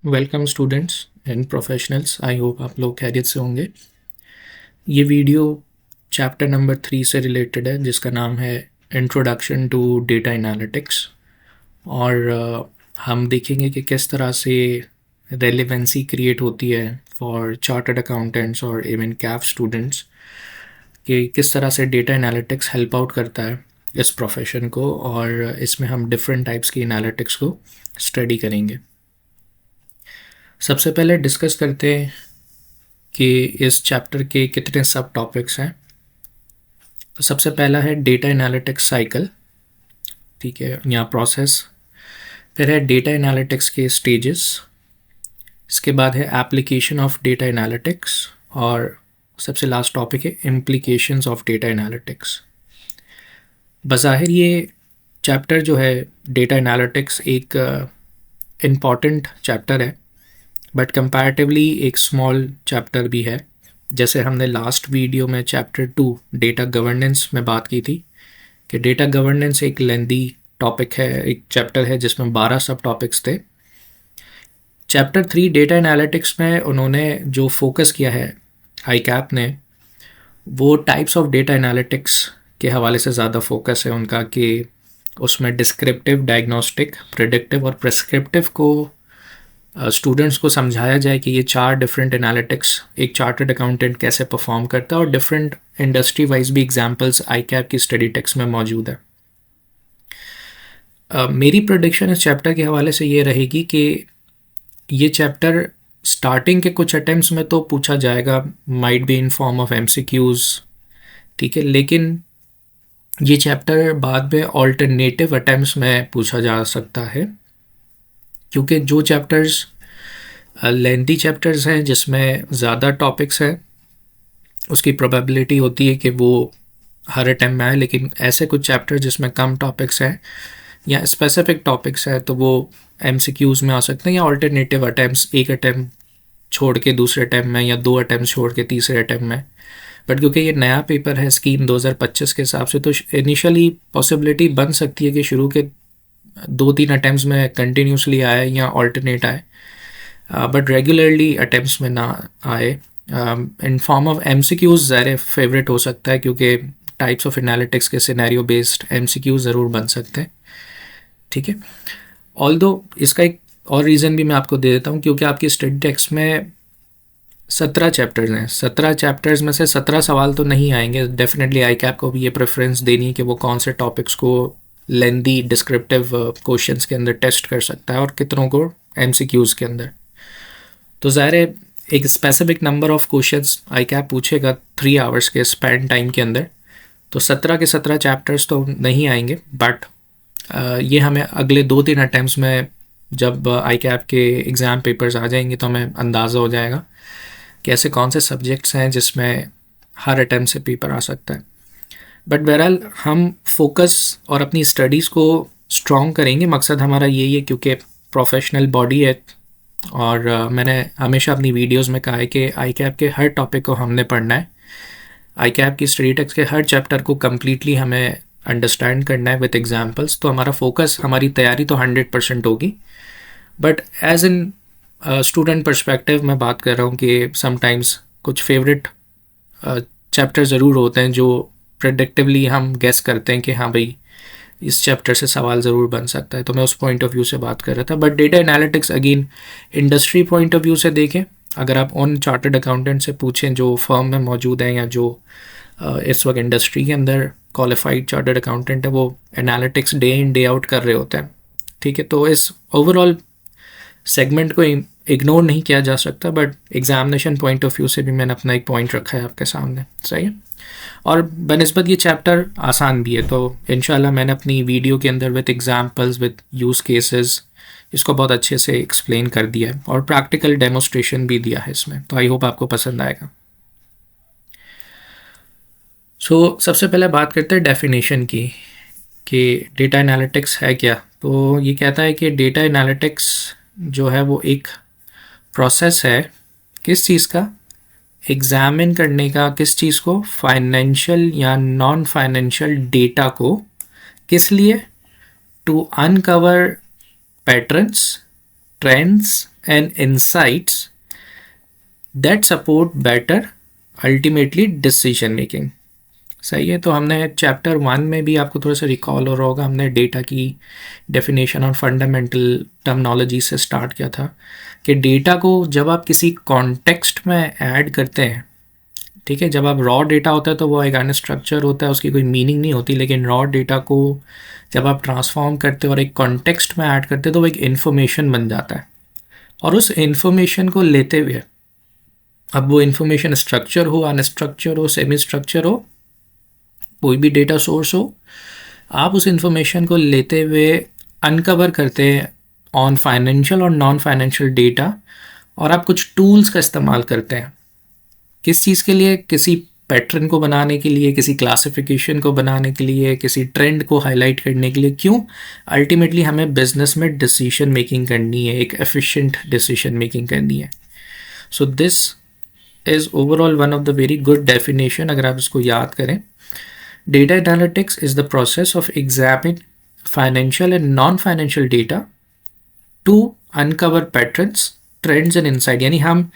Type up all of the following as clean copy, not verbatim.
Welcome students and professionals. I hope आप लोग खैरियत से होंगे। ये वीडियो चैप्टर नंबर 3 से रिलेटेड है जिसका नाम है इंट्रोडक्शन टू डेटा एनालिटिक्स। और हम देखेंगे कि किस तरह से रेलेवेंसी क्रिएट होती है फॉर चार्टर्ड अकाउंटेंट्स और इवन कैफ स्टूडेंट्स, कि किस तरह से डेटा एनालिटिक्स हेल्प आउट करता है इस प्रोफेशन को। और इसमें हम डिफरेंट टाइप्स की एनालिटिक्स को स्टडी करेंगे। सबसे पहले डिस्कस करते हैं कि इस चैप्टर के कितने सब टॉपिक्स हैं। तो सबसे पहला है डेटा एनालिटिक्स साइकिल, ठीक है, या प्रोसेस। फिर है डेटा एनालिटिक्स के स्टेजेस। इसके बाद है एप्लीकेशन ऑफ डेटा एनालिटिक्स। और सबसे लास्ट टॉपिक है इम्प्लीकेशंस ऑफ डेटा एनालिटिक्स। बज़ाहिर ये चैप्टर जो है डेटा एनालिटिक्स एक इम्पॉर्टेंट चैप्टर है, बट कंपैरेटिवली एक स्मॉल चैप्टर भी है। जैसे हमने लास्ट वीडियो में चैप्टर 2 डेटा गवर्नेंस में बात की थी कि डेटा गवर्नेंस एक लेंदी टॉपिक है, एक चैप्टर है जिसमें 12 सब टॉपिक्स थे। चैप्टर 3 डेटा एनालिटिक्स में उन्होंने जो फोकस किया है आईकैप ने, वो टाइप्स ऑफ डेटा एनालिटिक्स के हवाले से ज़्यादा फोकस है उनका, कि उसमें डिस्क्रिप्टिव, डायग्नोस्टिक, प्रेडिक्टिव और प्रिस्क्रिप्टिव को स्टूडेंट्स को समझाया जाए कि ये 4 डिफरेंट एनालिटिक्स एक चार्टर्ड अकाउंटेंट कैसे परफॉर्म करता है। और डिफरेंट इंडस्ट्री वाइज भी एग्जांपल्स आईकैप की स्टडी टेक्स्ट में मौजूद है। मेरी प्रेडिक्शन इस चैप्टर के हवाले से ये रहेगी कि ये चैप्टर स्टार्टिंग के कुछ अटेम्प्ट्स में तो पूछा जाएगा, might be in form of MCQs, ठीक है, लेकिन ये चैप्टर बाद में ऑल्टरनेटिव अटेम्प्ट्स में पूछा जा सकता है, क्योंकि जो चैप्टर्स लेंथी चैप्टर्स हैं जिसमें ज़्यादा टॉपिक्स हैं, उसकी प्रोबेबिलिटी होती है कि वो हर अटैम्प्ट में आए। लेकिन ऐसे कुछ चैप्टर जिसमें कम टॉपिक्स हैं या स्पेसिफिक टॉपिक्स हैं तो वो एमसीक्यूज़ में आ सकते हैं, या ऑल्टरनेटिव अटैम्प्ट्स, एक अटैम्प्ट छोड़ के दूसरे अटैम्प्ट में, या 2 अटैम्प्ट छोड़ के तीसरे अटैम्प्ट में। बट क्योंकि ये नया पेपर है स्कीम 2025 के हिसाब से, तो इनिशियली पॉसिबिलिटी बन सकती है कि शुरू के 2-3 अटैम्प्ट्स में कंटिन्यूसली आए या ऑल्टरनेट आए, बट रेगुलरली अटैम्प्ट्स में ना आए। इन फॉर्म ऑफ एमसीक्यूज़ ज़्यादा फेवरेट हो सकता है, क्योंकि टाइप्स ऑफ एनालिटिक्स के सिनेरियो बेस्ड एमसीक्यूज़ ज़रूर बन सकते हैं, ठीक है। ऑल्दो इसका एक और रीज़न भी मैं आपको दे देता हूँ, क्योंकि आपकी स्टडी टेक्स्ट में 17 चैप्टर्स हैं। 17 चैप्टर्स में से 17 सवाल तो नहीं आएंगे। डेफिनेटली आईकैप को भी ये प्रेफरेंस देनी है कि वो कौन से टॉपिक्स को लेंदी डिस्क्रिप्टिव क्वेश्चंस के अंदर टेस्ट कर सकता है और कितनों को एमसीक्यूज़ के अंदर। तो ज़ाहिर है एक स्पेसिफिक नंबर ऑफ क्वेश्चंस आईकैप पूछेगा 3 आवर्स के स्पैन टाइम के अंदर, तो 17 के 17 चैप्टर्स तो नहीं आएंगे। बट ये हमें अगले 2-3 अटैम्प्ट्स में जब आईकैप के एग्ज़ाम पेपर्स आ जाएंगे तो हमें अंदाज़ा हो जाएगा कि ऐसे कौन से सब्जेक्ट्स हैं जिसमें हर अटैम्प्ट से पेपर आ सकता है। बट बहरहाल हम फोकस और अपनी स्टडीज़ को स्ट्रॉन्ग करेंगे, मकसद हमारा यही है, क्योंकि प्रोफेशनल बॉडी है। और मैंने हमेशा अपनी वीडियोस में कहा है कि आईकैप के हर टॉपिक को हमने पढ़ना है। आईकैप की स्टडी टेक्स्ट के हर चैप्टर को कम्प्लीटली हमें अंडरस्टैंड करना है विद एग्जांपल्स। तो हमारा फोकस, हमारी तैयारी तो 100% होगी, but as in student perspective मैं बात कर रहा हूँ कि समटाइम्स कुछ फेवरेट चैप्टर ज़रूर होते हैं जो प्रेडिक्टिवली हम गेस करते हैं कि हाँ भाई इस चैप्टर से सवाल ज़रूर बन सकता है। तो मैं उस पॉइंट ऑफ व्यू से बात कर रहा था। But data analytics again industry point of view से देखें, अगर आप उन चार्टर्ड अकाउंटेंट से पूछें जो फर्म में मौजूद हैं या जो इस वक्त इंडस्ट्री के अंदर क्वालिफाइड चार्टर्ड अकाउंटेंट है, वो analytics day in day out कर रहे होते हैं, ठीक है। तो इस ओवरऑल सेगमेंट को इग्नोर नहीं किया जा सकता, but examination point of view से भी मैंने अपना एक पॉइंट रखा है आपके सामने, सही है। और बनस्बत ये चैप्टर आसान भी है, तो इंशाल्लाह मैंने अपनी वीडियो के अंदर with examples, with use cases इसको बहुत अच्छे से एक्सप्लेन कर दिया है और प्रैक्टिकल डेमोस्ट्रेशन भी दिया है इसमें। तो आई होप आपको पसंद आएगा। सो सबसे पहले बात करते हैं डेफिनेशन की, कि डेटा एनालिटिक्स है क्या। तो ये कहता है कि डेटा एनालिटिक्स जो है वो एक प्रोसेस है, किस चीज़ का, एग्जामिन करने का, किस चीज़ को, फाइनेंशियल या नॉन फाइनेंशियल डेटा को। किस लिए? To uncover patterns, trends and insights that support better ultimately decision making. सही है। तो हमने चैप्टर 1 में भी, आपको थोड़ा सा रिकॉल हो रहा होगा, हमने डेटा की डेफिनेशन और फंडामेंटल टर्मिनोलॉजी से स्टार्ट किया था कि डेटा को जब आप किसी कॉन्टेक्स्ट में ऐड करते हैं, ठीक है, जब आप रॉ डेटा होता है तो वो एक अनस्ट्रक्चर होता है, उसकी कोई मीनिंग नहीं होती, लेकिन रॉ डेटा को जब आप ट्रांसफॉर्म करते हो और एक कॉन्टेक्स्ट में ऐड करते हो तो वो एक इन्फॉर्मेशन बन जाता है। और उस इन्फॉर्मेशन को लेते हुए, अब वो इन्फॉर्मेशन स्ट्रक्चर हो, अनस्ट्रक्चर हो, सेमी स्ट्रक्चर हो, कोई भी डेटा सोर्स हो, आप उस इन्फॉर्मेशन को लेते हुए अनकवर करते हैं ऑन फाइनेंशियल और नॉन फाइनेंशियल डेटा, और आप कुछ टूल्स का इस्तेमाल करते हैं। किस चीज़ के लिए? किसी पैटर्न को बनाने के लिए, किसी क्लासिफिकेशन को बनाने के लिए, किसी ट्रेंड को हाईलाइट करने के लिए। क्यों? अल्टीमेटली हमें बिजनेस में डिसीजन मेकिंग करनी है, एक एफिशिएंट डिसीजन मेकिंग करनी है। So this is overall one of the very good definition, अगर आप इसको याद करें। Data analytics is the process of examining financial and non-financial data to uncover patterns, trends and insight। यानी हम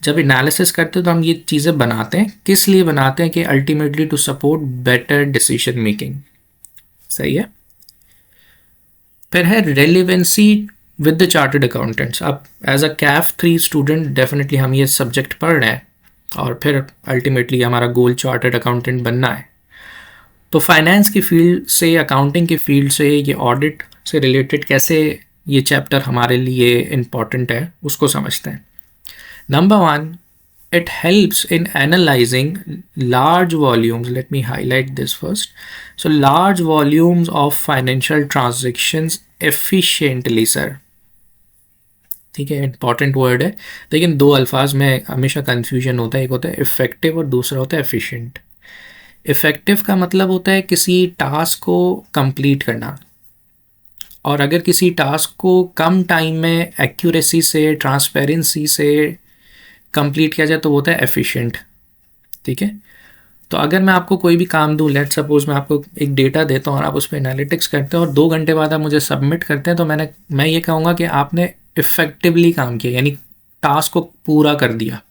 जब एनालिसिस करते हैं तो हम ये चीज़ें बनाते हैं, किस लिए बनाते हैं? कि ultimately to support better decision making. सही है। फिर है relevancy with the chartered accountants. अब as a CAF 3 student definitely हम ये सब्जेक्ट पढ़ रहे हैं और फिर अल्टीमेटली हमारा गोल चार्टर्ड अकाउंटेंट बनना है। तो फाइनेंस की फील्ड से, अकाउंटिंग की फील्ड से, ये ऑडिट से रिलेटेड कैसे ये चैप्टर हमारे लिए इम्पॉर्टेंट है उसको समझते हैं। Number 1, it helps in analysing large volumes. Let me highlight this first. So large volumes of financial transactions efficiently. Sir ठीक है, इंपॉर्टेंट वर्ड है, लेकिन 2 अल्फाज में हमेशा कन्फ्यूजन होता है, एक होता है इफेक्टिव और दूसरा होता है एफिशिएंट। इफ़ेक्टिव का मतलब होता है किसी टास्क को कंप्लीट करना, और अगर किसी टास्क को कम टाइम में एक्यूरेसी से, ट्रांसपेरेंसी से कंप्लीट किया जाए तो वो होता है एफिशिएंट। ठीक है। तो अगर मैं आपको कोई भी काम दूँ, लेट सपोज मैं आपको एक डेटा देता हूँ और आप उस पर एनालिटिक्स करते हैं और 2 घंटे बाद आप मुझे सबमिट करते हैं, तो मैं ये कहूँगा कि आपने इफ़ेक्टिवली काम किया, यानी टास्क को पूरा कर दिया।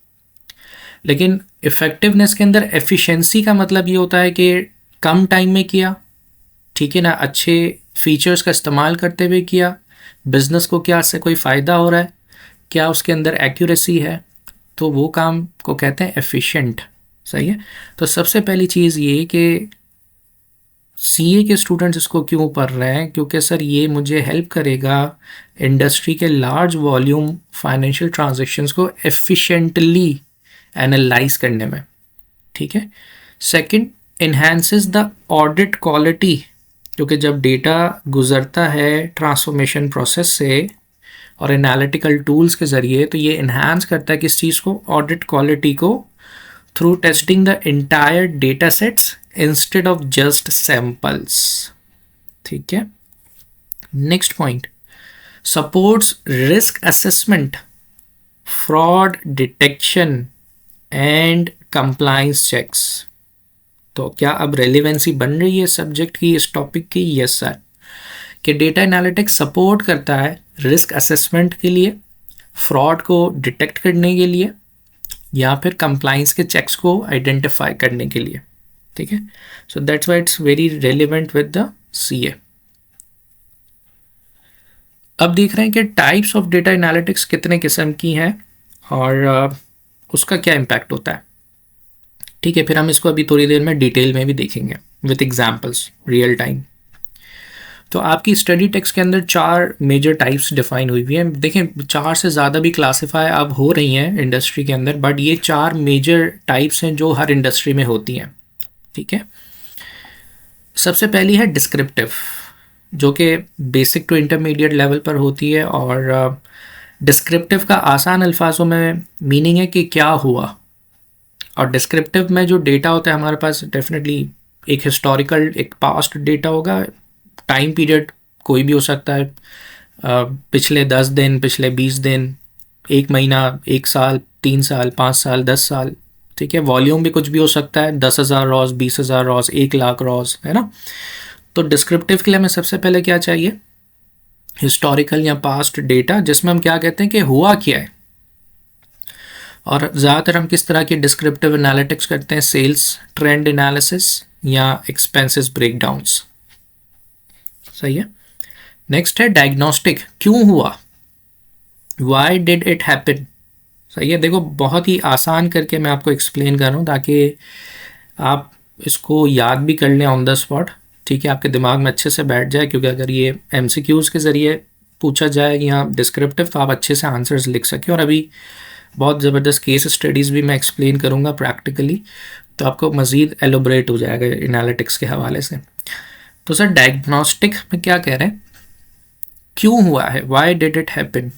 लेकिन इफ़ेक्टिवनेस के अंदर एफिशिएंसी का मतलब ये होता है कि कम टाइम में किया, ठीक है ना, अच्छे फीचर्स का इस्तेमाल करते हुए किया, बिज़नेस को क्या इससे कोई फ़ायदा हो रहा है, क्या उसके अंदर एक्यूरेसी है, तो वो काम को कहते हैं एफिशिएंट। सही है। तो सबसे पहली चीज़ ये कि सीए के स्टूडेंट्स इसको क्यों पढ़ रहे हैं, क्योंकि सर ये मुझे हेल्प करेगा इंडस्ट्री के लार्ज वॉल्यूम फाइनेंशियल ट्रांजेक्शन्स को एफिशिएंटली एनालाइज करने में। ठीक है। Second, enhances the audit quality, क्योंकि जब डेटा गुजरता है ट्रांसफॉर्मेशन प्रोसेस से और एनालिटिकल टूल्स के ज़रिए, तो ये इन्हांस करता है किस चीज़ को? ऑडिट क्वालिटी को, through testing the entire data sets instead of just samples. ठीक है। Next point, supports risk assessment, fraud detection and compliance checks. तो क्या अब रेलिवेंसी बन रही है सब्जेक्ट की, इस टॉपिक की? Yes sir. कि डेटा एनालिटिक्स सपोर्ट करता है रिस्क असेसमेंट के लिए, फ्रॉड को डिटेक्ट करने के लिए, या फिर कंप्लायंस के चेक्स को आइडेंटिफाई करने के लिए। ठीक है। So that's why it's very relevant with the CA. अब देख रहे हैं कि टाइप्स ऑफ डेटा एनालिटिक्स कितने किस्म की हैं और उसका क्या इम्पैक्ट होता है। ठीक है। फिर हम इसको अभी थोड़ी देर में डिटेल में भी देखेंगे विद एग्जांपल्स, रियल टाइम। तो आपकी स्टडी टेक्स्ट के अंदर 4 मेजर टाइप्स डिफाइन हुई हैं। देखें 4 से ज़्यादा भी क्लासीफाई अब हो रही हैं इंडस्ट्री के अंदर, बट ये 4 मेजर टाइप्स हैं जो हर इंडस्ट्री में होती हैं। ठीक है। सबसे पहली है डिस्क्रिप्टिव, जो कि बेसिक टू इंटरमीडिएट लेवल पर होती है, और डिस्क्रिप्टिव का आसान अल्फाजों में मीनिंग है कि क्या हुआ। और डिस्क्रिप्टिव में जो डेटा होता है हमारे पास, डेफिनेटली एक हिस्टोरिकल, एक पास्ट डेटा होगा, टाइम पीरियड कोई भी हो सकता है, पिछले 10 दिन, पिछले 20 दिन, 1 महीना, 1 साल, 3 साल, 5 साल, 10 साल। ठीक है। वॉल्यूम भी कुछ भी हो सकता है, 10,000 रॉज, 20,000 रॉज, 1 लाख रॉज, है ना। तो डिस्क्रिप्टिव के लिए हमें सबसे पहले क्या चाहिए? हिस्टोरिकल या पास्ट डेटा, जिसमें हम क्या कहते हैं कि हुआ क्या है। और ज़्यादातर हम किस तरह की डिस्क्रिप्टिव एनालिटिक्स करते हैं, सेल्स ट्रेंड एनालिसिस या एक्सपेंसेस ब्रेकडाउन्स। सही है। नेक्स्ट है डायग्नोस्टिक, क्यों हुआ, वाई डिड इट हैपन। सही है। देखो बहुत ही आसान करके मैं आपको एक्सप्लेन कर रहा हूँ ताकि आप इसको याद भी कर लें ऑन द स्पॉट। ठीक है, आपके दिमाग में अच्छे से बैठ जाए, क्योंकि अगर ये एमसीक्यूज़ के ज़रिए पूछा जाए या डिस्क्रिप्टिव तो आप अच्छे से आंसर्स लिख सकें। और अभी बहुत ज़बरदस्त केस स्टडीज़ भी मैं एक्सप्लेन करूँगा प्रैक्टिकली, तो आपको मज़ीद एलोबरेट हो जाएगा एनालिटिक्स के हवाले से। तो सर डायग्नोस्टिक में क्या कह रहे हैं, क्यों हुआ है, वाई डिड इट हैपन।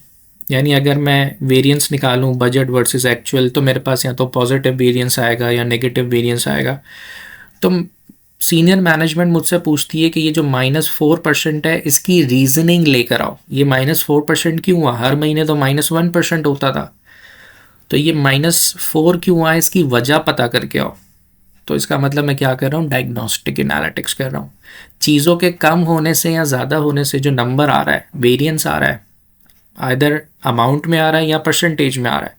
यानी अगर मैं वेरिएंस निकालूं बजट वर्सेस एक्चुअल, तो मेरे पास या तो पॉजिटिव वेरिएंस आएगा या नेगेटिव वेरिएंस आएगा। तो सीनियर मैनेजमेंट मुझसे पूछती है कि ये जो -4% है इसकी रीजनिंग लेकर आओ। ये -4% क्यों हुआ, हर महीने तो -1% होता था, तो ये -4 क्यों हुआ है इसकी वजह पता करके आओ। तो इसका मतलब मैं क्या कर रहा हूँ, डायग्नोस्टिक एनालिटिक्स कर रहा हूँ। चीज़ों के कम होने से या ज़्यादा होने से जो नंबर आ रहा है, वेरिएंस आ रहा है, आइदर अमाउंट में आ रहा है या परसेंटेज में आ रहा है,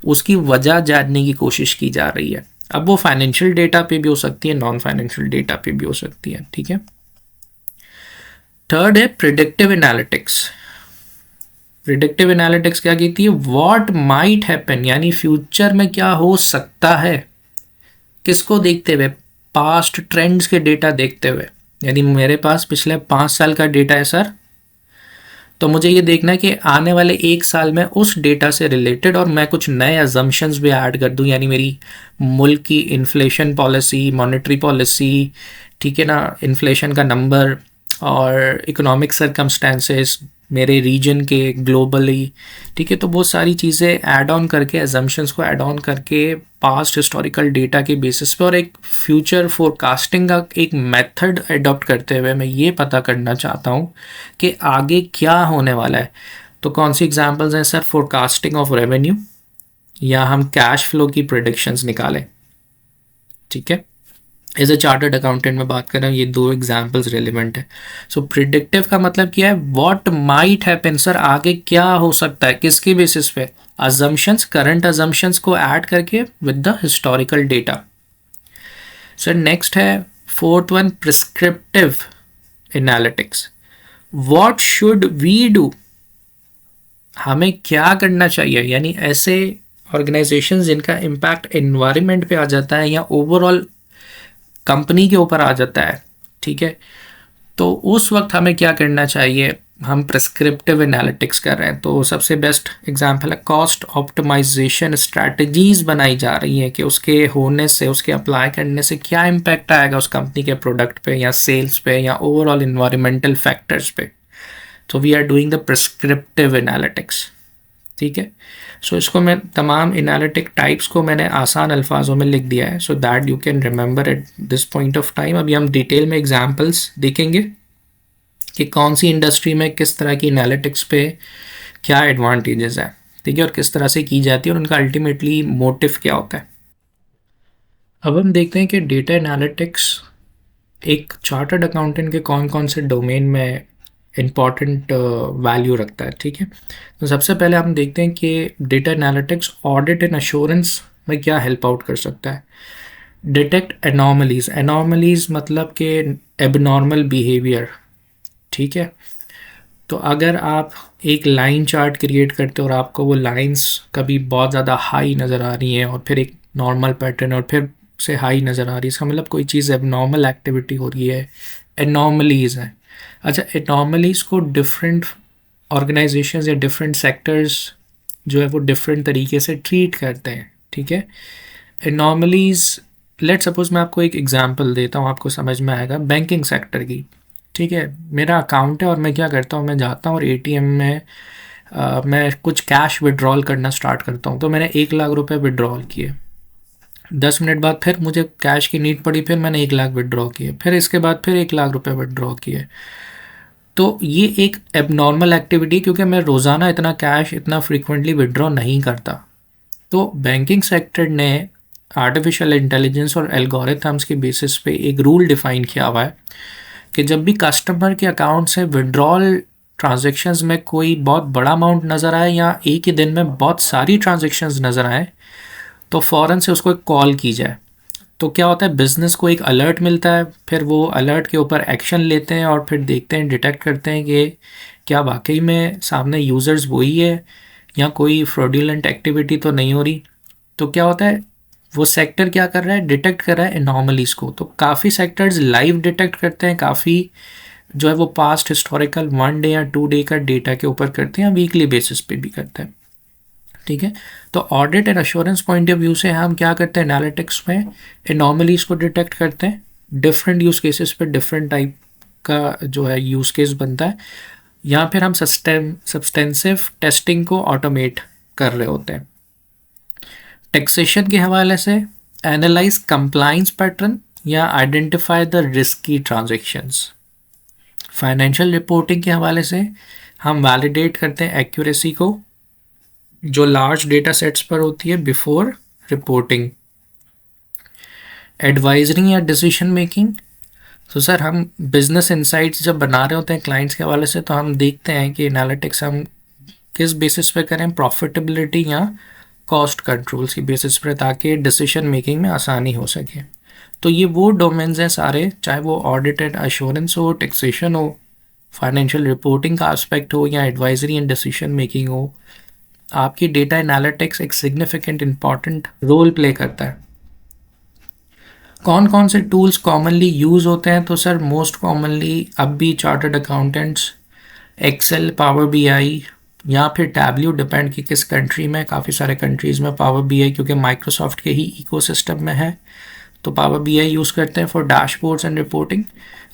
उसकी वजह जानने की कोशिश की जा रही है। अब वो फाइनेंशियल डेटा पे भी हो सकती है, नॉन फाइनेंशियल डेटा पे भी हो सकती है। ठीक है। थर्ड है प्रिडिक्टिव एनालिटिक्स। प्रिडिक्टिव एनालिटिक्स क्या कहती है, व्हाट माइट हैपन, यानी फ्यूचर में क्या हो सकता है, किसको देखते हुए, पास्ट ट्रेंड्स के डेटा देखते हुए। यानी मेरे पास पिछले 5 साल का डेटा है सर, तो मुझे ये देखना है कि आने वाले 1 साल में उस डेटा से रिलेटेड और मैं कुछ नए अजम्पशंस भी ऐड कर दूं। यानी मेरी मुल्क की इन्फ्लेशन पॉलिसी, मॉनेटरी पॉलिसी, ठीक है ना, इन्फ्लेशन का नंबर और इकोनॉमिक सर्कमस्टेंसेस मेरे रीजन के, ग्लोबली, ठीक है। तो बहुत सारी चीज़ें ऐड ऑन करके, एजम्पशंस को ऐड ऑन करके पास्ट हिस्टोरिकल डेटा के बेसिस पे और एक फ्यूचर फोरकास्टिंग का एक मेथड अडॉप्ट करते हुए मैं ये पता करना चाहता हूँ कि आगे क्या होने वाला है। तो कौन सी एग्जांपल्स हैं सर, फोरकास्टिंग ऑफ रेवेन्यू या हम कैश फ्लो की प्रेडिक्शंस निकालें। ठीक है, एज ए चार्टर्ड अकाउंटेंट में बात कर रहा हूँ, ये 2 एग्जाम्पल्स रेलिवेंट है। सो प्रिडिक्टिव का मतलब क्या है, व्हाट माइट हैपन, सर आगे क्या हो सकता है, किसके बेसिस पे, अजम्पशंस, करंट अजम्पशंस को ऐड करके with the historical data. Sir next है fourth one, prescriptive analytics, what should we do, हमें क्या करना चाहिए। यानी ऐसे ऑर्गेनाइजेशंस जिनका इम्पैक्ट एनवायरनमेंट पे आ जाता है या ओवरऑल कंपनी के ऊपर आ जाता है, ठीक है, तो उस वक्त हमें क्या करना चाहिए। हम प्रिस्क्रिप्टिव एनालिटिक्स कर रहे हैं, तो सबसे बेस्ट एग्जांपल है कॉस्ट ऑप्टिमाइजेशन स्ट्रैटेजीज बनाई जा रही हैं कि उसके होने से, उसके अप्लाई करने से क्या इम्पैक्ट आएगा उस कंपनी के प्रोडक्ट पे या सेल्स पे या ओवरऑल इन्वायरमेंटल फैक्टर्स पे। तो we are doing the prescriptive analytics. ठीक है। सो इसको मैं तमाम एनालिटिक टाइप्स को मैंने आसान अल्फाजों में लिख दिया है, so that you can remember at this point of time. अभी हम डिटेल में एग्जांपल्स देखेंगे कि कौन सी इंडस्ट्री में किस तरह की एनालिटिक्स पे क्या एडवांटेजेस है, ठीक है, और किस तरह से की जाती है और उनका अल्टीमेटली मोटिव क्या होता है। अब हम देखते हैं कि डेटा एनालिटिक्स एक चार्टर्ड अकाउंटेंट के कौन कौन से डोमेन में इम्पॉर्टेंट वैल्यू रखता है। ठीक है, तो सबसे पहले हम देखते हैं कि data analytics audit and assurance में क्या हेल्प आउट कर सकता है। डिटेक्ट एनॉमलीज, एनॉमलीज मतलब कि एबनॉर्मल बिहेवियर। ठीक है, तो अगर आप एक लाइन चार्ट क्रिएट करते हो और आपको वो लाइंस कभी बहुत ज़्यादा हाई नज़र आ रही हैं और फिर एक नॉर्मल पैटर्न और फिर से हाई नज़र आ रही है, इसका मतलब कोई चीज़ एबनॉर्मल एक्टिविटी हो रही है, एनॉमलीज हैं। अच्छा, एनॉमलीज को डिफरेंट ऑर्गेनाइजेशंस या डिफरेंट सेक्टर्स जो है वो डिफरेंट तरीके से ट्रीट करते हैं। ठीक है, एनॉमलीज, लेट सपोज मैं आपको एक एग्जांपल देता हूँ, आपको समझ में आएगा, बैंकिंग सेक्टर की। ठीक है, मेरा अकाउंट है और मैं क्या करता हूँ, मैं जाता हूँ और एटीएम में मैं कुछ कैश विड्रॉल करना स्टार्ट करता हूँ। तो मैंने 1 लाख रुपए विड्रॉल किए, 10 मिनट बाद फिर मुझे कैश की नीड पड़ी, फिर मैंने 1 लाख विड्रॉ किए, फिर इसके बाद फिर 1 लाख रुपए विड्रॉ किए। तो ये एक एबनॉर्मल एक्टिविटी, क्योंकि मैं रोज़ाना इतना कैश इतना फ्रीक्वेंटली विड्रॉ नहीं करता। तो बैंकिंग सेक्टर ने आर्टिफिशियल इंटेलिजेंस और एल्गोरिथम्स के बेसिस पे एक रूल डिफ़ाइन किया हुआ है कि जब भी कस्टमर के अकाउंट से विड्रॉल ट्रांजैक्शंस में कोई बहुत बड़ा अमाउंट नज़र आए या एक ही दिन में बहुत सारी ट्रांजैक्शंस नज़र आए, तो फ़ौरन से उसको एक कॉल की जाए। तो क्या होता है, बिज़नेस को एक अलर्ट मिलता है, फिर वो अलर्ट के ऊपर एक्शन लेते हैं और फिर देखते हैं, डिटेक्ट करते हैं कि क्या वाकई में सामने यूज़र्स वही है या कोई फ्रॉडुलेंट एक्टिविटी तो नहीं हो रही। तो क्या होता है, वो सेक्टर क्या कर रहा है, डिटेक्ट कर रहा है एनॉमलीज़ को। तो काफ़ी सेक्टर्स लाइव डिटेक्ट करते हैं, काफ़ी जो है वो पास्ट हिस्टोरिकल 1 डे या 2 डे का डेटा के ऊपर करते हैं, वीकली बेसिस पे भी करते हैं। ठीक है, तो audit and assurance point of view से हम क्या करते हैं, एनालिटिक्स में एनॉमलीज़ को डिटेक्ट करते हैं। डिफरेंट यूज़ केसेस पे डिफरेंट टाइप का जो है यूज़ केस बनता है, या फिर हम सब्सटेंसिव टेस्टिंग को ऑटोमेट कर रहे होते हैं। टैक्सेशन के हवाले से एनालाइज कंप्लाइंस पैटर्न या identify the risky transactions. Financial reporting के हवाले से हम वैलिडेट करते हैं एक्यूरेसी को जो लार्ज डेटा सेट्स पर होती है बिफोर रिपोर्टिंग। एडवाइजरी या डिसीजन मेकिंग, तो सर हम बिजनेस इंसाइट्स जब बना रहे होते हैं क्लाइंट्स के हवाले से, तो हम देखते हैं कि एनालिटिक्स हम किस बेसिस पे करें, प्रॉफिटेबिलिटी या कॉस्ट कंट्रोल्स की बेसिस पर, ताकि डिसीजन मेकिंग में आसानी हो सके। तो ये वो डोमेन्स हैं सारे, चाहे वो ऑडिट एंड अश्योरेंस हो, टैक्सेशन हो, फाइनेंशियल रिपोर्टिंग का एस्पेक्ट हो, या एडवाइजरी एंड डिसीजन मेकिंग हो, आपकी डेटा एनालिटिक्स एक सिग्निफिकेंट इंपॉर्टेंट रोल प्ले करता है। कौन कौन से टूल्स कॉमनली यूज़ होते हैं, तो सर मोस्ट कॉमनली अब भी chartered accountants Excel, Power BI या फिर टैब्ल्यू, डिपेंड कि किस कंट्री में। काफ़ी सारे कंट्रीज़ में पावर बीआई क्योंकि माइक्रोसॉफ्ट के ही इकोसिस्टम में है, तो पावर बीआई यूज़ करते हैं for dashboards and reporting.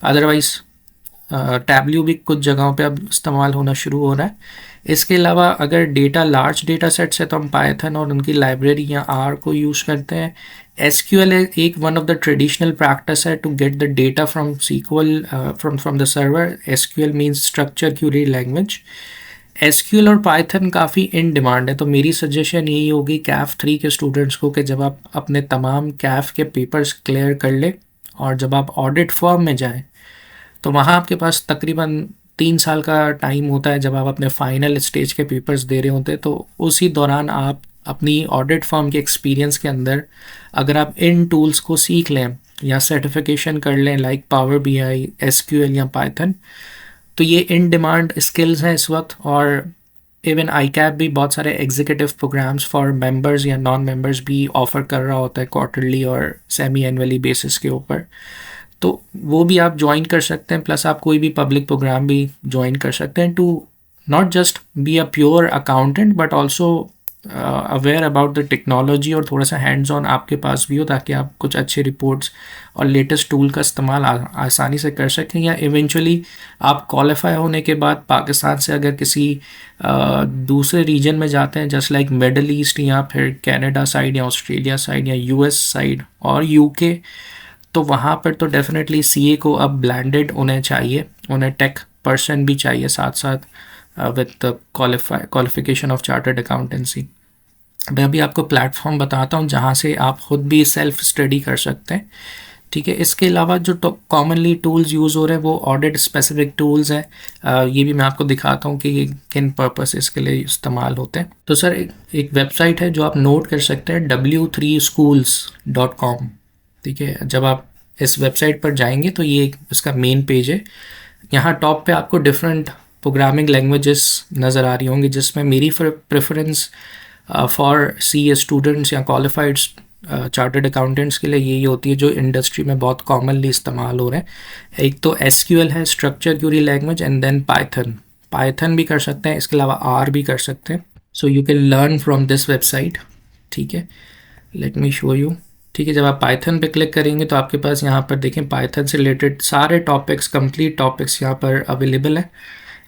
Otherwise Tableau भी कुछ जगहों पे अब इस्तेमाल होना शुरू हो रहा है। इसके अलावा अगर डेटा लार्ज डेटा सेट्स है तो हम पाइथन और उनकी लाइब्रेरी या आर को यूज़ करते हैं। एसक्यूएल एक one of the traditional practice है to get the data from sequel from the server. SQL means structure query language. एसक्यूएल और पाइथन काफ़ी इन डिमांड है, तो मेरी सजेशन यही होगी कैफ 3 के स्टूडेंट्स को कि जब आप अपने तमाम कैफ के पेपर्स क्लियर कर लें और जब आप ऑडिट फर्म में जाएं, तो वहाँ आपके पास तकरीबन 3 साल का टाइम होता है जब आप अपने फाइनल स्टेज के पेपर्स दे रहे होते हैं। तो उसी दौरान आप अपनी ऑडिट फर्म के एक्सपीरियंस के अंदर अगर आप इन टूल्स को सीख लें या सर्टिफिकेशन कर लें लाइक पावर बीआई, एसक्यूएल या पाइथन, तो ये इन डिमांड स्किल्स हैं इस वक्त। और इवन आईकैप भी बहुत सारे एग्जीक्यूटिव प्रोग्राम्स फॉर मेंबर्स या नॉन मेंबर्स भी ऑफ़र कर रहा होता है क्वार्टरली और सेमी एनुअली बेसिस के ऊपर, तो वो भी आप ज्वाइन कर सकते हैं। प्लस आप कोई भी पब्लिक प्रोग्राम भी ज्वाइन कर सकते हैं to not just be a pure accountant but also aware about the technology, और थोड़ा सा हैंड्स ऑन आपके पास भी हो ताकि आप कुछ अच्छे रिपोर्ट्स और लेटेस्ट टूल का इस्तेमाल आसानी से कर सकें। या इवेंचुअली आप क्वालिफाई होने के बाद पाकिस्तान से अगर किसी दूसरे रीजन में जाते हैं जस्ट लाइक मिडल ईस्ट या फिर कनाडा साइड या ऑस्ट्रेलिया साइड या यूएस साइड और यूके, तो वहाँ पर तो डेफिनेटली सीए को अब ब्लेंडेड उन्हें चाहिए, उन्हें टेक पर्सन भी चाहिए साथ साथ with the qualification of chartered accountancy. मैं अभी आपको प्लेटफॉर्म बताता हूँ जहाँ से आप ख़ुद भी सेल्फ स्टडी कर सकते हैं। ठीक है, इसके अलावा जो कॉमनली टूल्स यूज़ हो रहे हैं वो ऑडिट स्पेसिफिक टूल्स हैं। ये भी मैं आपको दिखाता हूँ कि ये किन पर्पसेस के लिए इस्तेमाल होते हैं। तो सर एक वेबसाइट है जो आप नोट कर सकते हैं, w3schools.com। ठीक है, जब आप इस वेबसाइट पर जाएंगे तो ये इसका मेन पेज है। यहाँ टॉप पे आपको डिफरेंट प्रोग्रामिंग लैंग्वेजेस नज़र आ रही होंगी, जिसमें मेरी प्रेफरेंस फॉर सी स्टूडेंट्स या क्वालिफाइड चार्टर्ड अकाउंटेंट्स के लिए यही होती है जो इंडस्ट्री में बहुत कॉमनली इस्तेमाल हो रहे हैं। एक तो एसक्यूएल है, structure query language, and then Python भी कर सकते हैं, इसके अलावा आर भी कर सकते हैं। So you can learn from this website. ठीक है, लेट मी शो यू। ठीक है, जब आप पाइथन पे क्लिक करेंगे तो आपके पास यहाँ पर देखें पाइथन से रिलेटेड सारे टॉपिक्स, कंप्लीट टॉपिक्स यहाँ पर अवेलेबल है।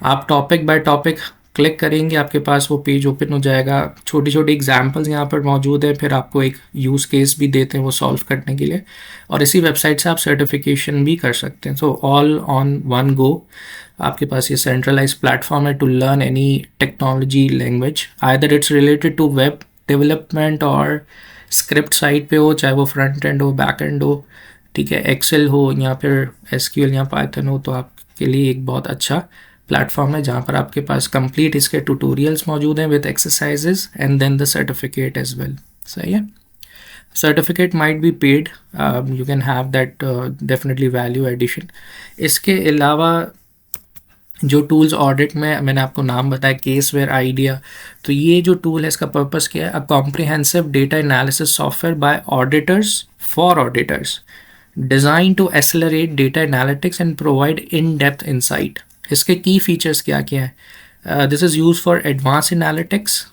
आप टॉपिक बाय टॉपिक क्लिक करेंगे, आपके पास वो पेज ओपन हो जाएगा। छोटी छोटी एग्जांपल्स यहाँ पर मौजूद है, फिर आपको एक यूज़ केस भी देते हैं वो सॉल्व करने के लिए, और इसी वेबसाइट से आप सर्टिफिकेशन भी कर सकते हैं। So all on one go आपके पास ये सेंट्रलाइज प्लेटफॉर्म है to learn any technology language, either it's related to web development और स्क्रिप्ट साइड पे हो, चाहे वो फ्रंट एंड हो, बैक एंड हो। ठीक है, एक्सेल हो या फिर एसक्यूएल या पाइथन हो, तो आपके लिए एक बहुत अच्छा प्लेटफॉर्म है जहाँ पर आपके पास कंप्लीट इसके ट्यूटोरियल्स मौजूद हैं with exercises and then the certificate as well. सही है। Certificate might be paid, you can have that definitely value addition. इसके अलावा जो टूल्स ऑडिट में मैंने आपको नाम बताया, केसवेयर आइडिया, तो ये जो टूल है इसका पर्पस क्या है? A comprehensive data analysis software by auditors for auditors design to accelerate data analytics and provide in depth insight. इसके की फीचर्स क्या क्या है? This is use for advance analytics.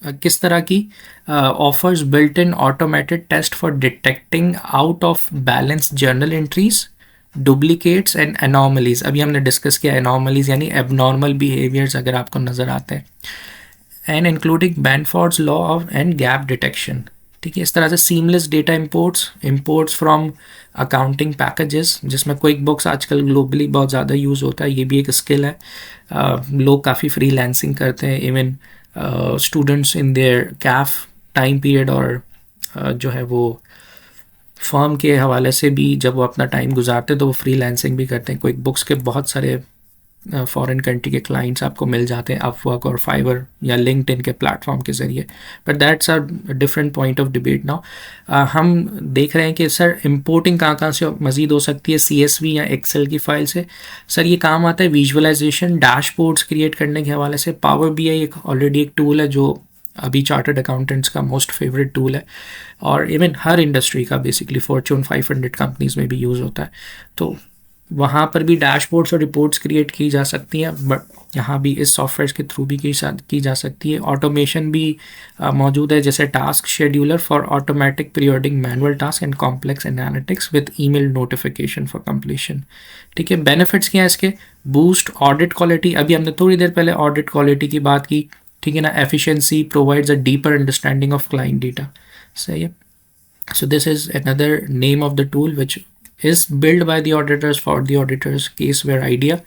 किस तरह की? Offers built in automated test for detecting out of balance journal entries, duplicates and anomalies. अभी हमने discuss किया एनॉमलीज यानी एबनॉर्मल बिहेवियर्स अगर आपको नज़र आते हैं, and including Benford's law of and gap detection. ठीक है, इस तरह से seamless data imports from accounting packages, जिसमें क्विक बुक्स आजकल ग्लोबली बहुत ज़्यादा यूज़ होता है, ये भी एक स्किल है। लोग काफ़ी फ्रीलांसिंग करते हैं, even students in their Kaif time period और जो है वो फर्म के हवाले से भी जब वो अपना टाइम गुजारते हैं तो वो फ्रीलांसिंग भी करते हैं। क्विक बुक्स के बहुत सारे फॉरेन कंट्री के क्लाइंट्स आपको मिल जाते हैं अपवर्क और फाइवर या लिंक्डइन के प्लेटफॉर्म के ज़रिए, but that's a different point of debate now. हम देख रहे हैं कि सर इंपोर्टिंग कहाँ से मज़ीद हो सकती है, CSV या एक्सेल की फाइल से। सर ये काम आता है विजुअलाइजेशन, डैशबोर्ड्स क्रिएट करने के हवाले से। पावर BI एक ऑलरेडी एक टूल है जो अभी चार्टर्ड अकाउंटेंट्स का मोस्ट फेवरेट टूल है और इवन हर इंडस्ट्री का बेसिकली फॉर्च्यून 500 कंपनीज में भी यूज़ होता है। तो वहाँ पर भी डैशबोर्ड्स और रिपोर्ट्स क्रिएट की जा सकती हैं, बट यहाँ भी इस सॉफ्टवेयर के थ्रू भी की जा सकती है। ऑटोमेशन भी मौजूद है, जैसे task scheduler for automatic periodic manual task and complex analytics with email notification for completion. ठीक है, बेनिफिट्स क्या है इसके? बूस्ट ऑडिट क्वालिटी, अभी हमने थोड़ी देर पहले ऑडिट क्वालिटी की बात की, ठीक है ना। Efficiency, provides a deeper understanding of client data. सही है। So this is another name of the tool which is build by the auditors for the auditors, CaseWare IDEA.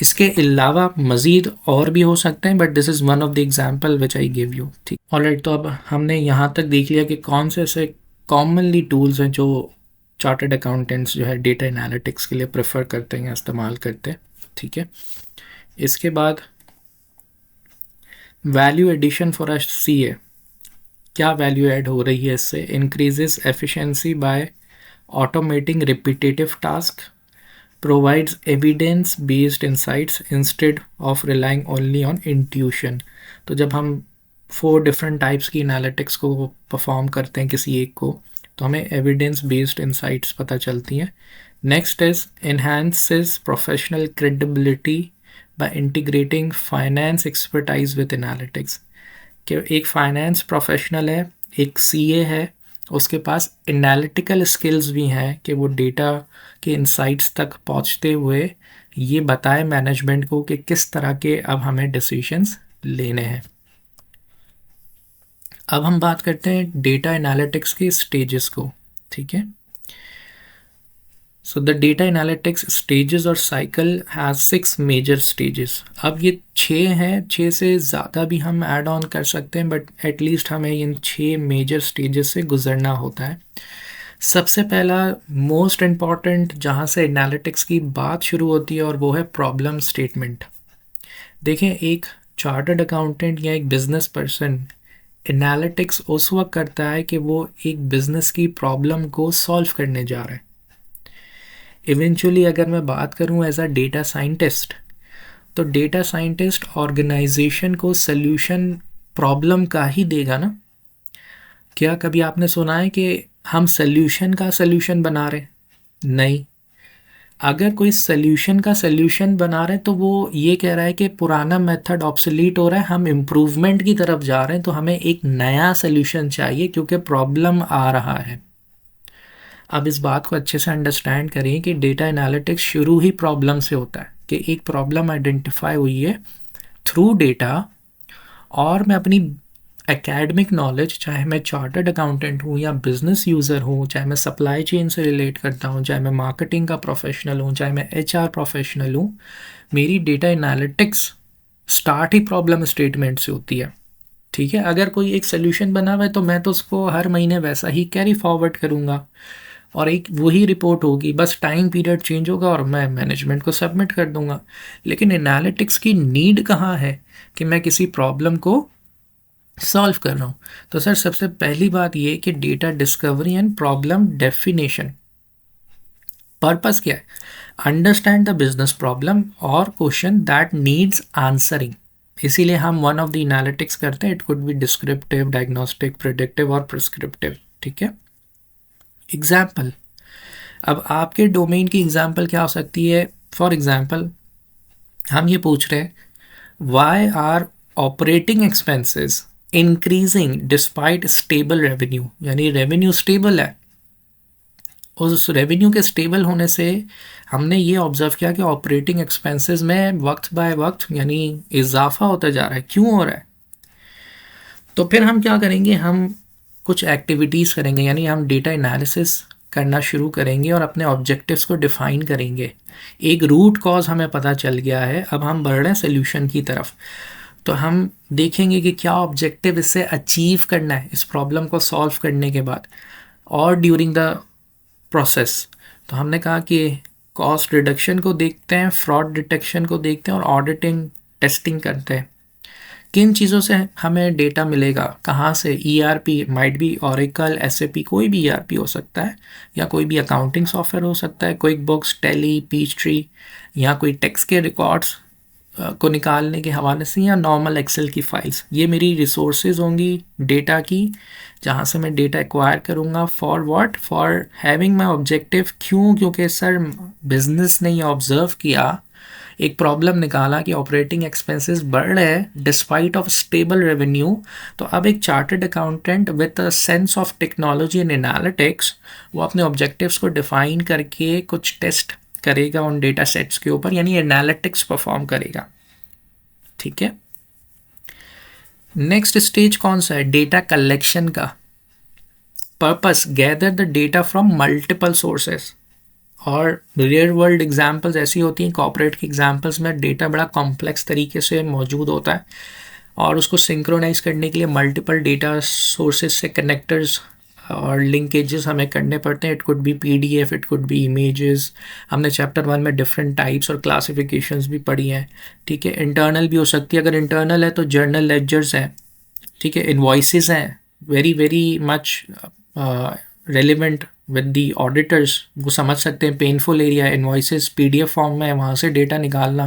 इसके अलावा मज़ीद और भी हो सकते हैं, but this is one of the example which I give you. ठीक, ऑलराइट। तो अब हमने यहाँ तक देख लिया कि कौन से ऐसे कॉमनली टूल्स हैं जो चार्टर्ड अकाउंटेंट्स जो है डेटा एनालिटिक्स के लिए प्रेफर करते हैं या इस्तेमाल करते हैं। ठीक है, इसके बाद value addition for a CA, क्या वैल्यू ऐड हो रही है इससे? Increases efficiency by automating repetitive task, provides evidence based insights instead of relying only on intuition. तो जब हम 4 डिफरेंट टाइप्स की एनालिटिक्स को परफॉर्म करते हैं किसी एक को, तो हमें एविडेंस बेस्ड इंसाइट्स पता चलती हैं। Next is enhances professional credibility by integrating finance expertise with analytics। कि एक फाइनेंस प्रोफेशनल है, एक CA है, उसके पास एनालिटिकल स्किल्स भी हैं कि वो डेटा के इंसाइट्स तक पहुंचते हुए ये बताए मैनेजमेंट को कि किस तरह के अब हमें डिसीजंस लेने हैं। अब हम बात करते हैं डेटा एनालिटिक्स के स्टेजेस को। ठीक है, so the data analytics stages और साइकिल हैज़ 6 मेजर स्टेजेस। अब ये 6 हैं, 6 से ज़्यादा भी हम ऐड ऑन कर सकते हैं, बट एटलीस्ट हमें इन 6 मेजर स्टेजेस से गुजरना होता है। सबसे पहला मोस्ट इम्पॉर्टेंट जहाँ से एनालिटिक्स की बात शुरू होती है और वो है प्रॉब्लम स्टेटमेंट। देखें, एक चार्टर्ड अकाउंटेंट या एक बिजनेस पर्सन एनालिटिक्स उस वक्त करता है कि वो एक बिज़नेस की प्रॉब्लम को सॉल्व करने जा रहा है। इवेंचुअली अगर मैं बात करूं एज अ डेटा साइंटिस्ट, तो डेटा साइंटिस्ट ऑर्गेनाइजेशन को सल्यूशन प्रॉब्लम का ही देगा ना। क्या कभी आपने सुना है कि हम सल्यूशन का सल्यूशन बना रहे? नहीं। अगर कोई सल्यूशन का सल्यूशन बना रहे तो वो ये कह रहा है कि पुराना मेथड ऑब्सोलीट हो रहा है, हम इम्प्रूवमेंट की तरफ जा रहे हैं, तो हमें एक नया सल्यूशन चाहिए क्योंकि प्रॉब्लम आ रहा है। अब इस बात को अच्छे से अंडरस्टैंड करें कि डेटा एनालिटिक्स शुरू ही प्रॉब्लम से होता है कि एक प्रॉब्लम आइडेंटिफाई हुई है थ्रू डेटा, और मैं अपनी एकेडमिक नॉलेज, चाहे मैं चार्टर्ड अकाउंटेंट हूँ या बिज़नेस यूज़र हूँ, चाहे मैं सप्लाई चेन से रिलेट करता हूँ, चाहे मैं मार्केटिंग का प्रोफेशनल हूँ, चाहे मैं HR प्रोफेशनल हूँ, मेरी डेटा एनालिटिक्स स्टार्ट ही प्रॉब्लम स्टेटमेंट से होती है। ठीक है, अगर कोई एक सोल्यूशन बना हुआ है तो मैं तो उसको हर महीने वैसा ही कैरी फॉरवर्ड करूँगा। और एक वही रिपोर्ट होगी, बस टाइम पीरियड चेंज होगा और मैं मैनेजमेंट को सबमिट कर दूंगा। लेकिन एनालिटिक्स की नीड कहाँ है कि मैं किसी प्रॉब्लम को सॉल्व कर रहा हूँ। तो सर सबसे पहली बात ये कि data discovery and problem definition. Purpose क्या है? अंडरस्टैंड द बिजनेस प्रॉब्लम और क्वेश्चन दैट नीड्स आंसरिंग। इसीलिए हम वन ऑफ द एनालिटिक्स करते हैं। It could B descriptive, diagnostic, predictive और प्रिस्क्रिप्टिव। ठीक है। एग्जाम्पल, अब आपके डोमेन की एग्जाम्पल क्या हो सकती है? फॉर एग्जाम्पल हम ये पूछ रहे हैं why are operating expenses increasing despite stable revenue, यानी रेवेन्यू स्टेबल है। उस रेवेन्यू के स्टेबल होने से हमने ये ऑब्जर्व किया कि ऑपरेटिंग एक्सपेंसेस में वक्त बाय वक्त यानी इजाफा होता जा रहा है। क्यों हो रहा है? तो फिर हम क्या करेंगे, हम कुछ एक्टिविटीज़ करेंगे, यानी हम डेटा एनालिसिस करना शुरू करेंगे और अपने ऑब्जेक्टिव्स को डिफ़ाइन करेंगे। एक रूट कॉज हमें पता चल गया है, अब हम बढ़ रहे हैं सोल्यूशन की तरफ। तो हम देखेंगे कि क्या ऑब्जेक्टिव इससे अचीव करना है इस प्रॉब्लम को सॉल्व करने के बाद और ड्यूरिंग द प्रोसेस। तो हमने कहा कि कॉस्ट रिडक्शन को देखते हैं, फ्रॉड डिटेक्शन को देखते हैं और ऑडिटिंग टेस्टिंग करते हैं। किन चीज़ों से हमें डेटा मिलेगा, कहाँ से? ERP, might be Oracle, SAP, कोई भी ईआरपी हो सकता है, या कोई भी अकाउंटिंग सॉफ्टवेयर हो सकता है, क्विक बुक्स, टैली, पीचट्री, या कोई टेक्स्ट के रिकॉर्ड्स को निकालने के हवाले से, या नॉर्मल एक्सेल की फाइल्स। ये मेरी रिसोर्सेज होंगी डेटा की, जहाँ से मैं डेटा एक्वायर करूँगा। For what? For having my objective. क्यों? क्योंकि सर बिजनेस ने ये ऑब्जर्व किया, एक प्रॉब्लम निकाला कि ऑपरेटिंग एक्सपेंसेस बढ़ रहे हैं डिस्पाइट ऑफ स्टेबल रेवेन्यू। तो अब एक chartered accountant with a sense of technology and analytics वो अपने ऑब्जेक्टिव्स को डिफाइन करके कुछ टेस्ट करेगा उन डेटा सेट्स के ऊपर, यानी एनालिटिक्स परफॉर्म करेगा। ठीक है। नेक्स्ट स्टेज कौन सा है? डेटा कलेक्शन का। Purpose, gather the data from multiple sources. और रियल वर्ल्ड एग्जांपल्स ऐसी होती हैं, कॉर्पोरेट की एग्जांपल्स में डेटा बड़ा कॉम्प्लेक्स तरीके से मौजूद होता है और उसको सिंक्रोनाइज करने के लिए मल्टीपल डेटा सोर्सेज से कनेक्टर्स और लिंकेजेस हमें करने पड़ते हैं। It could B PDF, it could B images. हमने चैप्टर 1 में डिफरेंट टाइप्स और क्लासिफिकेशंस भी पढ़ी हैं। ठीक है। इंटरनल भी हो सकती है, अगर इंटरनल है तो जर्नल लेजर्स हैं। ठीक है। इनवॉइसेस हैं, very very much relevant with the auditors, वो समझ सकते हैं पेनफुल एरिया है। इनवॉइसेस पीडीएफ फॉर्म में, वहाँ से डेटा निकालना,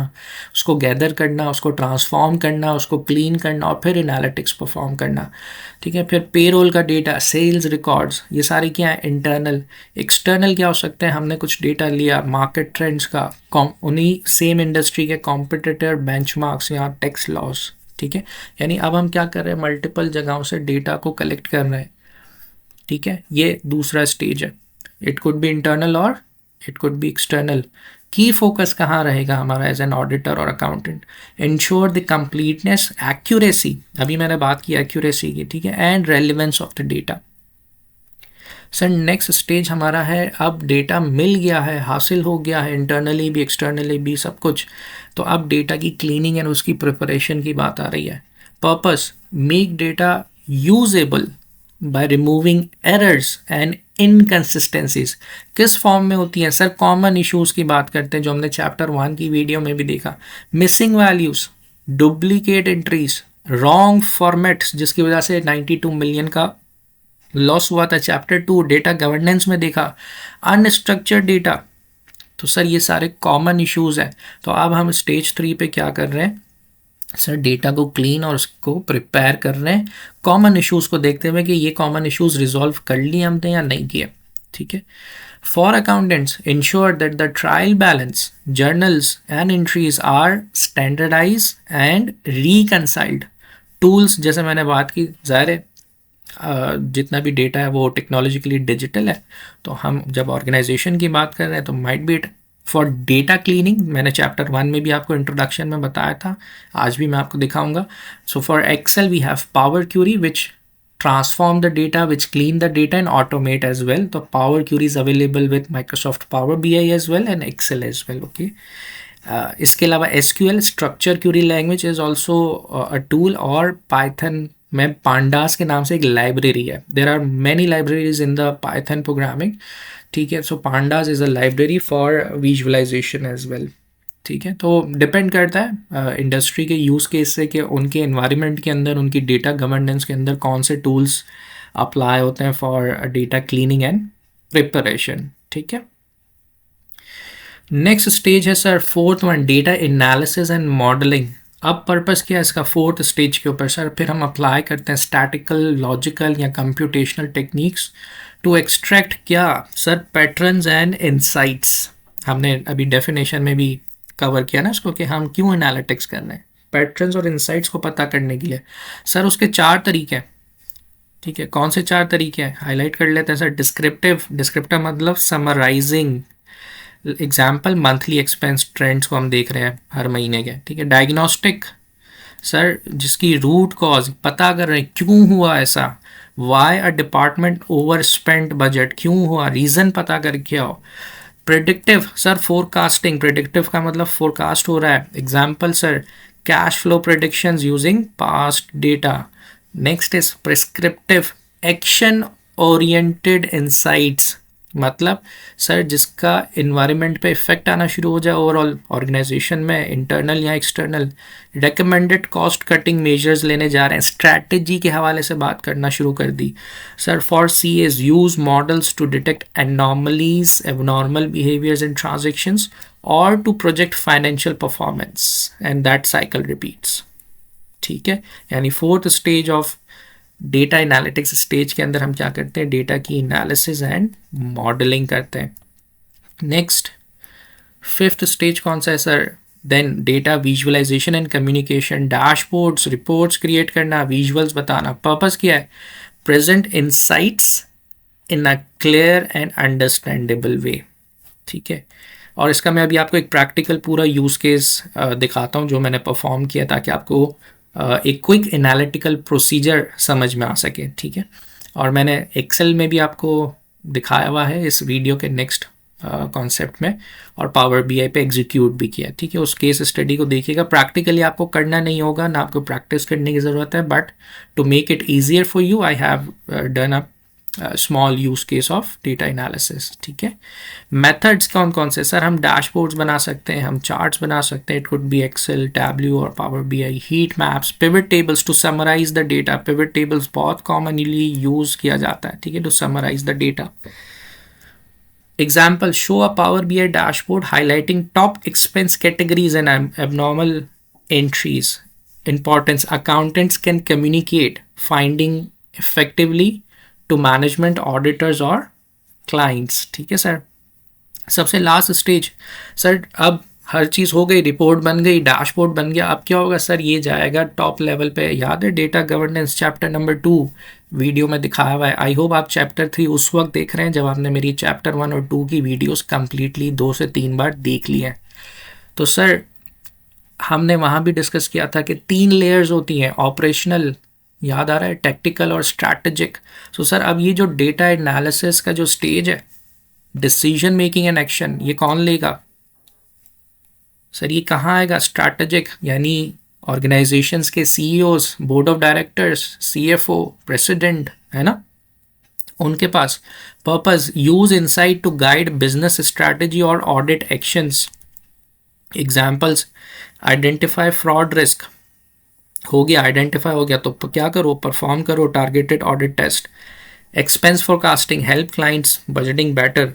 उसको गैदर करना, उसको ट्रांसफॉर्म करना, उसको क्लीन करना और फिर एनालिटिक्स परफॉर्म करना। ठीक है। फिर पेरोल का डेटा, सेल्स रिकॉर्ड्स, ये सारे क्या है? इंटरनल। एक्सटर्नल क्या हो सकते हैं? हमने कुछ डेटा लिया मार्केट ट्रेंड्स का, उन्हीं सेम इंडस्ट्री के कॉम्पिटिटर बेंचमार्क्स या टैक्स लॉस। ठीक है। यानी अब हम क्या कर रहे हैं? मल्टीपल जगहों से डेटा को कलेक्ट कर रहे हैं। ठीक है। ये दूसरा स्टेज है। इट कुड बी इंटरनल और इट कुड बी एक्सटर्नल। की फोकस कहाँ रहेगा हमारा एज एन ऑडिटर और accountant? Ensure the completeness, accuracy, अभी मैंने बात की एक्यूरेसी की। ठीक है। And relevance of the data. Sir next stage हमारा है, अब डेटा मिल गया है, हासिल हो गया है, इंटरनली भी एक्सटर्नली भी सब कुछ। तो अब डेटा की क्लीनिंग एंड उसकी प्रिपरेशन की बात आ रही है। Purpose, make data usable by removing errors and inconsistencies. किस फॉर्म में होती है? सर कॉमन इश्यूज की बात करते हैं जो हमने चैप्टर 1 की वीडियो में भी देखा। Missing values, duplicate entries, wrong formats, जिसकी वजह से 92 मिलियन का लॉस हुआ था। चैप्टर 2 डेटा गवर्नेंस में देखा, अनस्ट्रक्चर्ड डेटा। तो सर ये सारे कॉमन इश्यूज हैं। तो अब हम स्टेज 3 पे क्या कर रहे हैं? सर डेटा को क्लीन और उसको प्रिपेयर कर रहे हैं, कॉमन इश्यूज को देखते हुए कि ये कॉमन इश्यूज रिजॉल्व कर लिए हमने या नहीं किए। ठीक है। For accountants, ensure that the trial balance, journals and entries are standardise and reconciled. Tools, जैसे मैंने बात की, ज़ाहिर है जितना भी डेटा है वो टेक्नोलॉजिकली डिजिटल है। तो हम जब ऑर्गेनाइजेशन की बात कर रहे हैं तो might be it for data cleaning, मैंने चैप्टर 1 में भी आपको इंट्रोडक्शन में बताया था, आज भी मैं आपको दिखाऊंगा। So for Excel we have Power Query which transform the data, which clean the data and automate as well. तो Power Query is available with Microsoft Power BI as well and Excel as well. Okay. इसके अलावा SQL, Structure Query Language is also a tool, और Python में pandas के नाम से एक library है. There are many libraries in the Python programming. ठीक है, सो pandas is a library for visualisation as well. ठीक है, तो डिपेंड करता है इंडस्ट्री के यूज़ केस से कि उनके एनवायरनमेंट के अंदर, उनकी डेटा गवर्नेंस के अंदर कौन से टूल्स अप्लाई होते हैं for data cleaning and preparation. ठीक है, नेक्स्ट स्टेज है sir fourth one, data analysis and modelling. अब पर्पस क्या है इसका फोर्थ स्टेज के ऊपर सर? फिर हम अप्लाई करते हैं स्टैटिकल, लॉजिकल या कंप्यूटेशनल टेक्निक्स टू एक्सट्रैक्ट क्या सर? Patterns and insights. हमने अभी डेफिनेशन में भी कवर किया ना इसको कि हम क्यों एनालिटिक्स कर रहे हैं, पैटर्न्स और इंसाइट्स को पता करने के लिए. सर उसके 4 तरीके हैं. ठीक है, कौन से 4 तरीके हैं हाईलाइट कर लेते हैं सर? डिस्क्रिप्टिव मतलब summarising. Example, monthly expense trends को हम देख रहे हैं हर महीने के. ठीक है, डायग्नोस्टिक सर जिसकी रूट कॉज पता कर रहे हैं क्यों हुआ ऐसा, why a department over spend budget, क्यों हुआ, रीज़न पता करके आओ. प्रिडिक्टिव सर फोरकास्टिंग, प्रिडिक्टिव का मतलब फोरकास्ट हो रहा है. Example sir cash flow predictions using past data. Next is prescriptive, action oriented insights, मतलब सर जिसका इन्वायरमेंट पे इफेक्ट आना शुरू हो जाए ओवरऑल ऑर्गेनाइजेशन में, इंटरनल या external. Recommended cost cutting measures लेने जा रहे हैं, स्ट्रैटेजी के हवाले से बात करना शुरू कर दी. Sir for C is use models to detect anomalies, abnormal behaviours in transactions और to project financial performance, and that cycle repeats. ठीक है, यानी fourth stage of data analytics stage के अंदर हम क्या करते हैं? डेटा की एनालिसिस एंड मॉडलिंग करते हैं. नेक्स्ट फिफ्थ स्टेज कौन सा है sir? Then data visualisation and communication. Dashboards, reports create करना, विजुअल्स बताना. पर्पस क्या है? Present insights in a clear and understandable way. ठीक है, और इसका मैं अभी आपको एक प्रैक्टिकल पूरा यूज़ केस दिखाता हूँ जो मैंने परफॉर्म किया, ताकि आपको एक क्विक एनालिटिकल प्रोसीजर समझ में आ सके. ठीक है, और मैंने एक्सेल में भी आपको दिखाया हुआ है इस वीडियो के नेक्स्ट कॉन्सेप्ट में, और पावर बीआई पे एग्जीक्यूट भी किया. ठीक है, उस केस स्टडी को देखिएगा. प्रैक्टिकली आपको करना नहीं होगा, ना आपको प्रैक्टिस करने की ज़रूरत है, but to make it easier for you I have done a small use case of data analysis. ठीक है, मेथड्स कौन कौन से सर? हम डैशबोर्ड्स बना सकते हैं, हम चार्ट्स बना सकते हैं. It could be Excel, Tableau और Power BI. Heat maps, pivot tables to summarise the data. Pivot tables बहुत कॉमनली यूज किया जाता है. ठीक है, to summarise the data. Example, show a Power BI dashboard highlighting top expense categories and abnormal entries. Importance, accountants can communicate finding effectively to management, auditors और clients. ठीक है sir. सबसे लास्ट स्टेज सर, अब हर चीज़ हो गई, report बन गई, dashboard बन गया. अब क्या होगा सर? ये जाएगा टॉप लेवल पे. याद है data governance chapter number 2 video में दिखाया हुआ है. आई होप आप चैप्टर 3 उस वक्त देख रहे हैं जब आपने मेरी चैप्टर 1 और 2 की वीडियोस कंप्लीटली 2 से 3 बार देख ली हैं. तो सर हमने वहाँ भी डिस्कस किया था कि 3 लेयर्स होती हैं. ऑपरेशनल, याद आ रहा है, टेक्टिकल और स्ट्रैटेजिक. सो सर अब ये जो डेटा एनालिसिस का जो स्टेज है, डिसीजन मेकिंग एंड एक्शन, ये कौन लेगा सर? ये कहाँ आएगा? स्ट्रैटेजिक, यानी ऑर्गेनाइजेशंस के CEOs, board of directors, CFO, president, है ना, उनके पास. Purpose, use insight to guide business strategy और audit actions. Examples, identify fraud risk. हो गया, आइडेंटिफाई हो गया तो क्या करो? परफॉर्म करो targeted audit test. Expense forecasting, help clients budgeting better.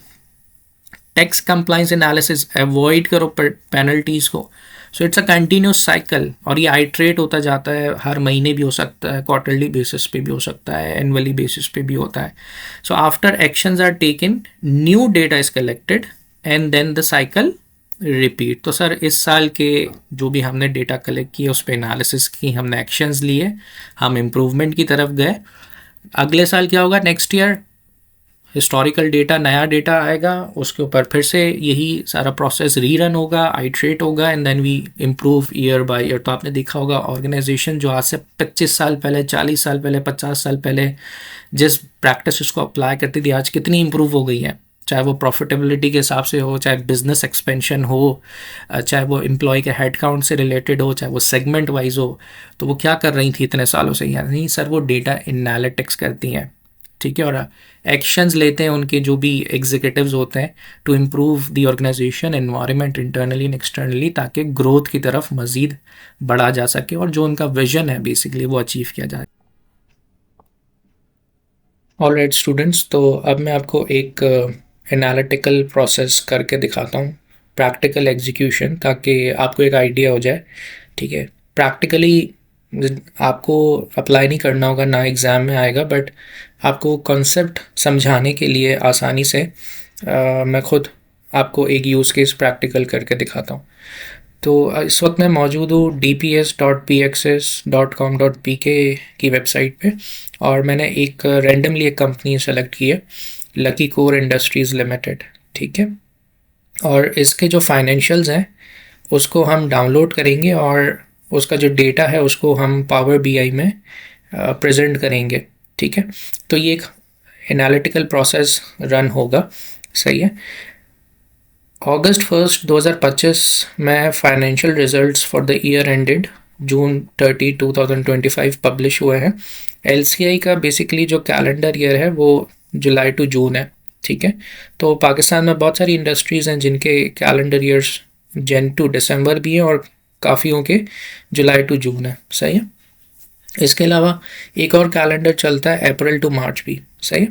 Tax compliance analysis, avoid करो पेनल्टीज को. So it's a continuous cycle, और ये आइट्रेट होता जाता है. हर महीने भी हो सकता है, क्वार्टरली बेसिस पे भी हो सकता है, एनुअली बेसिस पे भी होता है. So after actions are taken, new data is collected and then the cycle repeat. तो सर इस साल के जो भी हमने डेटा कलेक्ट किए उस पर एनालिसिस की, हमने एक्शंस लिए, हम इम्प्रूवमेंट की तरफ गए. अगले साल क्या होगा? नेक्स्ट ईयर हिस्टोरिकल डेटा, नया डेटा आएगा, उसके ऊपर फिर से यही सारा प्रोसेस रीरन होगा, आइट्रेट होगा, and then we improve year by year. तो आपने देखा होगा ऑर्गेनाइजेशन जो आज से 25 साल पहले, 40 साल पहले, 50 साल पहले जिस प्रैक्टिस को अप्लाई करती थी, आज कितनी इम्प्रूव हो गई है. चाहे वो प्रॉफिटेबिलिटी के हिसाब से हो, चाहे बिजनेस एक्सपेंशन हो, चाहे वो एम्प्लॉय के हेड काउंट से रिलेटेड हो, चाहे वो सेगमेंट वाइज हो। तो वो क्या कर रही थी इतने सालों से, यानी सर वो डेटा एनालिटिक्स करती हैं, ठीक है, और एक्शंस लेते हैं उनके जो भी एग्जीक्यूटिव्स होते हैं to improve the organisation environment internally and externally, ताकि ग्रोथ की तरफ मज़ीद बढ़ा जा सके और जो उनका विजन है बेसिकली वो अचीव किया जाए। ऑलराइट स्टूडेंट्स, तो अब मैं आपको एक एनालिटिकल प्रोसेस करके दिखाता हूँ, प्रैक्टिकल एग्जीक्यूशन, ताकि आपको एक आइडिया हो जाए, ठीक है। प्रैक्टिकली आपको अप्लाई नहीं करना होगा, ना एग्ज़ाम में आएगा, बट आपको कॉन्सेप्ट समझाने के लिए आसानी से मैं खुद आपको एक यूज़ केस प्रैक्टिकल करके दिखाता हूँ। तो इस वक्त मैं मौजूद हूँ dps.pxs.com.pk की वेबसाइट पे, और मैंने एक रैंडमली एक कंपनी सेलेक्ट की है, लकी कोर इंडस्ट्रीज़ लिमिटेड, ठीक है। और इसके जो फाइनेंशियल्स हैं उसको हम डाउनलोड करेंगे और उसका जो डेटा है उसको हम पावर बीआई में प्रेजेंट करेंगे, ठीक है। तो ये एक एनालिटिकल प्रोसेस रन होगा, सही है। अगस्त 1 2025 में financial results for the year ended June 30 2025 publish हुए हैं। एलसीआई का बेसिकली जो कैलेंडर ईयर है वो जुलाई टू जून है, ठीक है। तो पाकिस्तान में बहुत सारी इंडस्ट्रीज़ हैं जिनके कैलेंडर ईयर्स जन टू दिसंबर भी हैं और काफ़ियों के जुलाई टू जून है, सही है। इसके अलावा एक और कैलेंडर चलता है अप्रैल टू मार्च भी, सही है।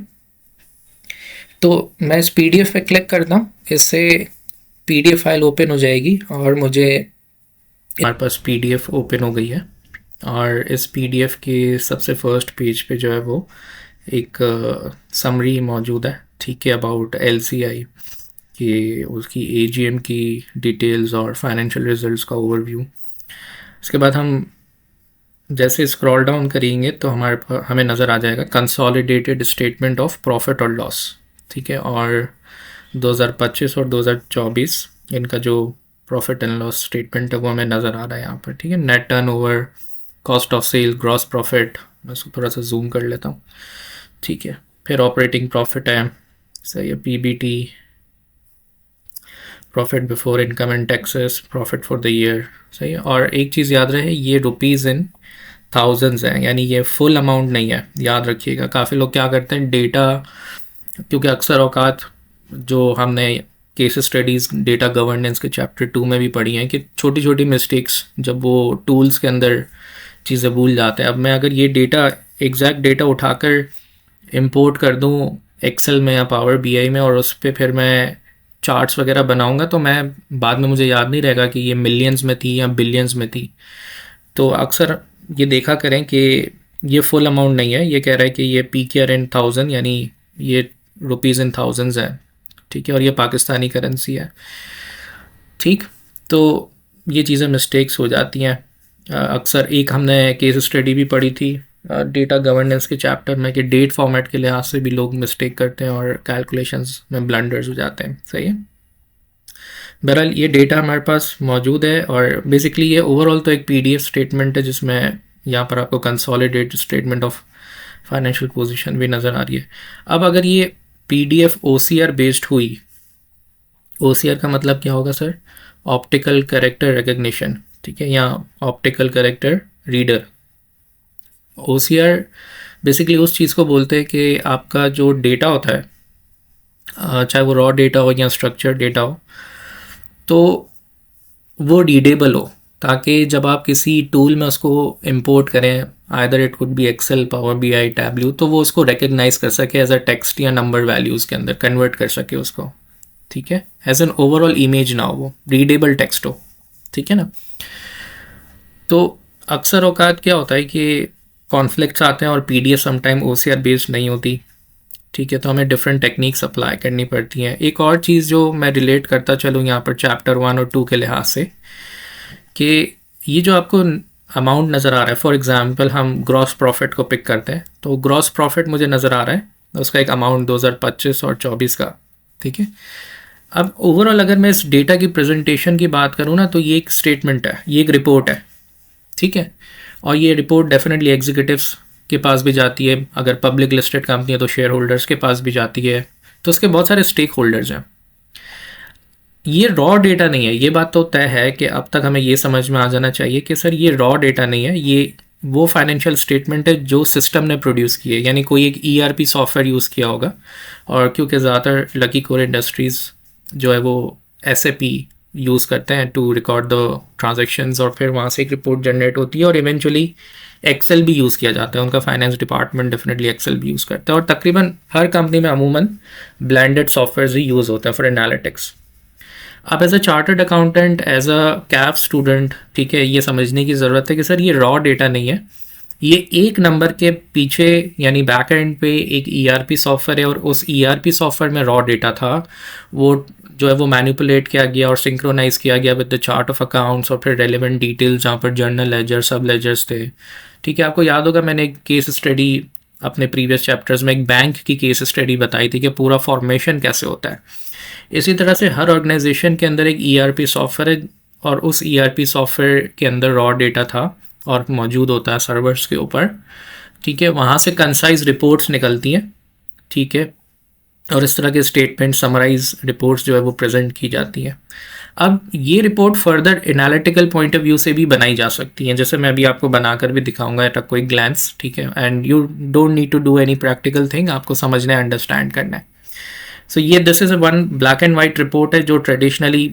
तो मैं इस पीडीएफ पे क्लिक करता हूँ, इससे पीडीएफ फाइल ओपन हो जाएगी और मुझे हमारे पास पीडीएफ ओपन हो गई है, और इस पीडीएफ के सबसे फर्स्ट पेज पे जो है वो एक समरी मौजूद है, ठीक है, अबाउट एलसीआई कि उसकी एजीएम की डिटेल्स और फाइनेंशियल रिजल्ट्स का ओवरव्यू। इसके बाद हम जैसे स्क्रॉल डाउन करेंगे तो हमें नज़र आ जाएगा कंसोलिडेटेड स्टेटमेंट ऑफ प्रॉफिट और लॉस, ठीक है। और 2025 और 2024 इनका जो प्रॉफिट एंड लॉस स्टेटमेंट है वो हमें नज़र आ रहा है यहाँ पर, ठीक है। Net turnover, cost of sale, gross profit, मैं इसको थोड़ा सा जूम कर लेता हूँ, ठीक है। फिर ऑपरेटिंग प्रॉफिट है, सही है, PBT, profit before income and taxes, profit for the year, सही है। और एक चीज़ याद रहे, ये रुपीज़ इन थाउजेंड्स हैं, यानी ये फुल अमाउंट नहीं है, याद रखिएगा। काफ़ी लोग क्या करते हैं डेटा, क्योंकि अक्सर औकात जो हमने केस स्टडीज़ डेटा गवर्नेंस के चैप्टर 2 में भी पढ़ी हैं कि छोटी छोटी मिस्टेक्स जब वो टूल्स के अंदर चीज़ें भूल जाते हैं। अब मैं अगर ये डेटा एग्जैक्ट डेटा उठाकर इंपोर्ट कर दूँ एक्सेल में या पावर बीआई में और उस पर फिर मैं चार्ट्स वगैरह बनाऊंगा तो मैं बाद में मुझे याद नहीं रहेगा कि ये मिलियंस में थी या बिलियंस में थी। तो अक्सर ये देखा करें कि ये फुल अमाउंट नहीं है, ये कह रहा है कि ये पीकेआर इन 1000, यानी ये रुपीज़ इन थाउजेंड्स है, ठीक है, और ये पाकिस्तानी करेंसी है, ठीक। तो ये चीज़ें मिस्टेक्स हो जाती हैं अक्सर। एक हमने केस स्टडी भी पढ़ी थी डेटा गवर्नेंस के चैप्टर में कि डेट फॉर्मेट के लिहाज से भी लोग मिस्टेक करते हैं और कैलकुलेशंस में ब्लंडर्स हो जाते हैं, सही है। बहरहाल ये डेटा हमारे पास मौजूद है और बेसिकली ये ओवरऑल तो एक पीडीएफ स्टेटमेंट है जिसमें यहाँ पर आपको consolidated statement of financial position भी नज़र आ रही है। अब अगर ये पीडीएफ ओसीआर बेस्ड हुई, ओसीआर का मतलब क्या होगा सर? ऑप्टिकल कैरेक्टर रिकग्निशन, ठीक है, या optical character reader. OCR basically उस चीज़ को बोलते हैं कि आपका जो डेटा होता है, चाहे वो रॉ डेटा हो या स्ट्रक्चर डेटा हो, तो वो रीडेबल हो, ताकि जब आप किसी टूल में उसको इंपोर्ट करें, either it could be Excel, Power BI, Tableau, तो वो उसको रिकग्नाइज कर सके एज अ टेक्स्ट या नंबर वैल्यूज़ के अंदर कन्वर्ट कर सके उसको, ठीक है, एज एन ओवरऑल इमेज ना हो, वो रीडेबल टेक्स्ट हो, ठीक है ना। तो अक्सर औकात क्या होता है कि कॉन्फ्लिक्ट्स आते हैं और पीडीएफ समटाइम ओसीआर बेस्ड नहीं होती, ठीक है, तो हमें डिफरेंट टेक्निक्स अप्लाई करनी पड़ती हैं। एक और चीज़ जो मैं रिलेट करता चलूँ यहाँ पर चैप्टर 1 और 2 के लिहाज से, कि ये जो आपको अमाउंट नज़र आ रहा है, फॉर एग्जांपल हम ग्रॉस प्रॉफिट को पिक करते हैं, तो ग्रॉस प्रॉफिट मुझे नज़र आ रहा है उसका एक अमाउंट 2025 और 24 का, ठीक है। अब ओवरऑल अगर मैं इस डेटा की प्रेजेंटेशन की बात करूँ ना, तो ये एक स्टेटमेंट है, ये एक रिपोर्ट है, ठीक है, और ये रिपोर्ट डेफिनेटली एग्जीक्यूटिव्स के पास भी जाती है, अगर पब्लिक लिस्टेड कंपनी है तो शेयर होल्डर्स के पास भी जाती है, तो उसके बहुत सारे स्टेक होल्डर्स हैं। ये रॉ डेटा नहीं है, ये बात तो तय है कि अब तक हमें ये समझ में आ जाना चाहिए कि सर ये रॉ डेटा नहीं है, ये वो फाइनेंशियल स्टेटमेंट है जो सिस्टम ने प्रोड्यूस की है। यानी कोई एक ईआरपी सॉफ्टवेयर यूज़ किया होगा, और क्योंकि ज़्यादातर लकी कोर इंडस्ट्रीज़ जो है वो एसएपी यूज़ करते हैं टू रिकॉर्ड द ट्रांजेक्शन्स, और फिर वहाँ से एक रिपोर्ट जनरेट होती है, और इवेंचुअली एक्सेल भी यूज़ किया जाता है। उनका फाइनेंस डिपार्टमेंट डेफिनेटली एक्सेल भी यूज़ करता है, और तकरीबन हर कंपनी में अमूमन ब्लेंडेड सॉफ्टवेयर ही यूज़ होता है फॉर एनालिटिक्स। अब as a chartered accountant, as a कैफ स्टूडेंट, ठीक है, ये समझने की ज़रूरत है कि सर ये रॉ डेटा नहीं है, ये एक नंबर के पीछे यानी बैक एंड पे एक ईआरपी सॉफ्टवेयर है, और उस ईआरपी सॉफ्टवेयर में रॉ डेटा था, वो जो है वो मैनिपुलेट किया गया और सिंक्रोनाइज किया गया with the chart of accounts, और फिर रेलिवेंट डिटेल्स जहाँ पर जर्नल लेजर, सब लेजर्स थे। ठीक है, आपको याद होगा मैंने एक केस स्टडी अपने प्रीवियस चैप्टर्स में एक बैंक की केस स्टडी बताई थी कि पूरा फॉर्मेशन कैसे होता है। इसी तरह से हर ऑर्गेनाइजेशन के अंदर एक ईआरपी सॉफ्टवेयर है, और उस ईआरपी सॉफ्टवेयर के अंदर रॉ डेटा था और मौजूद होता है सर्वर्स के ऊपर। ठीक है, वहाँ से कंसाइज रिपोर्ट्स निकलती हैं। ठीक है, और इस तरह के स्टेटमेंट, समराइज रिपोर्ट्स जो है वो प्रेजेंट की जाती हैं। अब ये report further analytical point of view से भी बनाई जा सकती हैं, जैसे मैं अभी आपको बनाकर भी दिखाऊंगा एट अ क्विक ग्लैंस। ठीक है, and you don't need to do any practical thing, आपको समझना है, अंडरस्टैंड करना है। सो ये this is one black and white report है जो ट्रेडिशनली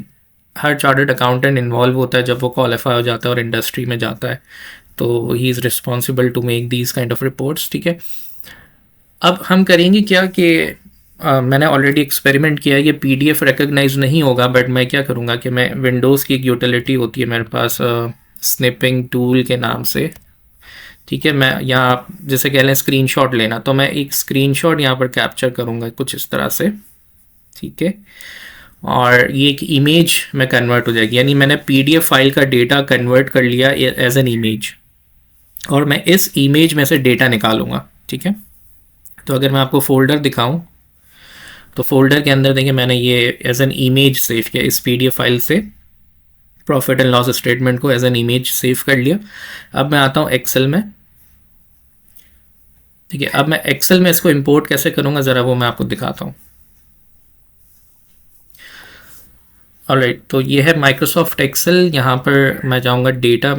हर चार्टर्ड अकाउंटेंट इन्वॉल्व होता है जब वो क्वालिफाई हो जाता है और इंडस्ट्री में जाता है, तो he is responsible to make these kind of reports. ठीक है, अब हम करेंगे क्या कि मैंने ऑलरेडी एक्सपेरिमेंट किया है, ये पीडीएफ रिकॉग्नाइज नहीं होगा, बट मैं क्या करूँगा कि मैं विंडोज़ की एक यूटिलिटी होती है मेरे पास स्निपिंग टूल के नाम से। ठीक है, मैं यहाँ जैसे कह लें स्क्रीनशॉट लेना, तो मैं एक स्क्रीनशॉट यहाँ पर कैप्चर करूँगा कुछ इस तरह से। ठीक है, और ये एक इमेज में कन्वर्ट हो जाएगी, यानी मैंने पीडीएफ फाइल का डेटा कन्वर्ट कर लिया एज एन इमेज, और मैं इस इमेज में से डेटा निकालूंगा। ठीक है, तो अगर मैं आपको फोल्डर दिखाऊं, तो फोल्डर के अंदर देखिए मैंने ये एज एन इमेज सेव किया, इस पीडीएफ फाइल से प्रॉफिट एंड लॉस स्टेटमेंट को एज एन इमेज सेव कर लिया। अब मैं आता हूँ एक्सेल में। ठीक है, अब मैं एक्सेल में इसको इंपोर्ट कैसे करूँगा ज़रा वो मैं आपको दिखाता हूँ। ऑलराइट, तो ये है माइक्रोसॉफ्ट एक्सेल। यहाँ पर मैं जाऊँगा डेटा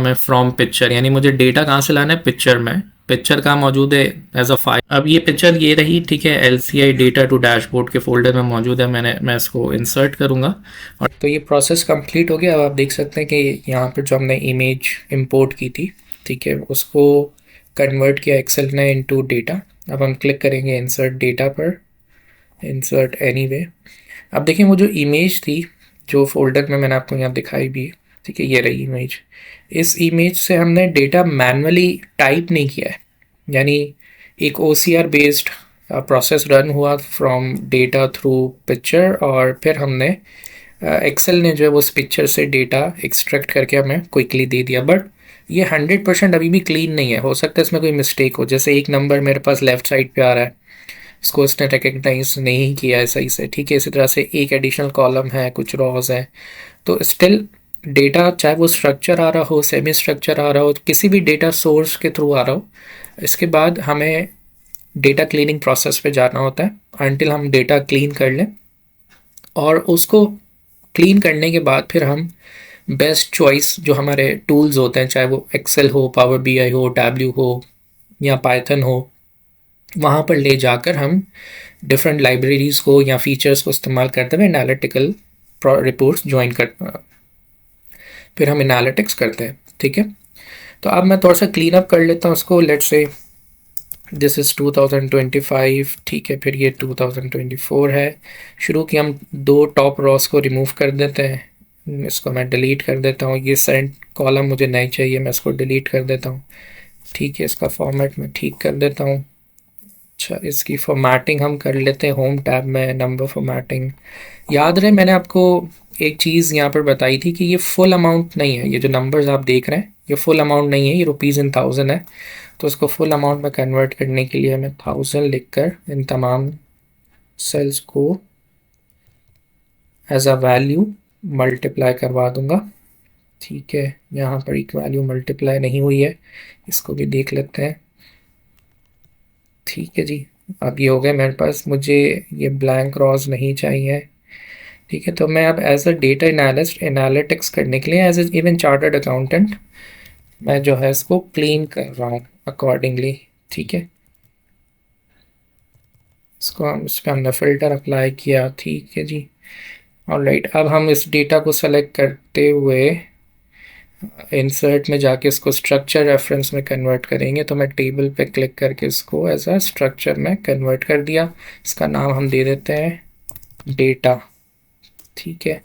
में फ्रॉम पिक्चर, यानी मुझे डेटा कहाँ से लाना है, पिक्चर में। पिक्चर कहाँ मौजूद है, एज अ फाइल। अब ये पिक्चर ये रही। ठीक है, LCI डेटा टू डैशबोर्ड के फोल्डर में मौजूद है, मैं इसको इंसर्ट करूँगा, और तो ये प्रोसेस कंप्लीट हो गया। अब आप देख सकते हैं कि यहाँ पर जो हमने इमेज इंपोर्ट की थी, ठीक है, उसको कन्वर्ट किया एक्सेल ने इनटू डेटा। अब हम क्लिक करेंगे इंसर्ट डेटा पर, इंसर्ट एनीवे। अब देखिए वो जो इमेज थी जो फोल्डर में मैंने आपको यहाँ दिखाई भी है, ठीक है, ये रही इमेज। इस इमेज से हमने डेटा मैनुअली टाइप नहीं किया है, यानी एक OCR बेस्ड प्रोसेस रन हुआ फ्रॉम डेटा थ्रू पिक्चर, और फिर हमने एक्सेल ने जो है वो उस पिक्चर से डेटा एक्सट्रैक्ट करके हमें क्विकली दे दिया। बट ये 100% अभी भी क्लीन नहीं है, हो सकता है इसमें कोई मिस्टेक हो। जैसे एक नंबर मेरे पास लेफ्ट साइड पे आ रहा है, इसको उसने रिकग्नाइज नहीं किया है सही से। ठीक है, इसी तरह से एक एडिशनल कॉलम है, कुछ रॉज है, तो स्टिल डेटा चाहे वो स्ट्रक्चर आ रहा हो, सेमी स्ट्रक्चर आ रहा हो, किसी भी डेटा सोर्स के थ्रू आ रहा हो, इसके बाद हमें डेटा क्लीनिंग प्रोसेस पे जाना होता है अनटिल हम डेटा क्लीन कर लें। और उसको क्लीन करने के बाद फिर हम बेस्ट चॉइस जो हमारे टूल्स होते हैं, चाहे वो एक्सेल हो, पावर BI हो, टैब्ल्यू हो या पाइथन हो, वहाँ पर ले जाकर हम डिफरेंट लाइब्रेरीज़ को या फीचर्स को इस्तेमाल करते हुए एनालिटिकल रिपोर्ट्स ज्वाइन कर, फिर हम एनालिटिक्स करते हैं। ठीक है, तो अब मैं थोड़ा सा क्लीन अप कर लेता हूँ उसको। Let's say this is 2025। ठीक है, फिर ये 2024 है। शुरू की हम 2 टॉप रॉस को रिमूव कर देते हैं, इसको मैं डिलीट कर देता हूँ। ये सेंट कॉलम मुझे नहीं चाहिए, मैं इसको डिलीट कर देता हूँ। ठीक है, इसका फॉर्मेट मैं ठीक कर देता हूँ। अच्छा, इसकी फॉर्मेटिंग हम कर लेते हैं होम टैब में, नंबर फॉर्मेटिंग। याद रहे मैंने आपको एक चीज़ यहाँ पर बताई थी कि ये फुल अमाउंट नहीं है, ये जो नंबर्स आप देख रहे हैं ये फुल अमाउंट नहीं है, ये रुपीज़ इन थाउजेंड है। तो इसको फुल अमाउंट में कन्वर्ट करने के लिए मैं 1000 लिखकर इन तमाम सेल्स को एज अ वैल्यू मल्टीप्लाई करवा दूंगा। ठीक है, यहाँ पर एक वैल्यू मल्टीप्लाई नहीं हुई है, इसको भी देख लेते हैं। ठीक है जी, अब ये हो गया मेरे पास, मुझे ये ब्लैंक रॉज नहीं चाहिए। ठीक है, तो मैं अब as a data analyst analytics करने के लिए as a even chartered accountant मैं जो है इसको क्लीन कर रहा हूँ अकॉर्डिंगली। ठीक है, इसको हम इस पर हमने फ़िल्टर अप्लाई किया। ठीक है जी, ऑलराइट। अब हम इस डेटा को सेलेक्ट करते हुए इंसर्ट में जाके इसको स्ट्रक्चर रेफरेंस में कन्वर्ट करेंगे। तो मैं टेबल पे क्लिक करके इसको एज अ स्ट्रक्चर में कन्वर्ट कर दिया। इसका नाम हम दे देते हैं डेटा। ठीक है,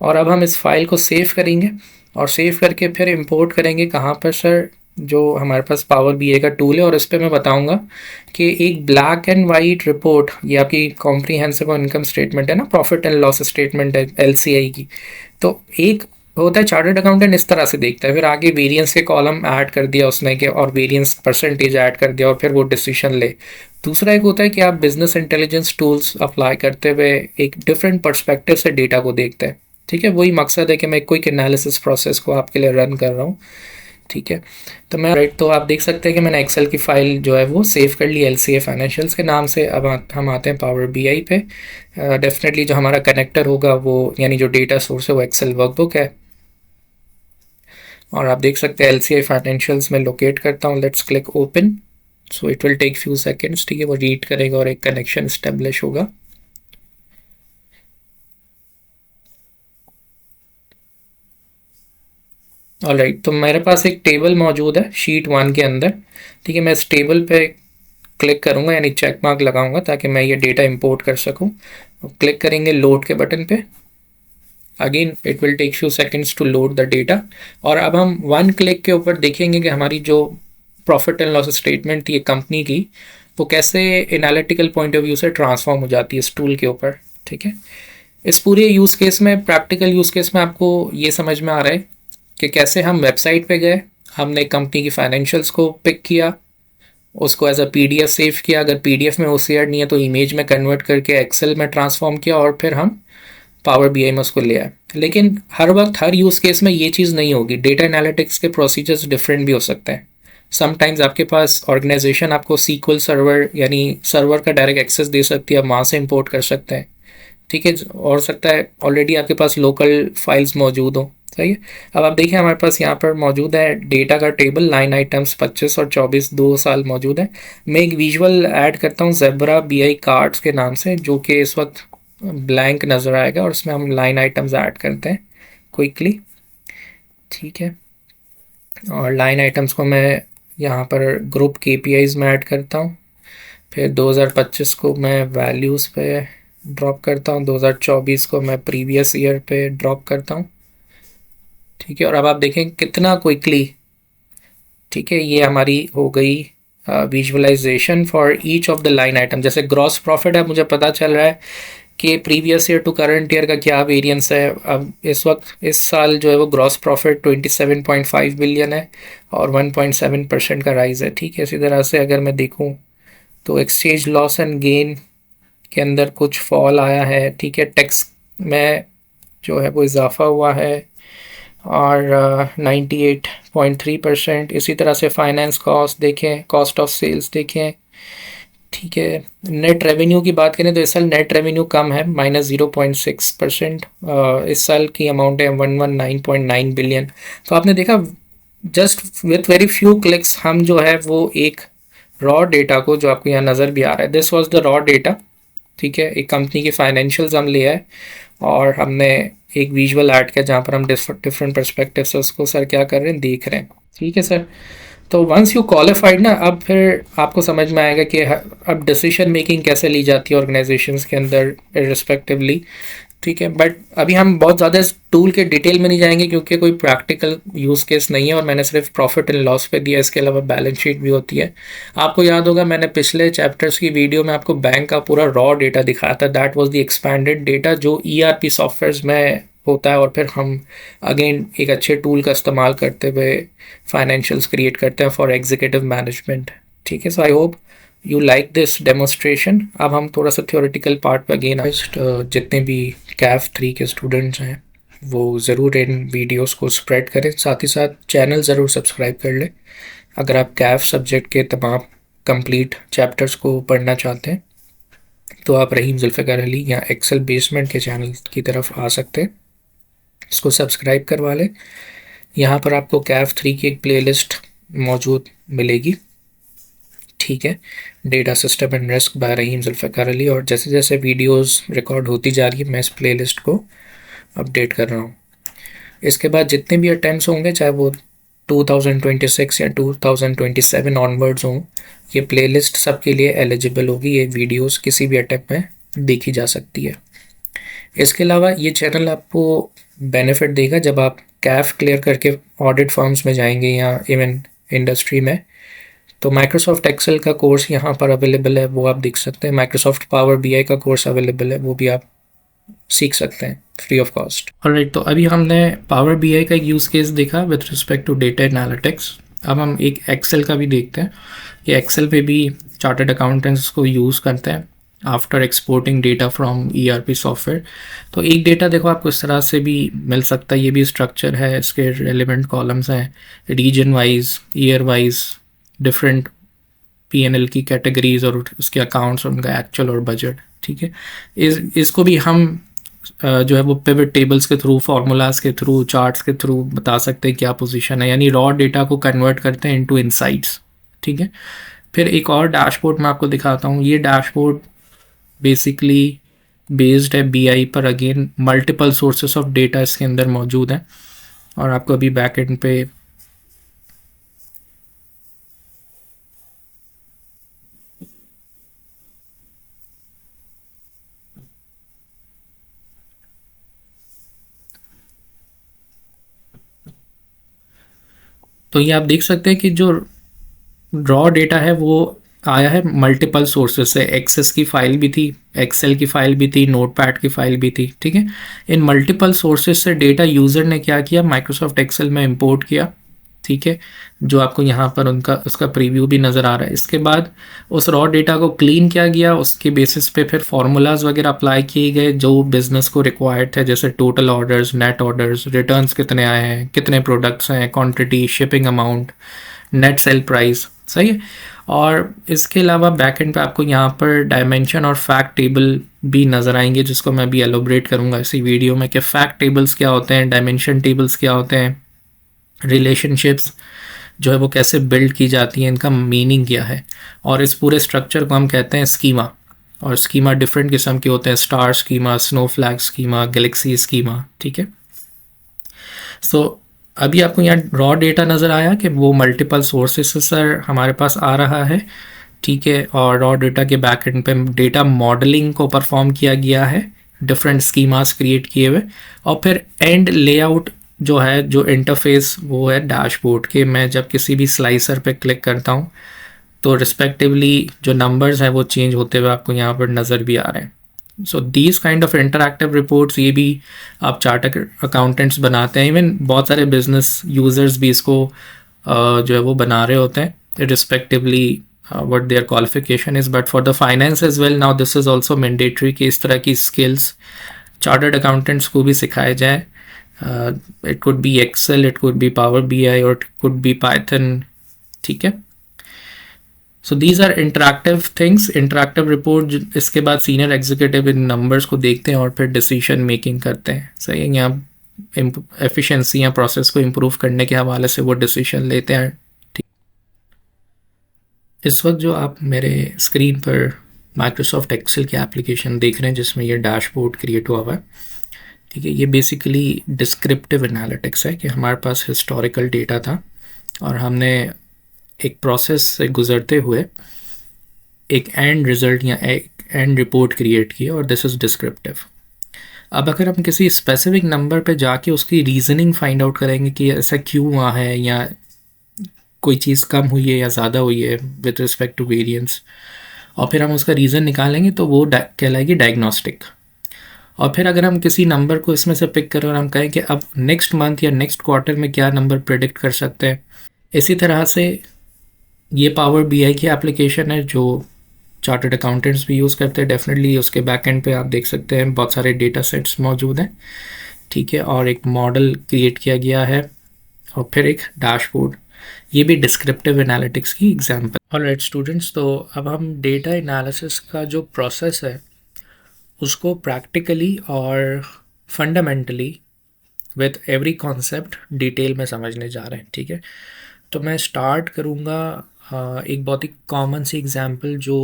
और अब हम इस फाइल को सेव करेंगे और सेव करके फिर इंपोर्ट करेंगे कहाँ पर सर, जो हमारे पास पावर बीआई का टूल है। और इस पर मैं बताऊंगा कि एक ब्लैक एंड वाइट रिपोर्ट, ये आपकी कॉम्प्रीहेंसिव इनकम स्टेटमेंट है ना, प्रॉफिट एंड लॉस स्टेटमेंट है एलसीआई की। तो एक होता है चार्टर्ड अकाउंटेंट इस तरह से देखता है, फिर आगे वेरिएंस के कॉलम ऐड कर दिया उसने के, और वेरिएंस परसेंटेज ऐड कर दिया और फिर वो डिसीजन ले। दूसरा एक होता है कि आप बिजनेस इंटेलिजेंस टूल्स अप्लाई करते हुए एक डिफरेंट पर्सपेक्टिव से डेटा को देखते हैं। ठीक है, वही मकसद है कि मैं क्विक एनालिसिस प्रोसेस को आपके लिए रन कर रहा हूँ। ठीक है, तो मैं राइट, तो आप देख सकते हैं कि मैंने एक्सेल की फ़ाइल जो है वो सेव कर ली एलसीए फाइनेंशियल्स के नाम से। अब हम आते हैं पावर बीआई पे। डेफिनेटली जो हमारा कनेक्टर होगा वो, यानी जो डेटा सोर्स है वो एक्सेल वर्कबुक है। और आप देख सकते हैं एलसीए फाइनेंशियल्स में लोकेट करता हूँ। Let's click open. So it will take few seconds. ठीक है, वो रीड करेगा और एक कनेक्शन इस्टेब्लिश होगा। ऑलराइट, तो मेरे पास एक टेबल मौजूद है शीट 1 के अंदर। ठीक है, मैं इस टेबल पे क्लिक करूँगा, यानी चेक मार्क लगाऊंगा ताकि मैं ये डेटा इंपोर्ट कर सकूँ। क्लिक करेंगे लोड के बटन पे। Again it will take few seconds to load the data. और अब हम वन क्लिक के ऊपर देखेंगे कि हमारी जो प्रॉफिट एंड लॉस स्टेटमेंट थी कंपनी की, वो कैसे एनालिटिकल पॉइंट ऑफ व्यू से ट्रांसफॉर्म हो जाती है इस टूल के ऊपर। ठीक है, इस पूरे यूज़ केस में, प्रैक्टिकल यूज़ केस में आपको ये समझ में आ रहा है कि कैसे हम वेबसाइट पे गए, हमने कंपनी की फाइनेंशियल्स को पिक किया, उसको एज अ पीडीएफ सेव किया, अगर पीडीएफ में ओसीआर नहीं है तो इमेज में कन्वर्ट करके एक्सेल में ट्रांसफॉर्म किया, और फिर हम पावर बीआई में उसको ले आए। लेकिन हर वक्त हर यूज़ केस में ये चीज़ नहीं होगी। डेटा एनालिटिक्स के प्रोसीजर्स डिफरेंट भी हो सकते हैं। समटाइम्स आपके पास ऑर्गेनाइजेशन आपको सीक्वल सर्वर, यानी सर्वर का डायरेक्ट एक्सेस दे सकती है, आप वहाँ से इंपोर्ट कर सकते हैं। ठीक है, और सकता है ऑलरेडी आपके पास लोकल फाइल्स मौजूद हो। सही है, अब आप देखिए हमारे पास यहाँ पर मौजूद है डेटा का टेबल, लाइन आइटम्स 25 और 24 2 साल मौजूद है। मैं एक विजुअल ऐड करता हूँ ज़ेब्रा बीआई कार्ड्स के नाम से, जो कि इस वक्त ब्लैंक नज़र आएगा, और उसमें हम लाइन आइटम्स ऐड करते हैं क्विकली। ठीक है, और लाइन आइटम्स को मैं यहाँ पर ग्रुप केपीआईज में ऐड करता हूँ। फिर 2025 को मैं वैल्यूज़ पे ड्रॉप करता हूँ, 2024 को मैं प्रीवियस ईयर पे ड्रॉप करता हूँ। ठीक है, और अब आप देखें कितना क्विकली, ठीक है, ये हमारी हो गई visualisation for each of the line item. जैसे ग्रॉस प्रॉफिट है, मुझे पता चल रहा है कि previous year to current year का क्या वेरिएंस है। अब इस वक्त इस साल जो है वो ग्रॉस प्रॉफिट 27.5 बिलियन है और 1.7% का राइज़ है। ठीक है, इसी तरह से अगर मैं देखूँ तो एक्सचेंज लॉस एंड गेन के अंदर कुछ फॉल आया है। ठीक है, टैक्स में जो है वो इजाफा हुआ है और 98.3%। इसी तरह से फाइनेंस कॉस्ट देखें, कॉस्ट ऑफ सेल्स देखें। ठीक है, नेट रेवेन्यू की बात करें तो इस साल नेट रेवेन्यू कम है, -0.6%। इस साल की अमाउंट है 119.9 बिलियन। तो आपने देखा just with very few clicks हम जो है वो एक रॉ डेटा को, जो आपको यहाँ नज़र भी आ रहा है, this was the raw data. ठीक है, एक कंपनी की फाइनेंशियल्स हम ले आए और हमने एक विजुअल ऐड किया जहाँ पर हम डिफरेंट पर्सपेक्टिव से उसको सर क्या कर रहे हैं, देख रहे हैं। ठीक है सर, तो वंस यू क्वालिफाइड ना, अब फिर आपको समझ में आएगा कि अब डिसीजन मेकिंग कैसे ली जाती है ऑर्गेनाइजेशंस के अंदर रिस्पेक्टिवली। ठीक है, बट अभी हम बहुत ज़्यादा इस टूल के डिटेल में नहीं जाएंगे क्योंकि कोई प्रैक्टिकल यूज़ केस नहीं है और मैंने सिर्फ प्रॉफिट एंड लॉस पे दिया। इसके अलावा बैलेंस शीट भी होती है। आपको याद होगा मैंने पिछले चैप्टर्स की वीडियो में आपको बैंक का पूरा रॉ डेटा दिखाया था। That was the expanded data जो ईआरपी सॉफ्टवेयर्स में होता है, और फिर हम अगेन एक अच्छे टूल का इस्तेमाल करते हुए फाइनेंशियल्स क्रिएट करते हैं फॉर एग्जीक्यूटिव मैनेजमेंट। ठीक है, so I hope you like this demonstration. अब हम थोड़ा सा थ्योरेटिकल पार्ट पे अगेन जितने भी कैफ 3 के स्टूडेंट्स हैं वो ज़रूर इन वीडियोस को स्प्रेड करें, साथ ही साथ चैनल ज़रूर सब्सक्राइब कर लें। अगर आप कैफ सब्जेक्ट के तमाम कंप्लीट चैप्टर्स को पढ़ना चाहते हैं तो आप रहीम जुल्फ़िकार अली या एक्सेल बेसमेंट के चैनल की तरफ आ सकते हैं, इसको सब्सक्राइब करवा लें। यहाँ पर आपको कैफ 3 की एक प्लेलिस्ट मौजूद मिलेगी, ठीक है, data system and risk by Rahim Zulfiqar Ali. और जैसे जैसे वीडियोस रिकॉर्ड होती जा रही है मैं इस प्लेलिस्ट को अपडेट कर रहा हूँ। इसके बाद जितने भी अटैम्प्ट्स होंगे, चाहे वो 2026 या 2027 ऑनवर्ड्स हों, ये प्लेलिस्ट सबके लिए एलिजिबल होगी। ये वीडियोस किसी भी अटैम्प्ट में देखी जा सकती है। इसके अलावा ये चैनल आपको बेनिफिट देगा जब आप कैफ क्लियर करके ऑडिट फर्म्स में जाएंगे या इवन इंडस्ट्री में, तो माइक्रोसॉफ्ट एक्सेल का कोर्स यहाँ पर अवेलेबल है, वो आप देख सकते हैं। माइक्रोसॉफ्ट पावर बीआई का कोर्स अवेलेबल है, वो भी आप सीख सकते हैं फ्री ऑफ कॉस्ट। ऑलराइट, तो अभी हमने पावर बीआई का एक यूज़ केस देखा with respect to data analytics. अब हम एक एक्सेल का भी देखते हैं कि एक्सेल पे भी चार्टर्ड अकाउंटेंट्स को यूज़ करते हैं after exporting data from ERP software. तो एक डेटा देखो आपको इस तरह से भी मिल सकता है, ये भी स्ट्रक्चर है, इसके रेलिवेंट कॉलम्स हैं region wise, year wise, different PNL की कैटेगरीज और उसके अकाउंट्स, उनका एक्चुअल और बजट, ठीक है। इसको भी हम जो है वो पिवट टेबल्स के थ्रू, फार्मूलाज के थ्रू, चार्ट्स के थ्रू बता सकते हैं क्या पोजीशन है, यानी रॉ डेटा को कन्वर्ट करते हैं इनटू इनसाइट्स, ठीक है। फिर एक और डैशबोर्ड मैं आपको दिखाता हूँ। ये डैशबोर्ड बेसिकली बेस्ड है बीआई पर, again multiple sources of data इसके अंदर मौजूद हैं और आपको अभी बैक एंड पे तो ये आप देख सकते हैं कि जो रॉ डेटा है वो आया है मल्टीपल सोर्सेज से। एक्सेस की फाइल भी थी, एक्सेल की फाइल भी थी, नोटपैड की फाइल भी थी, ठीक है। इन मल्टीपल सोर्सेज से डेटा यूज़र ने क्या किया, माइक्रोसॉफ्ट एक्सेल में इंपोर्ट किया, ठीक है, जो आपको यहाँ पर उसका प्रीव्यू भी नज़र आ रहा है। इसके बाद उस रॉ डेटा को क्लीन किया गया, उसके बेसिस पे फिर फार्मूलाज वगैरह अप्लाई किए गए जो बिज़नेस को रिक्वायर्ड थे, जैसे total orders, net orders, returns कितने आए हैं, कितने प्रोडक्ट्स हैं, quantity, shipping amount, net sale price, सही है। और इसके अलावा बैक एंड पे आपको यहाँ पर डायमेंशन और फैक्ट टेबल भी नज़र आएंगे, जिसको मैं अभी एलोबरेट करूँगा इसी वीडियो में कि फैक्ट टेबल्स क्या होते हैं, डायमेंशन टेबल्स क्या होते हैं, रिलेशनशिप्स जो है वो कैसे बिल्ड की जाती हैं, इनका मीनिंग क्या है। और इस पूरे स्ट्रक्चर को हम कहते हैं स्कीमा, और स्कीमा डिफरेंट किस्म के होते हैं, star schema, snowflake schema, galaxy schema, ठीक है। सो अभी आपको यहाँ रॉ डेटा नज़र आया कि वो मल्टीपल सोर्सेस से सर हमारे पास आ रहा है, ठीक है। और रॉ डेटा के बैक एंड पे डेटा मॉडलिंग को परफॉर्म किया गया है, डिफरेंट स्कीमास क्रिएट किए हुए, और फिर एंड लेआउट जो है, जो इंटरफेस वो है डैशबोर्ड के। मैं जब किसी भी स्लाइसर पे क्लिक करता हूँ तो रिस्पेक्टिवली जो नंबर्स हैं वो चेंज होते हुए आपको यहाँ पर नज़र भी आ रहे हैं। So these kind of interactive reports ये भी आप चार्टर्ड अकाउंटेंट्स बनाते हैं, इवन बहुत सारे बिजनेस यूज़र्स भी इसको जो है वो बना रहे होते हैं respectively what their qualification is, but for the finance as well now this is also mandatory कि इस तरह की skills chartered accountants को भी सिखाए जाए। It could be Excel, it could be Power BI or it could be Python, ठीक है। So these are interactive things, interactive report। इसके बाद senior executive इन numbers को देखते हैं और फिर decision making करते हैं, सही है। यहाँ efficiency या process को improve करने के हवाले से वो decision लेते हैं। इस वक्त जो आप मेरे स्क्रीन पर माइक्रोसॉफ्ट एक्सेल की एप्लीकेशन देख रहे हैं जिसमें ये डैशबोर्ड क्रिएट हुआ हुआ है, ठीक है, ये बेसिकली डिस्क्रिप्टिव एनालिटिक्स है कि हमारे पास हिस्टोरिकल डेटा था और हमने एक प्रोसेस से गुजरते हुए एक एंड रिज़ल्ट या एक एंड रिपोर्ट क्रिएट की, और दिस इज़ डिस्क्रिप्टिव। अब अगर हम किसी स्पेसिफिक नंबर पे जाके उसकी रीज़निंग फाइंड आउट करेंगे कि ऐसा क्यों हुआ है, या कोई चीज़ कम हुई है या ज़्यादा हुई है विद रिस्पेक्ट टू वेरिएंस, और फिर हम उसका रीज़न निकालेंगे तो वो कहलाएगी डायग्नोस्टिक। और फिर अगर हम किसी नंबर को इसमें से पिक करें और हम कहें कि अब नेक्स्ट मंथ या नेक्स्ट क्वार्टर में क्या नंबर प्रेडिक्ट कर सकते हैं, इसी तरह से ये पावर बीआई की एप्लीकेशन है जो चार्टर्ड अकाउंटेंट्स भी यूज़ करते हैं डेफिनेटली। उसके बैक एंड पे आप देख सकते हैं बहुत सारे डेटा सेट्स मौजूद हैं, ठीक है, और एक मॉडल क्रिएट किया गया है और फिर एक डैशबोर्ड। ये भी डिस्क्रिप्टिव एनालिटिक्स की एग्जांपल। ऑलराइट स्टूडेंट्स, तो अब हम डेटा एनालिसिस का जो प्रोसेस है उसको प्रैक्टिकली और fundamentally with every concept detail में समझने जा रहे हैं, ठीक है। तो मैं स्टार्ट करूँगा एक बहुत ही कॉमन सी एग्जांपल जो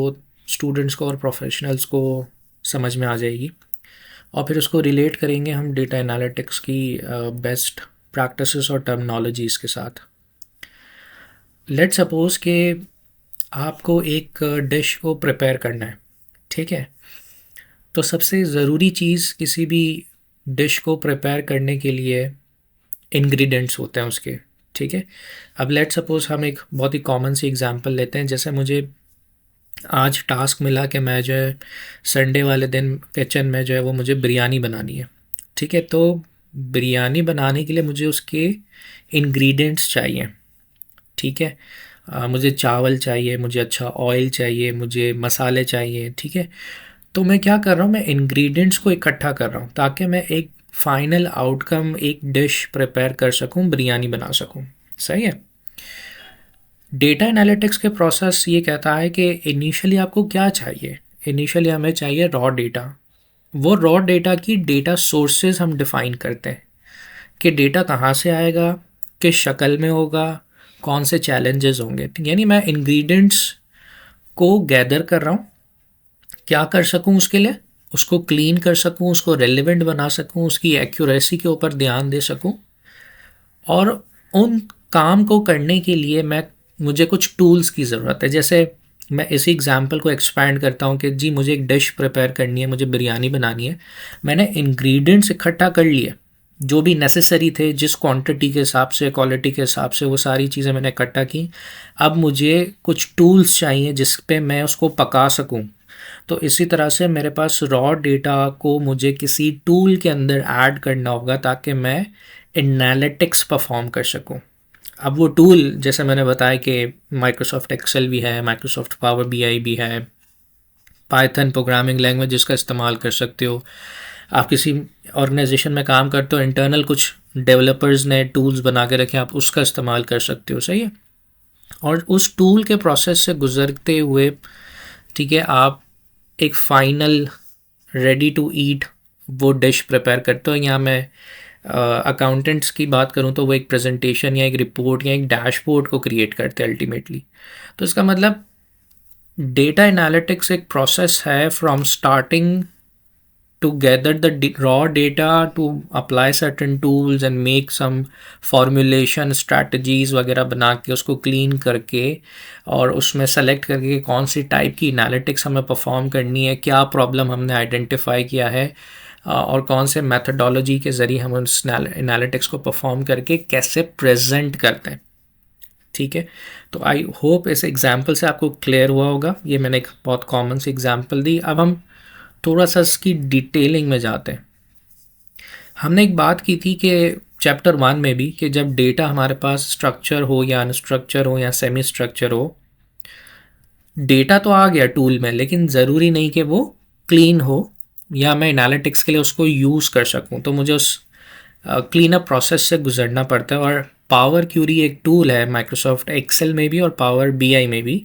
स्टूडेंट्स को और प्रोफेशनल्स को समझ में आ जाएगी, और फिर उसको रिलेट करेंगे हम डेटा एनालिटिक्स की बेस्ट प्रैक्टिसेस और टर्मिनोलॉजीज़ के साथ। लेट्स सपोज कि आपको एक डिश को प्रिपेयर करना है, ठीक है। तो सबसे ज़रूरी चीज़ किसी भी डिश को प्रिपेयर करने के लिए इंग्रेडिएंट्स होते हैं उसके, ठीक है। अब लेट्स सपोज हम एक बहुत ही कॉमन सी एग्जांपल लेते हैं, जैसे मुझे आज टास्क मिला कि मैं जो है संडे वाले दिन किचन में जो है वो मुझे बिरयानी बनानी है, ठीक है। तो बिरयानी बनाने के लिए मुझे उसके इंग्रेडिएंट्स चाहिए, ठीक है। मुझे चावल चाहिए, मुझे अच्छा ऑयल चाहिए, मुझे मसाले चाहिए, ठीक है। तो मैं क्या कर रहा हूँ, मैं इंग्रेडिएंट्स को इकट्ठा कर रहा हूँ ताकि मैं एक फाइनल आउटकम, एक डिश प्रिपेयर कर सकूँ, बिरयानी बना सकूँ, सही है। डेटा एनालिटिक्स के प्रोसेस ये कहता है कि इनिशियली आपको क्या चाहिए। इनिशियली हमें चाहिए रॉ डेटा। वो रॉ डेटा की डेटा सोर्सेज हम डिफ़ाइन करते हैं कि डेटा कहाँ से आएगा, किस शक्ल में होगा, कौन से चैलेंजेस होंगे। यानी मैं इंग्रेडिएंट्स को गैदर कर रहा हूँ, क्या कर सकूँ उसके लिए, उसको क्लीन कर सकूँ, उसको रेलिवेंट बना सकूँ, उसकी एक्यूरेसी के ऊपर ध्यान दे सकूँ, और उन काम को करने के लिए मुझे कुछ टूल्स की ज़रूरत है। जैसे मैं इसी एग्जांपल को एक्सपैंड करता हूँ कि जी मुझे एक डिश प्रिपेयर करनी है, मुझे बिरयानी बनानी है। मैंने इंग्रेडिएंट्स इकट्ठा कर लिए जो भी नेसेसरी थे, जिस क्वांटिटी के हिसाब से, क्वालिटी के हिसाब से, वो सारी चीज़ें मैंने इकट्ठा की। अब मुझे कुछ टूल्स चाहिए जिस पे मैं उसको पका सकूँ। तो इसी तरह से मेरे पास रॉ डेटा को मुझे किसी टूल के अंदर ऐड करना होगा ताकि मैं एनालिटिक्स परफॉर्म कर सकूं। अब वो टूल जैसे मैंने बताया कि माइक्रोसॉफ्ट एक्सेल भी है, माइक्रोसॉफ्ट पावर बीआई भी है, पाइथन प्रोग्रामिंग लैंग्वेज जिसका इस्तेमाल कर सकते हो। आप किसी ऑर्गेनाइजेशन में काम करते हो, इंटरनल कुछ डेवलपर्स ने टूल्स बना के रखे, आप उसका इस्तेमाल कर सकते हो, सही है। और उस टूल के प्रोसेस से गुजरते हुए, ठीक है, आप एक फाइनल रेडी टू ईट वो डिश प्रिपेयर करते हो। यहाँ मैं अकाउंटेंट्स की बात करूँ तो वो एक प्रेजेंटेशन या एक रिपोर्ट या एक डैशबोर्ड को क्रिएट करते हैं अल्टीमेटली। तो इसका मतलब डेटा एनालिटिक्स एक प्रोसेस है from starting to gather the raw data, to apply certain tools and make some formulation strategies वगैरह बना के उसको क्लीन करके और उसमें सेलेक्ट करके कौन सी टाइप की एनालिटिक्स हमें परफॉर्म करनी है, क्या प्रॉब्लम हमने आइडेंटिफाई किया है, और कौन से मेथडोलॉजी के ज़रिए हम उस एनालिटिक्स को परफॉर्म करके कैसे प्रेजेंट करते हैं, ठीक है। तो आई होप इस एग्जाम्पल से आपको क्लियर हुआ होगा। ये मैंने एक बहुत कॉमन सी एग्जाम्पल दी। अब हम थोड़ा सा इसकी डिटेलिंग में जाते हैं। हमने एक बात की थी कि चैप्टर 1 में भी कि जब डेटा हमारे पास स्ट्रक्चर हो या अनस्ट्रक्चर हो या सेमी स्ट्रक्चर हो, डेटा तो आ गया टूल में, लेकिन ज़रूरी नहीं कि वो क्लीन हो या मैं एनालिटिक्स के लिए उसको यूज़ कर सकूं। तो मुझे उस क्लीन अप प्रोसेस से गुजरना पड़ता है। और पावर क्यूरी एक टूल है माइक्रोसॉफ्ट एक्सेल में भी और पावर बीआई में भी,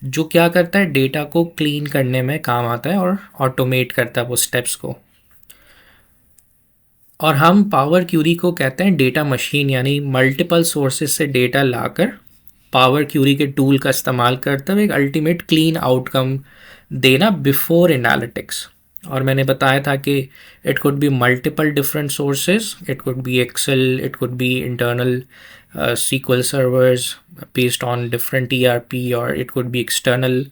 जो क्या करता है, डेटा को क्लीन करने में काम आता है और ऑटोमेट करता है वो स्टेप्स को। और हम पावर क्यूरी को कहते हैं डेटा मशीन, यानी मल्टीपल सोर्सेज से डेटा लाकर पावर क्यूरी के टूल का इस्तेमाल करते हुए एक अल्टीमेट क्लीन आउटकम देना बिफोर एनालिटिक्स। और मैंने बताया था कि it could be multiple different sources, it could be Excel, it could be internal SQL servers based on different ERP, और इट कुड बी एक्सटर्नल।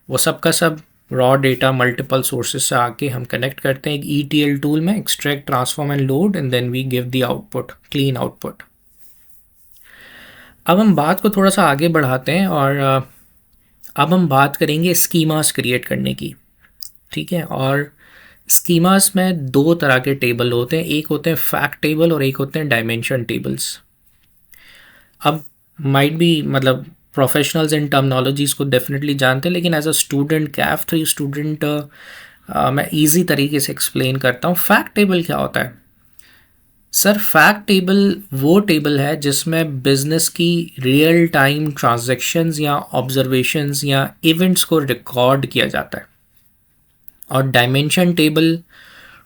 वो सब का सब रॉ डेटा मल्टीपल सोर्सेज से आके हम कनेक्ट करते हैं एक ETL टूल में, extract, transform and load, and then we give the output, clean output. अब हम बात को थोड़ा सा आगे बढ़ाते हैं और अब हम बात करेंगे स्कीमास क्रिएट करने की, ठीक है। और स्कीमास में दो तरह के टेबल होते हैं, एक होते हैं फैक्ट टेबल और एक होते हैं डायमेंशन टेबल्स। अब माइट बी मतलब प्रोफेशनल्स इन टर्मिनोलॉजीज़ को डेफिनेटली जानते हैं, लेकिन as a student, CAF 3 student, मैं इजी तरीके से एक्सप्लेन करता हूँ। फैक्ट टेबल क्या होता है? सर फैक्ट टेबल वो टेबल है जिसमें बिजनेस की रियल टाइम ट्रांजैक्शंस या ऑब्जर्वेशंस या इवेंट्स को रिकॉर्ड किया जाता है। और डायमेंशन टेबल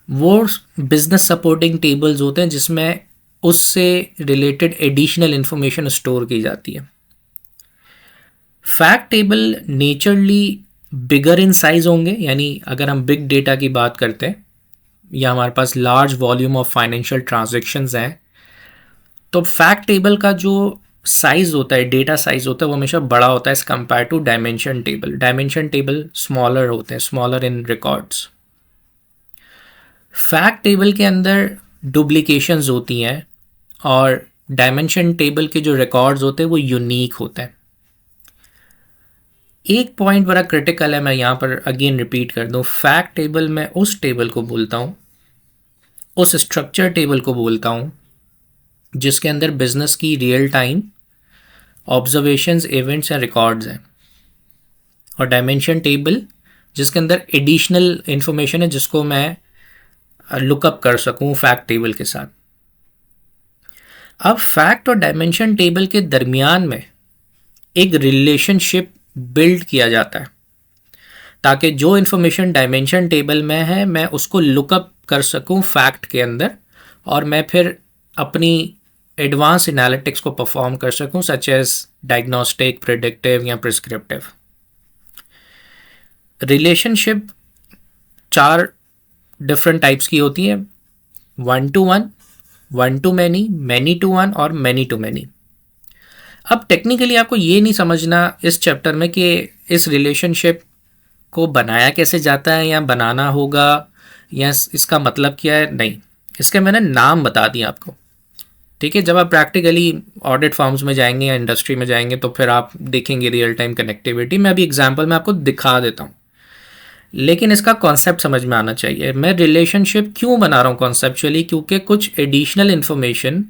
वो बिजनेस सपोर्टिंग टेबल्स होते हैं जिसमें उससे रिलेटेड एडिशनल इंफॉर्मेशन स्टोर की जाती है। Fact table naturally bigger in size होंगे, यानी अगर हम बिग डेटा की बात करते हैं या हमारे पास large volume of financial transactions हैं, तो फैक्ट टेबल का जो साइज होता है, डेटा साइज होता है, वो हमेशा बड़ा होता है as compare to dimension table. Dimension table smaller होते हैं, smaller in records. Fact table के अंदर डुप्लीकेशंस होती हैं और डायमेंशन टेबल के जो रिकॉर्ड्स होते हैं वो यूनिक होते हैं। एक पॉइंट बड़ा क्रिटिकल है, मैं यहाँ पर अगेन रिपीट कर दूँ। फैक्ट टेबल मैं उस टेबल को बोलता हूँ, उस स्ट्रक्चर टेबल को बोलता हूँ जिसके अंदर बिजनेस की रियल टाइम ऑब्जर्वेशंस, इवेंट्स या रिकॉर्ड्स हैं। और डायमेंशन टेबल जिसके अंदर एडिशनल इंफॉर्मेशन है जिसको मैं लुकअप कर सकूँ फैक्ट टेबल के साथ। अब फैक्ट और डायमेंशन टेबल के दरमियान में एक रिलेशनशिप बिल्ड किया जाता है ताकि जो इन्फॉर्मेशन डायमेंशन टेबल में है मैं उसको लुकअप कर सकूं फैक्ट के अंदर, और मैं फिर अपनी एडवांस एनालिटिक्स को परफॉर्म कर सकूं, सच एज डायग्नोस्टिक, प्रिडिक्टिव या प्रिस्क्रिप्टिव। रिलेशनशिप 4 डिफरेंट टाइप्स की होती है: 1 to 1, 1 to many, many to 1 और many to many। अब टेक्निकली आपको ये नहीं समझना इस चैप्टर में कि इस रिलेशनशिप को बनाया कैसे जाता है या बनाना होगा या इसका मतलब क्या है, नहीं, इसके मैंने नाम बता दिया आपको। ठीक है, जब आप प्रैक्टिकली ऑडिट फॉर्म्स में जाएंगे या इंडस्ट्री में जाएंगे तो फिर आप देखेंगे रियल टाइम कनेक्टिविटी। मैं अभी एग्जांपल में आपको दिखा देता हूँ, लेकिन इसका कॉन्सेप्ट समझ में आना चाहिए। मैं रिलेशनशिप क्यों बना रहा हूँ कॉन्सेप्चुअली, क्योंकि कुछ एडिशनल इन्फॉर्मेशन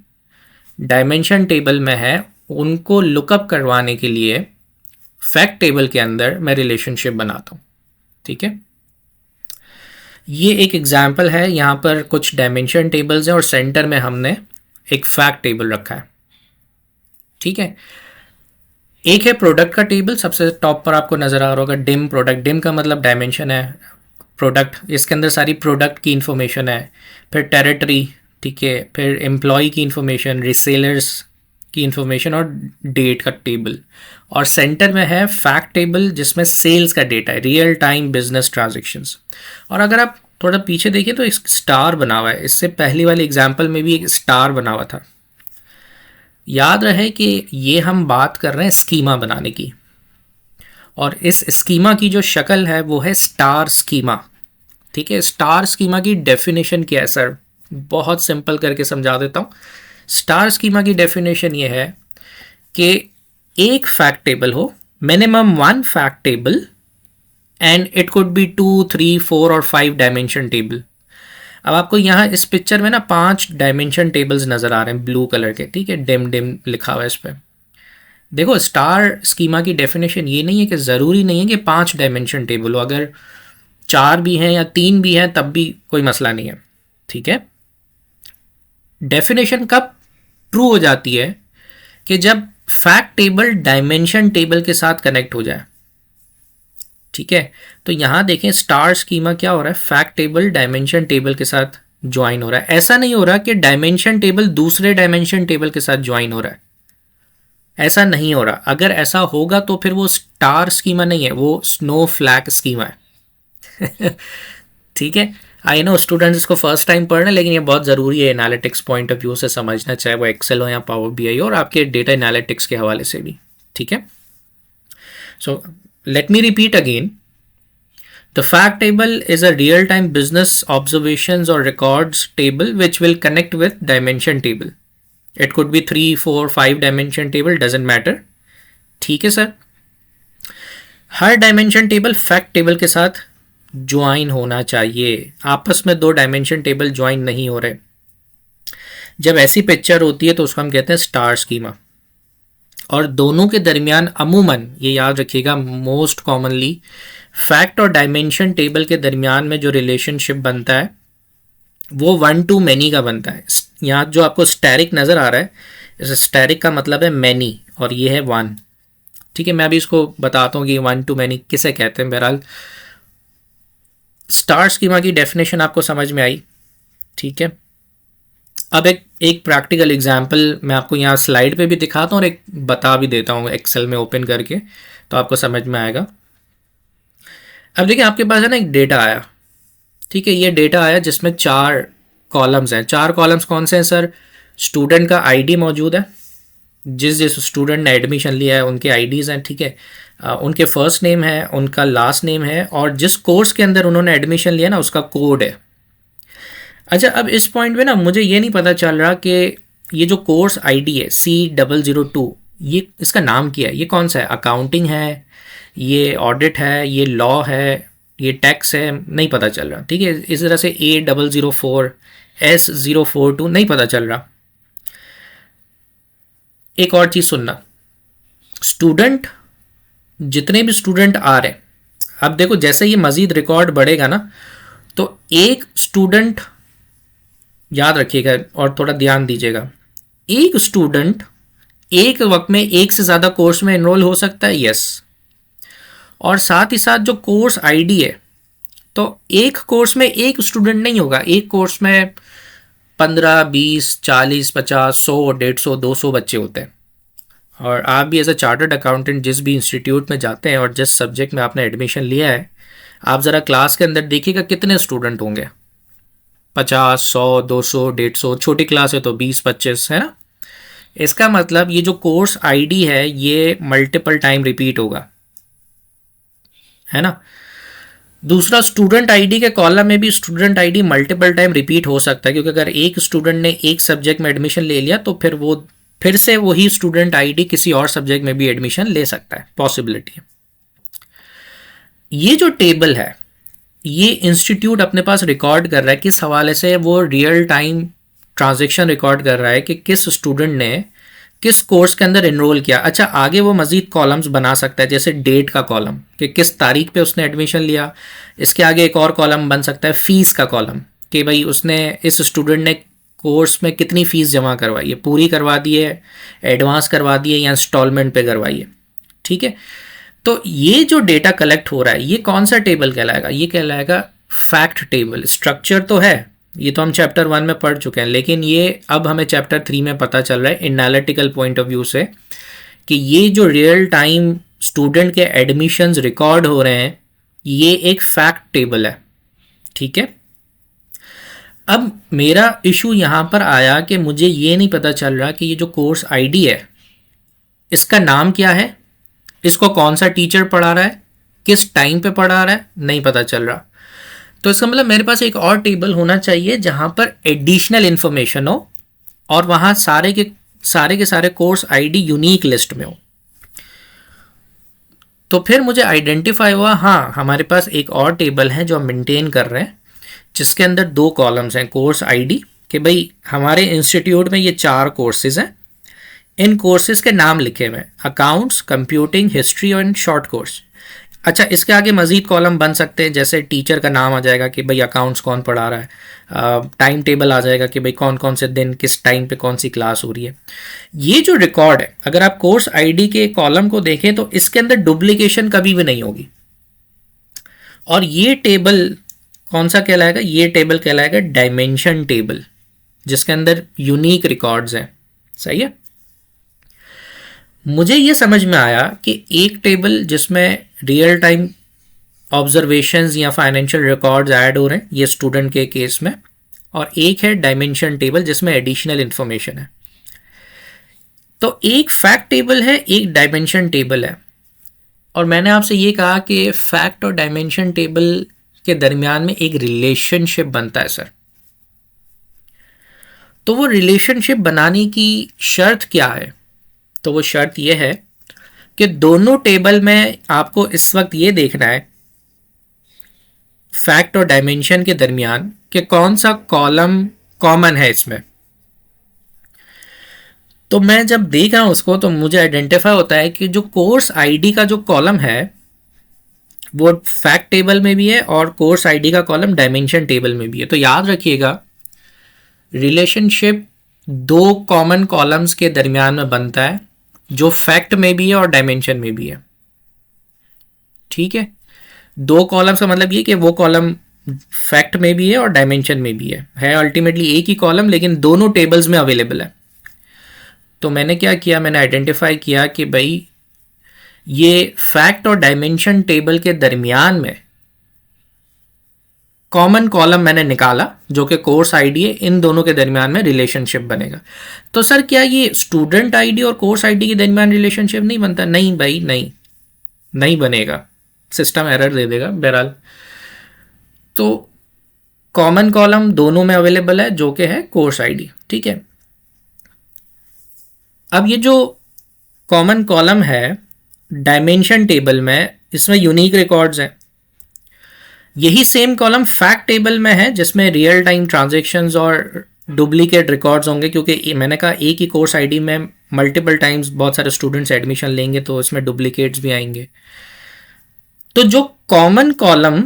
डायमेंशन टेबल में है, उनको लुकअप करवाने के लिए फैक्ट टेबल के अंदर मैं रिलेशनशिप बनाता हूँ। ठीक है, ये एक एग्जाम्पल है। यहाँ पर कुछ डायमेंशन टेबल्स हैं और सेंटर में हमने एक फैक्ट टेबल रखा है। ठीक है, एक है प्रोडक्ट का टेबल, सबसे टॉप पर आपको नज़र आ रहा होगा डिम प्रोडक्ट। डिम का मतलब डायमेंशन है, प्रोडक्ट, इसके अंदर सारी प्रोडक्ट की इन्फॉर्मेशन है। फिर टेरिटरी, ठीक है, फिर एम्प्लॉय की इन्फॉर्मेशन, रिसेलर्स की इन्फॉर्मेशन और डेट का टेबल। और सेंटर में है फैक्ट टेबल जिसमें सेल्स का डेटा है, रियल टाइम बिजनेस ट्रांजैक्शंस। और अगर आप थोड़ा पीछे देखिए तो एक स्टार बना हुआ है, इससे पहली वाली एग्जाम्पल में भी एक स्टार बना हुआ था। याद रहे कि ये हम बात कर रहे हैं स्कीमा बनाने की, और इस स्कीमा की जो शक्ल है वो है स्टार स्कीमा। ठीक है, स्टार स्कीमा की डेफिनेशन क्या है सर, बहुत सिंपल करके समझा देता हूँ। स्टार स्कीमा की डेफिनेशन ये है कि एक फैक्ट टेबल हो, minimum 1 fact table, and it could B 2, 3, 4 और 5 डायमेंशन टेबल। अब आपको यहाँ इस पिक्चर में ना 5 डायमेंशन टेबल्स नज़र आ रहे हैं ब्लू कलर के। ठीक है, डिम डिम लिखा हुआ है इस पर। देखो, स्टार स्कीमा की डेफिनेशन ये नहीं है कि ज़रूरी नहीं है कि 5 डायमेंशन टेबल हो, अगर 4 भी हैं या 3 भी हैं तब भी कोई मसला नहीं है। ठीक है, डेफिनेशन कब ट्रू हो जाती है कि जब फैक्ट टेबल डायमेंशन टेबल के साथ कनेक्ट हो जाए। ठीक है, तो यहां देखें स्टार स्कीमा क्या हो रहा है, फैक्ट टेबल डायमेंशन टेबल के साथ ज्वाइन हो रहा है। ऐसा नहीं हो रहा कि डायमेंशन टेबल दूसरे डायमेंशन टेबल के साथ ज्वाइन हो रहा है, ऐसा नहीं हो रहा। अगर ऐसा होगा तो फिर वो स्टार स्कीमा नहीं है, वो स्नो फ्लैग स्कीमा है। ठीक है, आई नो स्टूडेंट्स इसको फर्स्ट टाइम पढ़ रहे हैं, लेकिन ये बहुत ज़रूरी है एनालिटिक्स पॉइंट ऑफ व्यू से समझना, चाहे वो एक्सेल हो या पावर बीआई हो, और आपके डेटा एनालिटिक्स के हवाले से भी। ठीक है, सो let me repeat again. The fact table is a real-time business observations or records table which will connect with dimension table. It could be 3, 4, 5 dimension table, doesn't matter. ठीक है सर, हर dimension table fact table के साथ join होना चाहिए। आपस में 2 dimension table join नहीं हो रहे। जब ऐसी पिक्चर होती है तो उसको हम कहते हैं स्टार स्कीमा। और दोनों के दरमियान अमूमन, ये याद रखिएगा, मोस्ट कॉमनली फैक्ट और डायमेंशन टेबल के दरमियान में जो रिलेशनशिप बनता है वो वन टू मैनी का बनता है। यहाँ जो आपको स्टैरिक नज़र आ रहा है, इस स्टैरिक का मतलब है मैनी और ये है वन। ठीक है, मैं अभी इसको बताता हूँ कि वन टू मैनी किसे कहते हैं। बहरहाल स्टार स्कीमा की डेफिनेशन आपको समझ में आई। ठीक है, अब एक एक प्रैक्टिकल एग्जांपल मैं आपको यहाँ स्लाइड पे भी दिखाता हूँ और एक बता भी देता हूँ एक्सेल में ओपन करके, तो आपको समझ में आएगा। अब देखिए आपके पास है ना एक डेटा आया। ठीक है, ये डेटा आया जिसमें 4 कॉलम्स हैं। 4 कॉलम्स कौन से हैं सर? स्टूडेंट का आईडी मौजूद है, जिस जिस स्टूडेंट ने एडमिशन लिया है उनके आईडीज़ हैं। ठीक है, उनके फर्स्ट नेम है, उनका लास्ट नेम है, और जिस कोर्स के अंदर उन्होंने एडमिशन लिया ना उसका कोड है। अच्छा, अब इस पॉइंट पे ना मुझे ये नहीं पता चल रहा कि ये जो कोर्स आईडी है C002, ये इसका नाम क्या है? ये कौन सा है? अकाउंटिंग है, ये ऑडिट है, ये लॉ है, ये टैक्स है? नहीं पता चल रहा। ठीक है, इस तरह से A004 S042 नहीं पता चल रहा। एक और चीज़ सुनना, स्टूडेंट, जितने भी स्टूडेंट आ रहे हैं, अब देखो जैसे ये मज़ीद रिकॉर्ड बढ़ेगा ना, तो एक स्टूडेंट, याद रखिएगा और थोड़ा ध्यान दीजिएगा, एक स्टूडेंट एक वक्त में एक से ज़्यादा कोर्स में एनरोल हो सकता है। यस, और साथ ही साथ जो कोर्स आईडी है, तो एक कोर्स में एक स्टूडेंट नहीं होगा, एक कोर्स में 15, 20, 40, 50, 100, 150, 200 बच्चे होते हैं। और आप भी एज अ चार्टर्ड अकाउंटेंट जिस भी इंस्टीट्यूट में जाते हैं और जिस सब्जेक्ट में आपने एडमिशन लिया है, आप ज़रा क्लास के अंदर देखिएगा कितने स्टूडेंट होंगे। 50, 100, 200, 150, छोटी क्लास है तो 20, 25, है ना। इसका मतलब ये जो कोर्स आईडी है ये मल्टीपल टाइम रिपीट होगा, है ना। दूसरा, स्टूडेंट आईडी के कॉलम में भी student ID multiple time repeat हो सकता है, क्योंकि अगर एक स्टूडेंट ने एक सब्जेक्ट में एडमिशन ले लिया तो फिर वो फिर से वही स्टूडेंट आईडी किसी और सब्जेक्ट में भी एडमिशन ले सकता है, पॉसिबिलिटी है। ये जो टेबल है ये इंस्टीट्यूट अपने पास रिकॉर्ड कर रहा है, किस हवाले से? वो रियल टाइम ट्रांजैक्शन रिकॉर्ड कर रहा है कि किस स्टूडेंट ने किस कोर्स के अंदर एनरोल किया। अच्छा, आगे वो मज़ीद कॉलम्स बना सकता है, जैसे डेट का कॉलम कि किस तारीख पे उसने एडमिशन लिया। इसके आगे एक और कॉलम बन सकता है फ़ीस का कॉलम, कि भाई उसने, इस स्टूडेंट ने कोर्स में कितनी फ़ीस जमा करवाई है, पूरी करवा दी है, एडवांस करवा दी है या इंस्टॉलमेंट पे करवाई है। ठीक है, तो ये जो डेटा कलेक्ट हो रहा है ये कौन सा टेबल कहलाएगा? ये कहलाएगा फैक्ट टेबल। स्ट्रक्चर तो है, ये तो हम चैप्टर 1 में पढ़ चुके हैं, लेकिन ये अब हमें चैप्टर 3 में पता चल रहा है एनालिटिकल पॉइंट ऑफ व्यू से कि ये जो रियल टाइम स्टूडेंट के एडमिशन्स रिकॉर्ड हो रहे हैं ये एक फैक्ट टेबल है। ठीक है, अब मेरा इशू यहाँ पर आया कि मुझे ये नहीं पता चल रहा कि ये जो कोर्स आईडी है इसका नाम क्या है, इसको कौन सा टीचर पढ़ा रहा है, किस टाइम पे पढ़ा रहा है, नहीं पता चल रहा। तो इसका मतलब मेरे पास एक और टेबल होना चाहिए जहां पर एडिशनल इंफॉर्मेशन हो और वहां सारे के सारे कोर्स आईडी यूनिक लिस्ट में हो। तो फिर मुझे आइडेंटिफाई हुआ, हाँ हमारे पास एक और टेबल है जो हम मेंटेन कर रहे हैं, जिसके अंदर 2 कॉलम्स हैं कोर्स आईडी, कि भाई हमारे इंस्टीट्यूट में ये 4 कोर्सेज हैं, इन कोर्सेज के नाम लिखे हुए हैं, accounts, computing, history and short course. अच्छा, इसके आगे मज़ीद कॉलम बन सकते हैं, जैसे टीचर का नाम आ जाएगा कि भाई अकाउंट्स कौन पढ़ा रहा है, टाइम टेबल आ जाएगा कि भाई कौन कौन से दिन किस टाइम पे कौन सी क्लास हो रही है। ये जो रिकॉर्ड है, अगर आप कोर्स आईडी के कॉलम को देखें तो इसके अंदर डुप्लीकेशन कभी भी नहीं होगी। और ये टेबल कौन सा कहलाएगा? ये टेबल कहलाएगा डायमेंशन टेबल, जिसके अंदर यूनिक रिकॉर्ड्स हैं। सही है, मुझे ये समझ में आया कि एक टेबल जिसमें रियल टाइम ऑब्जर्वेशंस या फाइनेंशियल रिकॉर्ड्स ऐड हो रहे हैं, ये स्टूडेंट के केस में, और एक है डायमेंशन टेबल जिसमें एडिशनल इंफॉर्मेशन है। तो एक फैक्ट टेबल है, एक डायमेंशन टेबल है, और मैंने आपसे ये कहा कि फैक्ट और डायमेंशन टेबल के दरमियान में एक रिलेशनशिप बनता है सर। तो वो रिलेशनशिप बनाने की शर्त क्या है? तो वो शर्त ये है कि दोनों टेबल में आपको इस वक्त ये देखना है फैक्ट और डायमेंशन के दरमियान कि कौन सा कॉलम कॉमन है इसमें। तो मैं जब देख रहा हूं उसको तो मुझे आइडेंटिफाई होता है कि जो कोर्स आईडी का जो कॉलम है वो फैक्ट टेबल में भी है और कोर्स आईडी का कॉलम डायमेंशन टेबल में भी है। तो याद रखिएगा रिलेशनशिप दो कॉमन कॉलम्स के दरमियान में बनता है जो फैक्ट में भी है और डायमेंशन में भी है। ठीक है, दो कॉलम्स का मतलब ये कि वो कॉलम फैक्ट में भी है और डायमेंशन में भी है अल्टीमेटली एक ही कॉलम, लेकिन दोनों टेबल्स में अवेलेबल है। तो मैंने क्या किया, मैंने आइडेंटिफाई किया कि भाई ये फैक्ट और डायमेंशन टेबल के दरमियान में कॉमन कॉलम मैंने निकाला जो कि कोर्स आईडी है, इन दोनों के दरमियान में रिलेशनशिप बनेगा। तो सर क्या ये स्टूडेंट आईडी और कोर्स आईडी के दरमियान रिलेशनशिप नहीं बनता? नहीं भाई, नहीं बनेगा, सिस्टम एरर दे देगा। बहरहाल तो कॉमन कॉलम दोनों में अवेलेबल है जो कि है कोर्स आईडी। ठीक है, अब ये जो कॉमन कॉलम है डायमेंशन टेबल में, इसमें यूनिक रिकॉर्ड्स हैं। यही सेम कॉलम फैक्ट टेबल में है जिसमें रियल टाइम ट्रांजैक्शंस और डुप्लीकेट रिकॉर्ड्स होंगे, क्योंकि मैंने कहा एक ही कोर्स आईडी में मल्टीपल टाइम्स बहुत सारे स्टूडेंट्स एडमिशन लेंगे तो इसमें डुप्लीकेट्स भी आएंगे। तो जो कॉमन कॉलम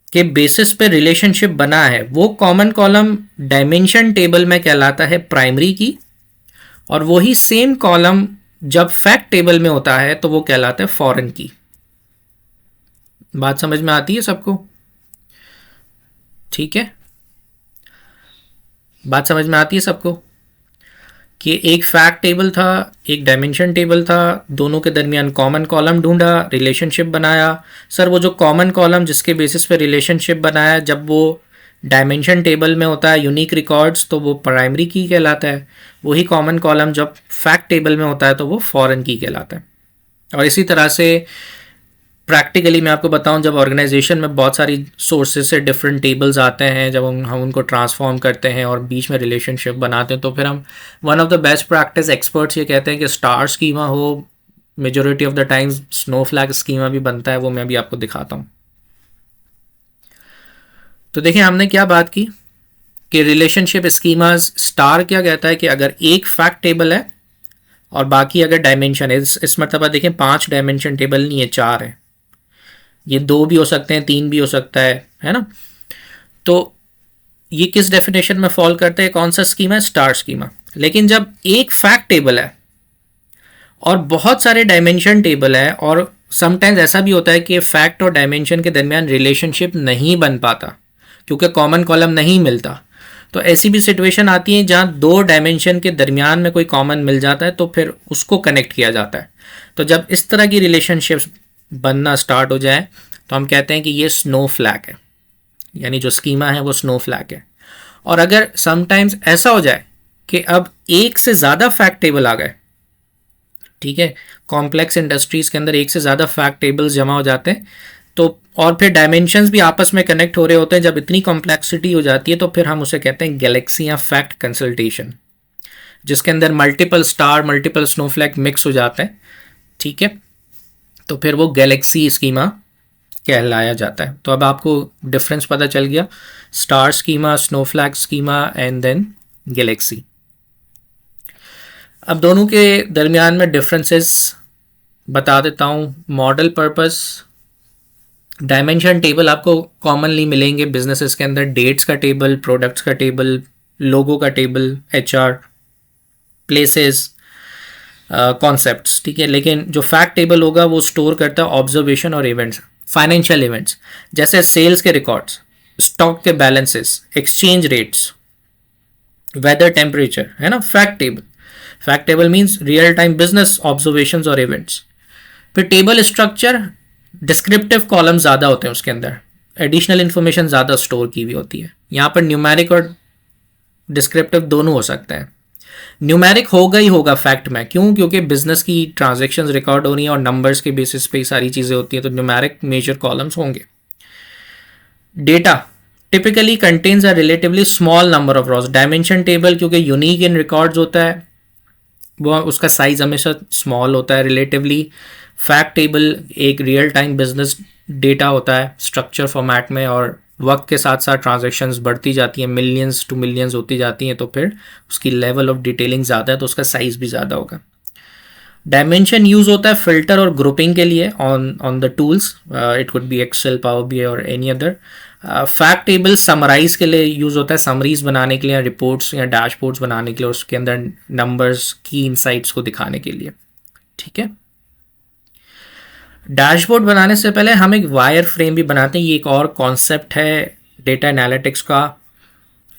के बेसिस पे रिलेशनशिप बना है वो कॉमन कॉलम डायमेंशन टेबल में कहलाता है प्राइमरी की, और वही सेम कॉलम जब फैक्ट टेबल में होता है तो वो कहलाता है फॉरेन की। बात समझ में आती है सबको? ठीक है, बात समझ में आती है सबको कि एक फैक्ट टेबल था, एक डायमेंशन टेबल था, दोनों के दरमियान कॉमन कॉलम ढूंढा, रिलेशनशिप बनाया। सर वो जो कॉमन कॉलम जिसके बेसिस पे रिलेशनशिप बनाया, जब वो डायमेंशन टेबल में होता है यूनिक रिकॉर्ड्स तो वो प्राइमरी की कहलाता है, वही कॉमन कॉलम जब फैक्ट टेबल में होता है तो वो फॉरेन की कहलाता है। और इसी तरह से प्रैक्टिकली मैं आपको बताऊं, जब ऑर्गेनाइजेशन में बहुत सारी सोर्सेज से डिफरेंट टेबल्स आते हैं, जब हम उनको ट्रांसफॉर्म करते हैं और बीच में रिलेशनशिप बनाते हैं, तो फिर हम one of the best practice experts ये कहते हैं कि स्टार स्कीमा हो, majority of the times snowflake schema भी बनता है, वो मैं भी आपको दिखाता हूँ। तो देखिए हमने क्या बात की कि रिलेशनशिप स्कीमास, स्टार क्या कहता है कि अगर एक फैक्ट टेबल है और बाकी अगर डायमेंशन है, इस मतलब देखें 5 डायमेंशन टेबल नहीं है, 4 है, ये 2 भी हो सकते हैं, 3 भी हो सकता है ना। तो ये किस डेफिनेशन में फॉल करते हैं, कौन सा स्कीमा है? Star schema. लेकिन जब एक फैक्ट टेबल है और बहुत सारे डायमेंशन टेबल है, और समटाइम्स ऐसा भी होता है कि फैक्ट और डायमेंशन के दरमियान रिलेशनशिप नहीं बन पाता क्योंकि कॉमन कॉलम नहीं मिलता, तो ऐसी भी सिचुएशन आती है जहाँ 2 डायमेंशन के दरमियान में कोई कॉमन मिल जाता है तो फिर उसको कनेक्ट किया जाता है। तो जब इस तरह की रिलेशनशिप्स बनना स्टार्ट हो जाए तो हम कहते हैं कि ये स्नो फ्लैग है, यानी जो स्कीमा है वो स्नो फ्लैग है। और अगर समटाइम्स ऐसा हो जाए कि अब एक से ज़्यादा फैक्ट टेबल आ गए, ठीक है, कॉम्प्लेक्स इंडस्ट्रीज़ के अंदर एक से ज़्यादा फैक्ट टेबल्स जमा हो जाते हैं, तो और फिर डायमेंशंस भी आपस में कनेक्ट हो रहे होते हैं, जब इतनी कॉम्प्लेक्सिटी हो जाती है तो फिर हम उसे कहते हैं गैलेक्सी या फैक्ट कंसल्टेशन, जिसके अंदर मल्टीपल स्टार, मल्टीपल स्नोफ्लैग मिक्स हो जाते हैं। ठीक है, तो फिर वो गैलेक्सी स्कीमा कहलाया जाता है। तो अब आपको डिफरेंस पता चल गया, star schema, snowflake schema and then galaxy. अब दोनों के दरमियान में डिफरेंसेस बता देता हूँ। मॉडल पर्पस, डायमेंशन टेबल आपको कॉमनली मिलेंगे बिजनेसेस के अंदर, डेट्स का टेबल, प्रोडक्ट्स का टेबल, लोगो का टेबल, HR, प्लेसेस, कॉन्सेप्ट्स। ठीक है, लेकिन जो फैक्ट टेबल होगा वो स्टोर करता है ऑब्जर्वेशन और इवेंट्स, फाइनेंशियल इवेंट्स जैसे सेल्स के रिकॉर्ड्स, स्टॉक के balances, exchange rates, weather, temperature, है ना। Fact table means real time business observations और इवेंट्स। फिर टेबल स्ट्रक्चर, डिस्क्रिप्टिव कॉलम ज़्यादा होते हैं उसके अंदर, एडिशनल इन्फॉर्मेशन ज़्यादा स्टोर की हुई होती है। यहाँ पर न्यूमेरिक और डिस्क्रिप्टिव दोनों हो सकते हैं। न्यूमेरिक होगा ही होगा फैक्ट में, क्यों? क्योंकि बिजनेस की ट्रांजैक्शंस रिकॉर्ड हो रही हैं और नंबर्स के बेसिस पे सारी चीज़ें होती हैं, तो न्यूमेरिक मेजर कॉलम्स होंगे। Data typically contains a relatively small number of rows. Dimension table क्योंकि यूनिक इन रिकॉर्ड्स होता है, वो उसका साइज हमेशा स्मॉल होता है रिलेटिवली। फैक्ट टेबल एक रियल टाइम बिजनेस डेटा होता है स्ट्रक्चर फॉर्मेट में, और वक्त के साथ साथ ट्रांजैक्शंस बढ़ती जाती हैं, मिलियंस टू मिलियंस होती जाती हैं, तो फिर उसकी लेवल ऑफ डिटेलिंग ज़्यादा है तो उसका साइज़ भी ज़्यादा होगा। डायमेंशन यूज़ होता है फिल्टर और ग्रुपिंग के लिए on on the tools, it could be Excel, Power BI और any other. Fact table summarise के लिए यूज़ होता है, समरीज बनाने के लिए, रिपोर्ट्स या डैशबोर्ड्स बनाने के लिए, उसके अंदर नंबर्स की इनसाइट्स को दिखाने के लिए। ठीक है, डैशबोर्ड बनाने से पहले हम एक वायर फ्रेम भी बनाते हैं। ये एक और कॉन्सेप्ट है डेटा एनालिटिक्स का।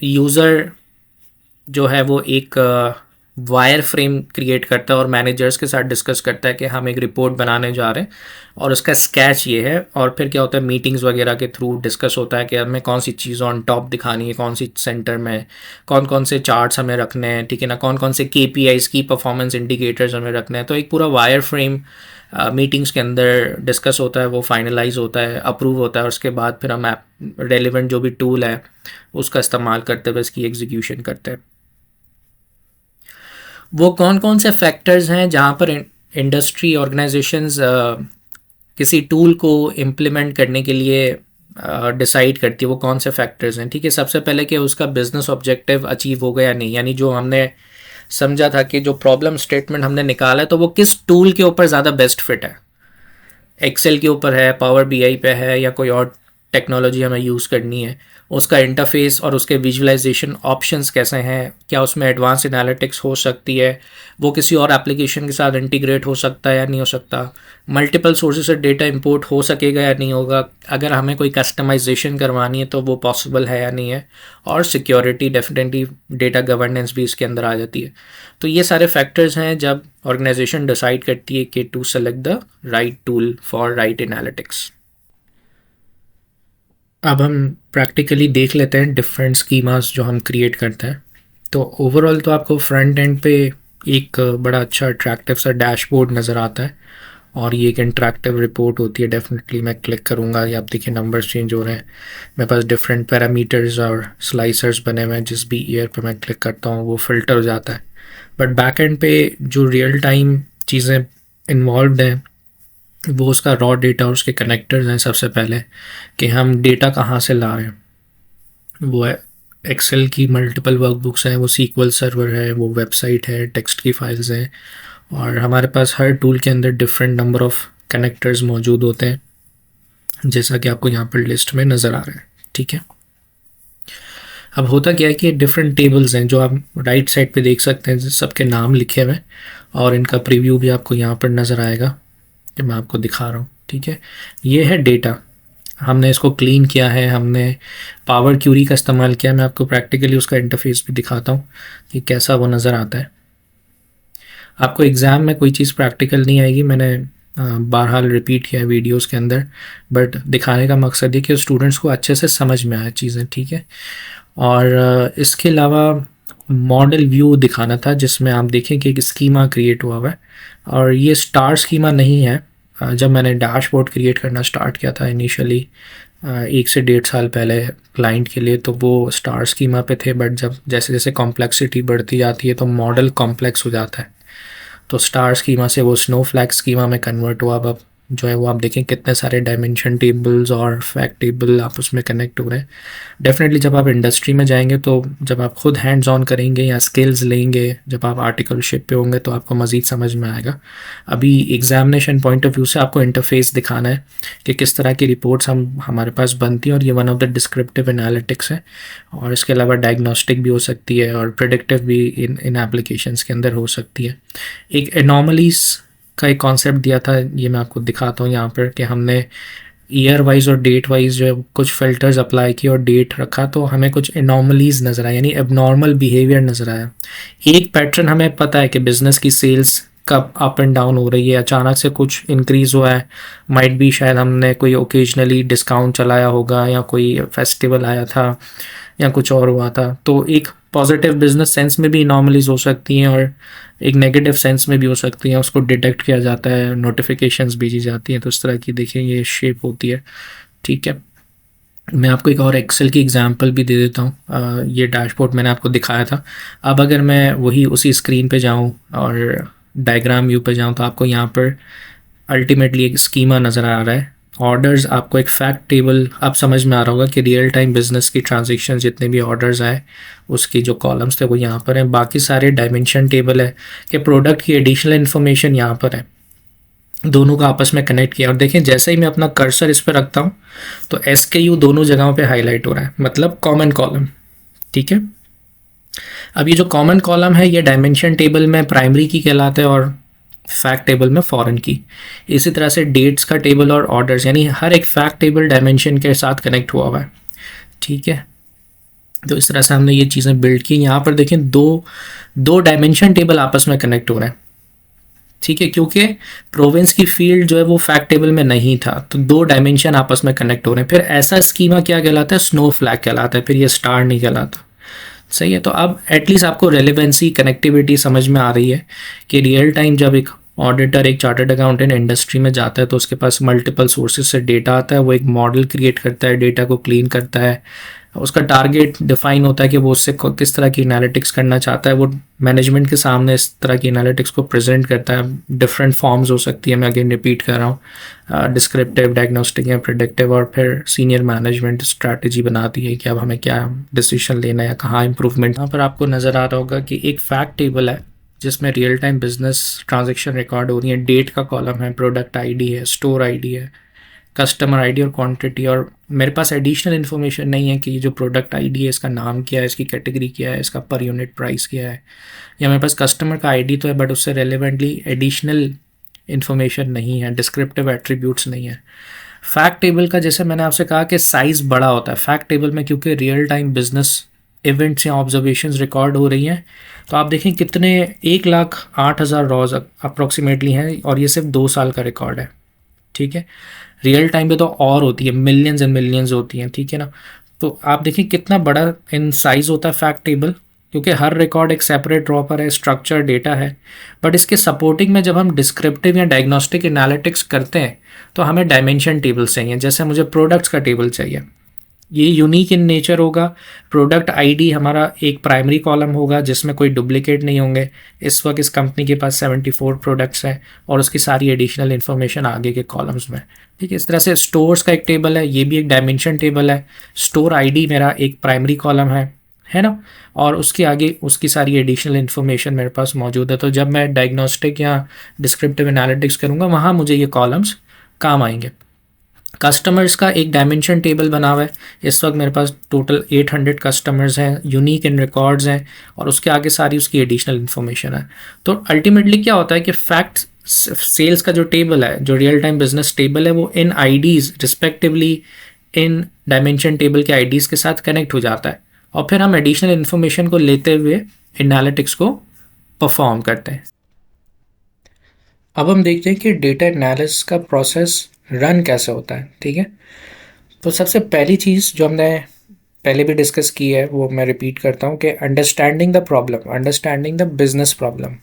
यूज़र जो है वो एक वायर फ्रेम क्रिएट करता है और मैनेजर्स के साथ डिस्कस करता है कि हम एक रिपोर्ट बनाने जा रहे हैं और उसका स्केच ये है। और फिर क्या होता है, मीटिंग्स वगैरह के थ्रू डिस्कस होता है कि हमें कौन सी चीज़ ऑन टॉप दिखानी है, कौन सी सेंटर में, कौन कौन से चार्ट्स हमें रखने हैं, ठीक है ना, कौन कौन से KPIs की परफॉर्मेंस इंडिकेटर्स हमें रखने हैं। तो एक पूरा वायर फ्रेम मीटिंग्स के अंदर डिस्कस होता है, वो फाइनलाइज होता है, अप्रूव होता है, और उसके बाद फिर हम रेलिवेंट जो भी टूल है उसका इस्तेमाल करते हुए इसकी एग्जीक्यूशन करते हैं। वो कौन कौन से फैक्टर्स हैं जहाँ पर इंडस्ट्री ऑर्गेनाइजेशंस किसी टूल को इम्प्लीमेंट करने के लिए डिसाइड करती है, वो कौन से फैक्टर्स हैं। ठीक है, सबसे पहले कि उसका बिजनेस ऑब्जेक्टिव अचीव हो गया या नहीं, यानी जो हमने समझा था कि जो प्रॉब्लम स्टेटमेंट हमने निकाला है तो वो किस टूल के ऊपर ज़्यादा बेस्ट फिट है, एक्सेल के ऊपर है, पावर बीआई पे है, या कोई और टेक्नोलॉजी हमें यूज़ करनी है, उसका इंटरफेस और उसके विजुअलाइजेशन ऑप्शंस कैसे हैं, क्या उसमें एडवांस एनालिटिक्स हो सकती है, वो किसी और एप्लीकेशन के साथ इंटीग्रेट हो सकता है या नहीं हो सकता, मल्टीपल सोर्सेज से डेटा इंपोर्ट हो सकेगा या नहीं होगा, अगर हमें कोई कस्टमाइजेशन करवानी है तो वो पॉसिबल है या नहीं है, और सिक्योरिटी डेफिनेटली, डेटा गवर्नेंस भी इसके अंदर आ जाती है। तो ये सारे फैक्टर्स हैं जब ऑर्गेनाइजेशन डिसाइड करती है कि to select the right tool for right analytics. अब हम प्रैक्टिकली देख लेते हैं डिफरेंट स्कीमास जो हम क्रिएट करते हैं। तो ओवरऑल तो आपको फ्रंट एंड पे एक बड़ा अच्छा अट्रैक्टिव सा डैशबोर्ड नज़र आता है, और ये एक इंटरेक्टिव रिपोर्ट होती है। डेफिनेटली मैं क्लिक करूँगा, ये आप देखिए नंबर्स चेंज हो रहे हैं, मेरे पास डिफरेंट पैरामीटर्स और स्लाइसर्स बने हुए हैं, जिस भी ईयर पे मैं क्लिक करता हूँ वो फ़िल्टर हो जाता है। बट बैक एंड पे जो रियल टाइम चीज़ें इन्वॉल्व हैं वो उसका रॉ डेटा और उसके कनेक्टर्स हैं। सबसे पहले कि हम डेटा कहाँ से ला रहे हैं, वो है एक्सेल की मल्टीपल वर्कबुक्स हैं, वो सीक्वल सर्वर है, वो वेबसाइट है, टेक्स्ट की फाइल्स हैं, और हमारे पास हर टूल के अंदर डिफरेंट नंबर ऑफ़ कनेक्टर्स मौजूद होते हैं, जैसा कि आपको यहाँ पर लिस्ट में नज़र आ रहा है। ठीक है, अब होता क्या है कि डिफरेंट टेबल्स हैं जो आप राइट साइड पे देख सकते हैं, सबके नाम लिखे हुए हैं, और इनका प्रीव्यू भी आपको यहाँ पर नज़र आएगा कि मैं आपको दिखा रहा हूँ। ठीक है, ये है डेटा, हमने इसको क्लीन किया है, हमने पावर क्यूरी का इस्तेमाल किया। मैं आपको प्रैक्टिकली उसका इंटरफेस भी दिखाता हूँ कि कैसा वो नज़र आता है। आपको एग्ज़ाम में कोई चीज़ प्रैक्टिकल नहीं आएगी, मैंने बहरहाल रिपीट किया है वीडियोस के अंदर, बट दिखाने का मकसद है कि स्टूडेंट्स को अच्छे से समझ में आए चीज़ें। ठीक है, और इसके अलावा मॉडल व्यू दिखाना था जिसमें आप देखें कि एक स्कीमा क्रिएट हुआ है, और ये स्टार स्कीमा नहीं है। जब मैंने डैशबोर्ड क्रिएट करना स्टार्ट किया था इनिशियली 1 से 1.5 साल पहले क्लाइंट के लिए, तो वो स्टार स्कीमा पे थे, बट जब जैसे जैसे कॉम्प्लेक्सिटी बढ़ती जाती है तो मॉडल कॉम्प्लेक्स हो जाता है, तो स्टार स्कीमा से वो स्नोफ्लैक स्कीमा में कन्वर्ट हुआ। अब जो है वो आप देखें कितने सारे डायमेंशन टेबल्स और फैक्ट टेबल आप उसमें कनेक्ट हो रहे हैं। डेफिनेटली जब आप इंडस्ट्री में जाएंगे, तो जब आप खुद हैंड्स ऑन करेंगे या स्किल्स लेंगे, जब आप आर्टिकलशिप पे होंगे, तो आपको मज़ीद समझ में आएगा। अभी एग्जामिनेशन पॉइंट ऑफ व्यू से आपको इंटरफेस दिखाना है कि किस तरह की रिपोर्ट्स हमारे पास बनती हैं, और ये one of the descriptive analytics है, और इसके अलावा डायग्नोस्टिक भी हो सकती है और प्रेडिक्टिव भी इन एप्लीकेशंस के अंदर हो सकती है। एक एनॉमलीज का एक कॉन्सेप्ट दिया था, ये मैं आपको दिखाता हूँ यहाँ पर, कि हमने ईयर वाइज और डेट वाइज जो है कुछ फ़िल्टर्स अप्लाई किए और डेट रखा, तो हमें कुछ एनॉमलीज नज़र आए, यानी एबनॉर्मल बिहेवियर नज़र आया। एक पैटर्न हमें पता है कि बिज़नेस की सेल्स कब अप एंड डाउन हो रही है, अचानक से कुछ इंक्रीज़ हुआ है, माइट भी शायद हमने कोई ओकेजनली डिस्काउंट चलाया होगा, या कोई फेस्टिवल आया था, या कुछ और हुआ था। तो एक पॉजिटिव बिजनेस सेंस में भी एनॉमलीज हो सकती हैं और एक नेगेटिव सेंस में भी हो सकती हैं, उसको डिटेक्ट किया जाता है, नोटिफिकेशंस भेजी जाती हैं। तो इस तरह की देखिए ये शेप होती है। ठीक है, मैं आपको एक और एक्सेल की एग्जांपल भी दे देता हूँ। ये डैशबोर्ड मैंने आपको दिखाया था। अब अगर मैं वही उसी स्क्रीन पे जाऊँ और डायग्राम व्यू पे जाऊँ, तो आपको यहाँ पर अल्टीमेटली एक स्कीमा नज़र आ रहा है, ऑर्डर्स आपको एक फैक्ट टेबल आप समझ में आ रहा होगा कि रियल टाइम बिजनेस की ट्रांजेक्शन जितने भी ऑर्डर्स आए उसकी जो कॉलम्स थे वो यहाँ पर हैं। बाकी सारे डायमेंशन टेबल है कि प्रोडक्ट की एडिशनल इन्फॉर्मेशन यहाँ पर है, दोनों का आपस में कनेक्ट किया। और देखें जैसे ही मैं अपना कर्सर इस पर रखता हूँ तो SKU दोनों जगहों पे हाईलाइट हो रहा है, मतलब कॉमन कॉलम। ठीक है, अब ये जो कॉमन कॉलम है ये डायमेंशन टेबल में प्राइमरी की कहलाता है और फैक्ट टेबल में फॉरेन की। इसी तरह से डेट्स का टेबल और ऑर्डर्स, यानी हर एक फैक्ट टेबल डायमेंशन के साथ कनेक्ट हुआ हुआ है। ठीक है, तो इस तरह से हमने ये चीज़ें बिल्ड की। यहाँ पर देखें दो डायमेंशन टेबल आपस में कनेक्ट हो रहे हैं। ठीक है, क्योंकि प्रोविंस की फील्ड जो है वो फैक्ट टेबल में नहीं था, तो दो डायमेंशन आपस में कनेक्ट हो रहे हैं। फिर ऐसा स्कीमा क्या कहलाता है? स्नो फ्लैग कहलाता है, फिर ये स्टार नहीं कहलाता। सही है, तो अब एटलीस्ट आपको रेलिवेंसी कनेक्टिविटी समझ में आ रही है कि रियल टाइम जब एक ऑडिटर, एक चार्टर्ड अकाउंटेंट इंडस्ट्री में जाता है तो उसके पास मल्टीपल सोर्सेज से डेटा आता है, वो एक मॉडल क्रिएट करता है, डेटा को क्लीन करता है, उसका टारगेट डिफाइन होता है कि वो उससे किस तरह की एनालिटिक्स करना चाहता है, वो मैनेजमेंट के सामने इस तरह की एनालिटिक्स को प्रेजेंट करता है। डिफरेंट फॉर्म्स हो सकती है, मैं अगेन रिपीट कर रहा हूँ, डिस्क्रिप्टिव, डायग्नोस्टिक या प्रेडिक्टिव, और फिर सीनियर मैनेजमेंट स्ट्रैटेजी बनाती है कि अब हमें क्या डिसीजन लेना है या कहाँ इंप्रूवमेंट। यहाँ पर आपको नज़र आ रहा होगा कि एक फैक्ट टेबल है जिसमें real time business transaction record हो रही है। डेट का कॉलम है, प्रोडक्ट आईडी है, स्टोर आईडी है, कस्टमर आईडी और क्वांटिटी। और मेरे पास एडिशनल इन्फॉर्मेशन नहीं है कि ये जो प्रोडक्ट आईडी है इसका नाम क्या है, इसकी कैटेगरी क्या है, इसका पर यूनिट प्राइस क्या है, या मेरे पास कस्टमर का आईडी तो है बट उससे रेलेवेंटली एडिशनल इन्फॉर्मेशन नहीं है, डिस्क्रिप्टिव एट्रीब्यूट्स नहीं है। फैक्ट टेबल का जैसे मैंने आपसे कहा कि साइज़ बड़ा होता है फैक्ट टेबल में, क्योंकि रियल टाइम बिजनेस इवेंट्स या ऑब्जर्वेशंस रिकॉर्ड हो रही हैं। तो आप देखें कितने 1,08,000 रॉज अप्रॉक्सीमेटली हैं, और ये सिर्फ 2 साल का रिकॉर्ड है। ठीक है, रियल टाइम पे तो और होती है, मिलियंस एंड मिलियंस होती हैं। ठीक है ना, तो आप देखिए कितना बड़ा इन साइज़ होता है फैक्ट टेबल, क्योंकि हर रिकॉर्ड एक सेपरेट ड्रॉ पर है, स्ट्रक्चर डेटा है। बट इसके सपोर्टिंग में जब हम डिस्क्रिप्टिव या डायग्नोस्टिक एनालिटिक्स करते हैं तो हमें डायमेंशन टेबल चाहिए। जैसे मुझे प्रोडक्ट्स का टेबल चाहिए, ये यूनिक इन नेचर होगा। प्रोडक्ट आईडी हमारा एक प्राइमरी कॉलम होगा जिसमें कोई डुप्लीकेट नहीं होंगे। इस वक्त इस कंपनी के पास 74 प्रोडक्ट्स हैं और उसकी सारी एडिशनल इन्फॉर्मेशन आगे के कॉलम्स में। ठीक है, इस तरह से स्टोर्स का एक टेबल है, ये भी एक डायमेंशन टेबल है। स्टोर आईडी मेरा एक प्राइमरी कॉलम है ना, और उसके आगे उसकी सारी एडिशनल इन्फॉर्मेशन मेरे पास मौजूद है। तो जब मैं डायग्नोस्टिक या डिस्क्रिप्टिव एनालिटिक्स करूँगा वहाँ मुझे ये कॉलम्स काम आएंगे। कस्टमर्स का एक डायमेंशन टेबल बना हुआ है, इस वक्त मेरे पास टोटल 800 कस्टमर्स हैं, यूनिक इन रिकॉर्ड्स हैं, और उसके आगे सारी उसकी एडिशनल इन्फॉर्मेशन है। तो अल्टीमेटली क्या होता है कि फैक्ट सेल्स का जो टेबल है, जो रियल टाइम बिजनेस टेबल है, वो in IDs respectively in dimension table के आईडीज़ के साथ कनेक्ट हो जाता है, और फिर हम एडिशनल इन्फॉर्मेशन को लेते हुए एनालिटिक्स को परफॉर्म करते हैं। अब हम देखते हैं कि डेटा एनालिसिस का प्रोसेस रन कैसे होता है। ठीक है, तो सबसे पहली चीज़ जो हमने पहले भी डिस्कस की है वो मैं रिपीट करता हूँ कि understanding the problem, understanding the business problem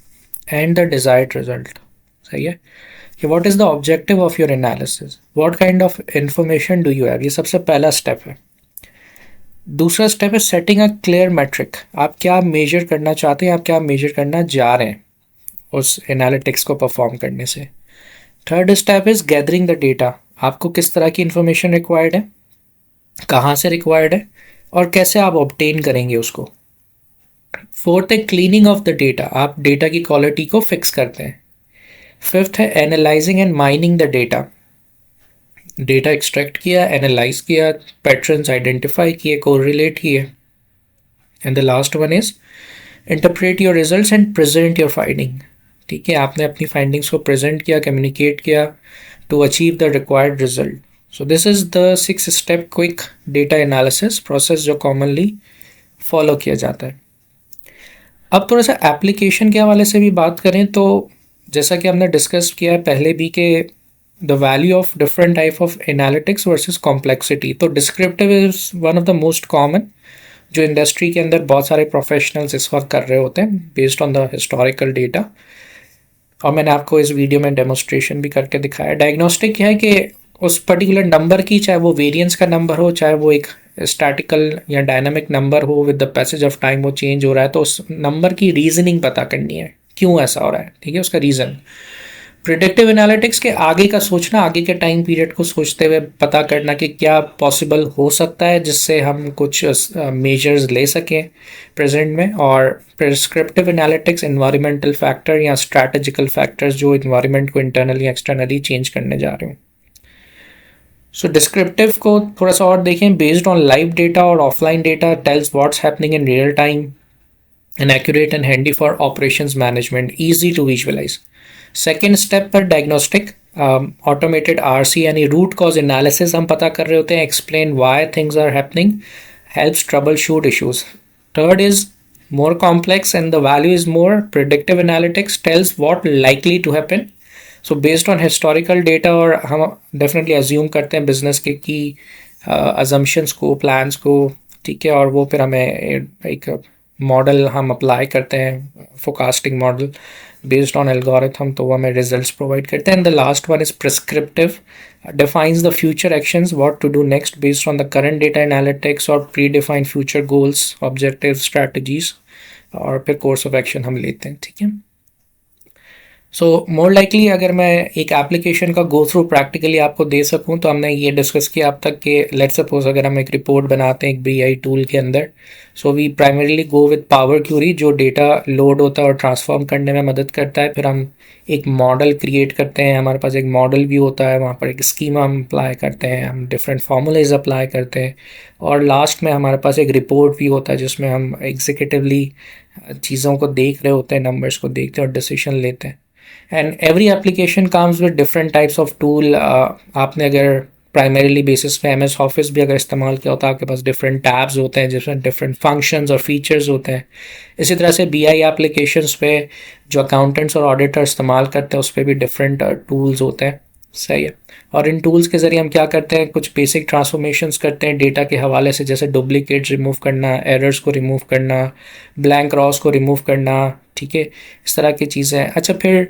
and the desired result. सही है, कि what is the objective of your analysis, what kind of information do you have, ये सबसे पहला स्टेप है। दूसरा स्टेप है सेटिंग अ क्लियर मेट्रिक, आप क्या मेजर करना चाहते हैं, आप क्या मेजर करना जा रहे हैं उस एनालिटिक्स को परफॉर्म करने से। Third step is gathering the data, आपको किस तरह की इंफॉर्मेशन रिक्वायर्ड है, कहाँ से रिक्वायर्ड है, और कैसे आप ऑब्टेन करेंगे उसको। फोर्थ है क्लीनिंग ऑफ द डेटा, आप डेटा की क्वालिटी को फिक्स करते हैं। फिफ्थ है analysing and mining the data, data extract किया, एनालाइज किया, पैटर्न्स आइडेंटिफाई किए, कोरिलेट किए। And the last one is interpret your results and present your finding. ठीक है, आपने अपनी फाइंडिंग्स को प्रेजेंट किया, कम्युनिकेट किया to achieve the required result. So this is the 6 step quick data analysis process जो कॉमनली फॉलो किया जाता है। अब थोड़ा सा एप्लीकेशन के हवाले से भी बात करें तो जैसा कि हमने डिस्कस किया है पहले भी कि the value of different type of analytics versus complexity. तो descriptive is one of the most common, जो इंडस्ट्री के अंदर बहुत सारे प्रोफेशनल्स इस वक्त कर रहे होते हैं based on the historical data, और मैंने आपको इस वीडियो में डेमोस्ट्रेशन भी करके दिखाया। डायग्नोस्टिक क्या है कि उस पर्टिकुलर नंबर की, चाहे वो वेरिएंस का नंबर हो, चाहे वो एक स्टैटिकल या डायनामिक नंबर हो, with the passage of time वो चेंज हो रहा है, तो उस नंबर की रीजनिंग पता करनी है, क्यों ऐसा हो रहा है। ठीक है, उसका रीज़न। प्रिडिक्टिव एनालिटिक्स के आगे का सोचना, आगे के टाइम पीरियड को सोचते हुए पता करना कि क्या पॉसिबल हो सकता है जिससे हम कुछ मेजर्स ले सकें प्रेजेंट में। और प्रिस्क्रिप्टिव एनालिटिक्स एनवायरमेंटल फैक्टर या स्ट्रैटेजिकल फैक्टर्स जो इन्वायरमेंट को इंटरनली एक्सटर्नली चेंज करने जा रहे हो। सो डिस्क्रिप्टिव को थोड़ा सा और देखें, बेस्ड ऑन लाइव डेटा और offline data, tells what's happening in real time and accurate and handy for operations management, easy to visualize. Second step पर diagnostic, automated RC यानी root cause analysis हम पता कर रहे होते हैं, explain why things are happening, helps troubleshoot issues. Third is more complex and the value is more, predictive analytics tells what likely to happen. So based on historical data, और हम definitely assume करते हैं business के की assumptions को, plans को, ठीक है, और वो फिर हमें एक मॉडल हम अप्लाई करते हैं, forecasting model based on algorithm, तो वो हमें रिजल्ट्स प्रोवाइड करते हैं। And the last one is prescriptive, defines the future actions, what to do next based on the current data analytics और predefined future goals, objective, strategies, और फिर course of action हम लेते हैं, ठीक है। सो मोर लाइकली अगर मैं एक एप्लीकेशन का गो थ्रू प्रैक्टिकली आपको दे सकूं, तो हमने ये डिस्कस किया अब तक कि लेट्स सपोज अगर हम एक रिपोर्ट बनाते हैं एक BI टूल के अंदर, so we primarily go with Power Query जो डेटा लोड होता है और ट्रांसफॉर्म करने में मदद करता है। फिर हम एक मॉडल क्रिएट करते हैं, हमारे पास एक मॉडल व्यू होता है, वहाँ पर एक स्कीमा हम अप्लाई करते हैं, हम डिफरेंट फार्मूलेज अप्लाई करते हैं, और लास्ट में हमारे पास एक रिपोर्ट व्यू होता है जिसमें हम एग्जीक्यूटिवली चीज़ों को देख रहे होते हैं, नंबर्स को देखते हैं और डिसीजन लेते हैं। And every application comes with different types of tool. आपने अगर प्राइमरीली बेसिस पे MS ऑफिस भी अगर इस्तेमाल किया होता है, आपके पास डिफरेंट टैब्स होते हैं जिसमें डिफरेंट फंक्शंस और फीचर्स होते हैं। इसी तरह से BI एप्लीकेशंस पे जो अकाउंटेंट्स और ऑडिटर इस्तेमाल करते हैं उस पर भी डिफरेंट टूल्स होते हैं, सही है। और इन टूल्स के ज़रिए हम क्या करते हैं, कुछ बेसिक ट्रांसफॉर्मेशंस करते हैं डेटा के हवाले से, जैसे डुप्लीकेट्स रिमूव करना, एरर्स को रिमूव करना, ब्लैंक रॉस को रिमूव करना, ठीक है, इस तरह की चीज़ें। अच्छा, फिर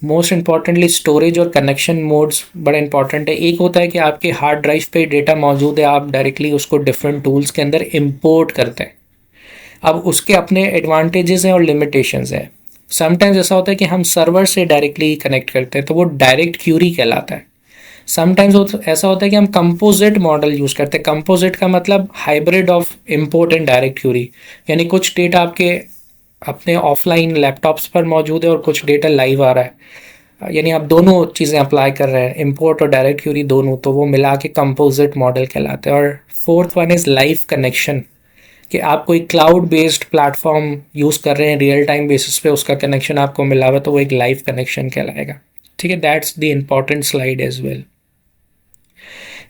मोस्ट इंपॉर्टेंटली स्टोरेज और कनेक्शन मोड्स बड़ा इंपॉर्टेंट है। एक होता है कि आपके हार्ड ड्राइव पे डेटा मौजूद है, आप डायरेक्टली उसको डिफरेंट टूल्स के अंदर इंपोर्ट करते हैं। अब उसके अपने एडवांटेजेस हैं और लिमिटेशंस हैं। समटाइम्स ऐसा होता है कि हम सर्वर से डायरेक्टली कनेक्ट करते हैं, तो वो डायरेक्ट क्यूरी कहलाता है। समटाइम्स ऐसा होता है कि हम कंपोजिट मॉडल यूज़ करते हैं। कंपोजिट का मतलब hybrid of import and direct query, यानी कुछ डेटा आपके अपने ऑफलाइन लैपटॉप्स पर मौजूद है और कुछ डेटा लाइव आ रहा है, यानी आप दोनों चीज़ें अप्लाई कर रहे हैं, इंपोर्ट और डायरेक्ट क्यूरी दोनों, तो वो मिला के कंपोजिट मॉडल कहलाते हैं। और fourth one is live connection, कि आप कोई क्लाउड बेस्ड प्लेटफॉर्म यूज़ कर रहे हैं रियल टाइम बेसिस पे, उसका कनेक्शन आपको मिला हुआ, तो वो एक लाइव कनेक्शन कहलाएगा, ठीक है। That's the important slide as well.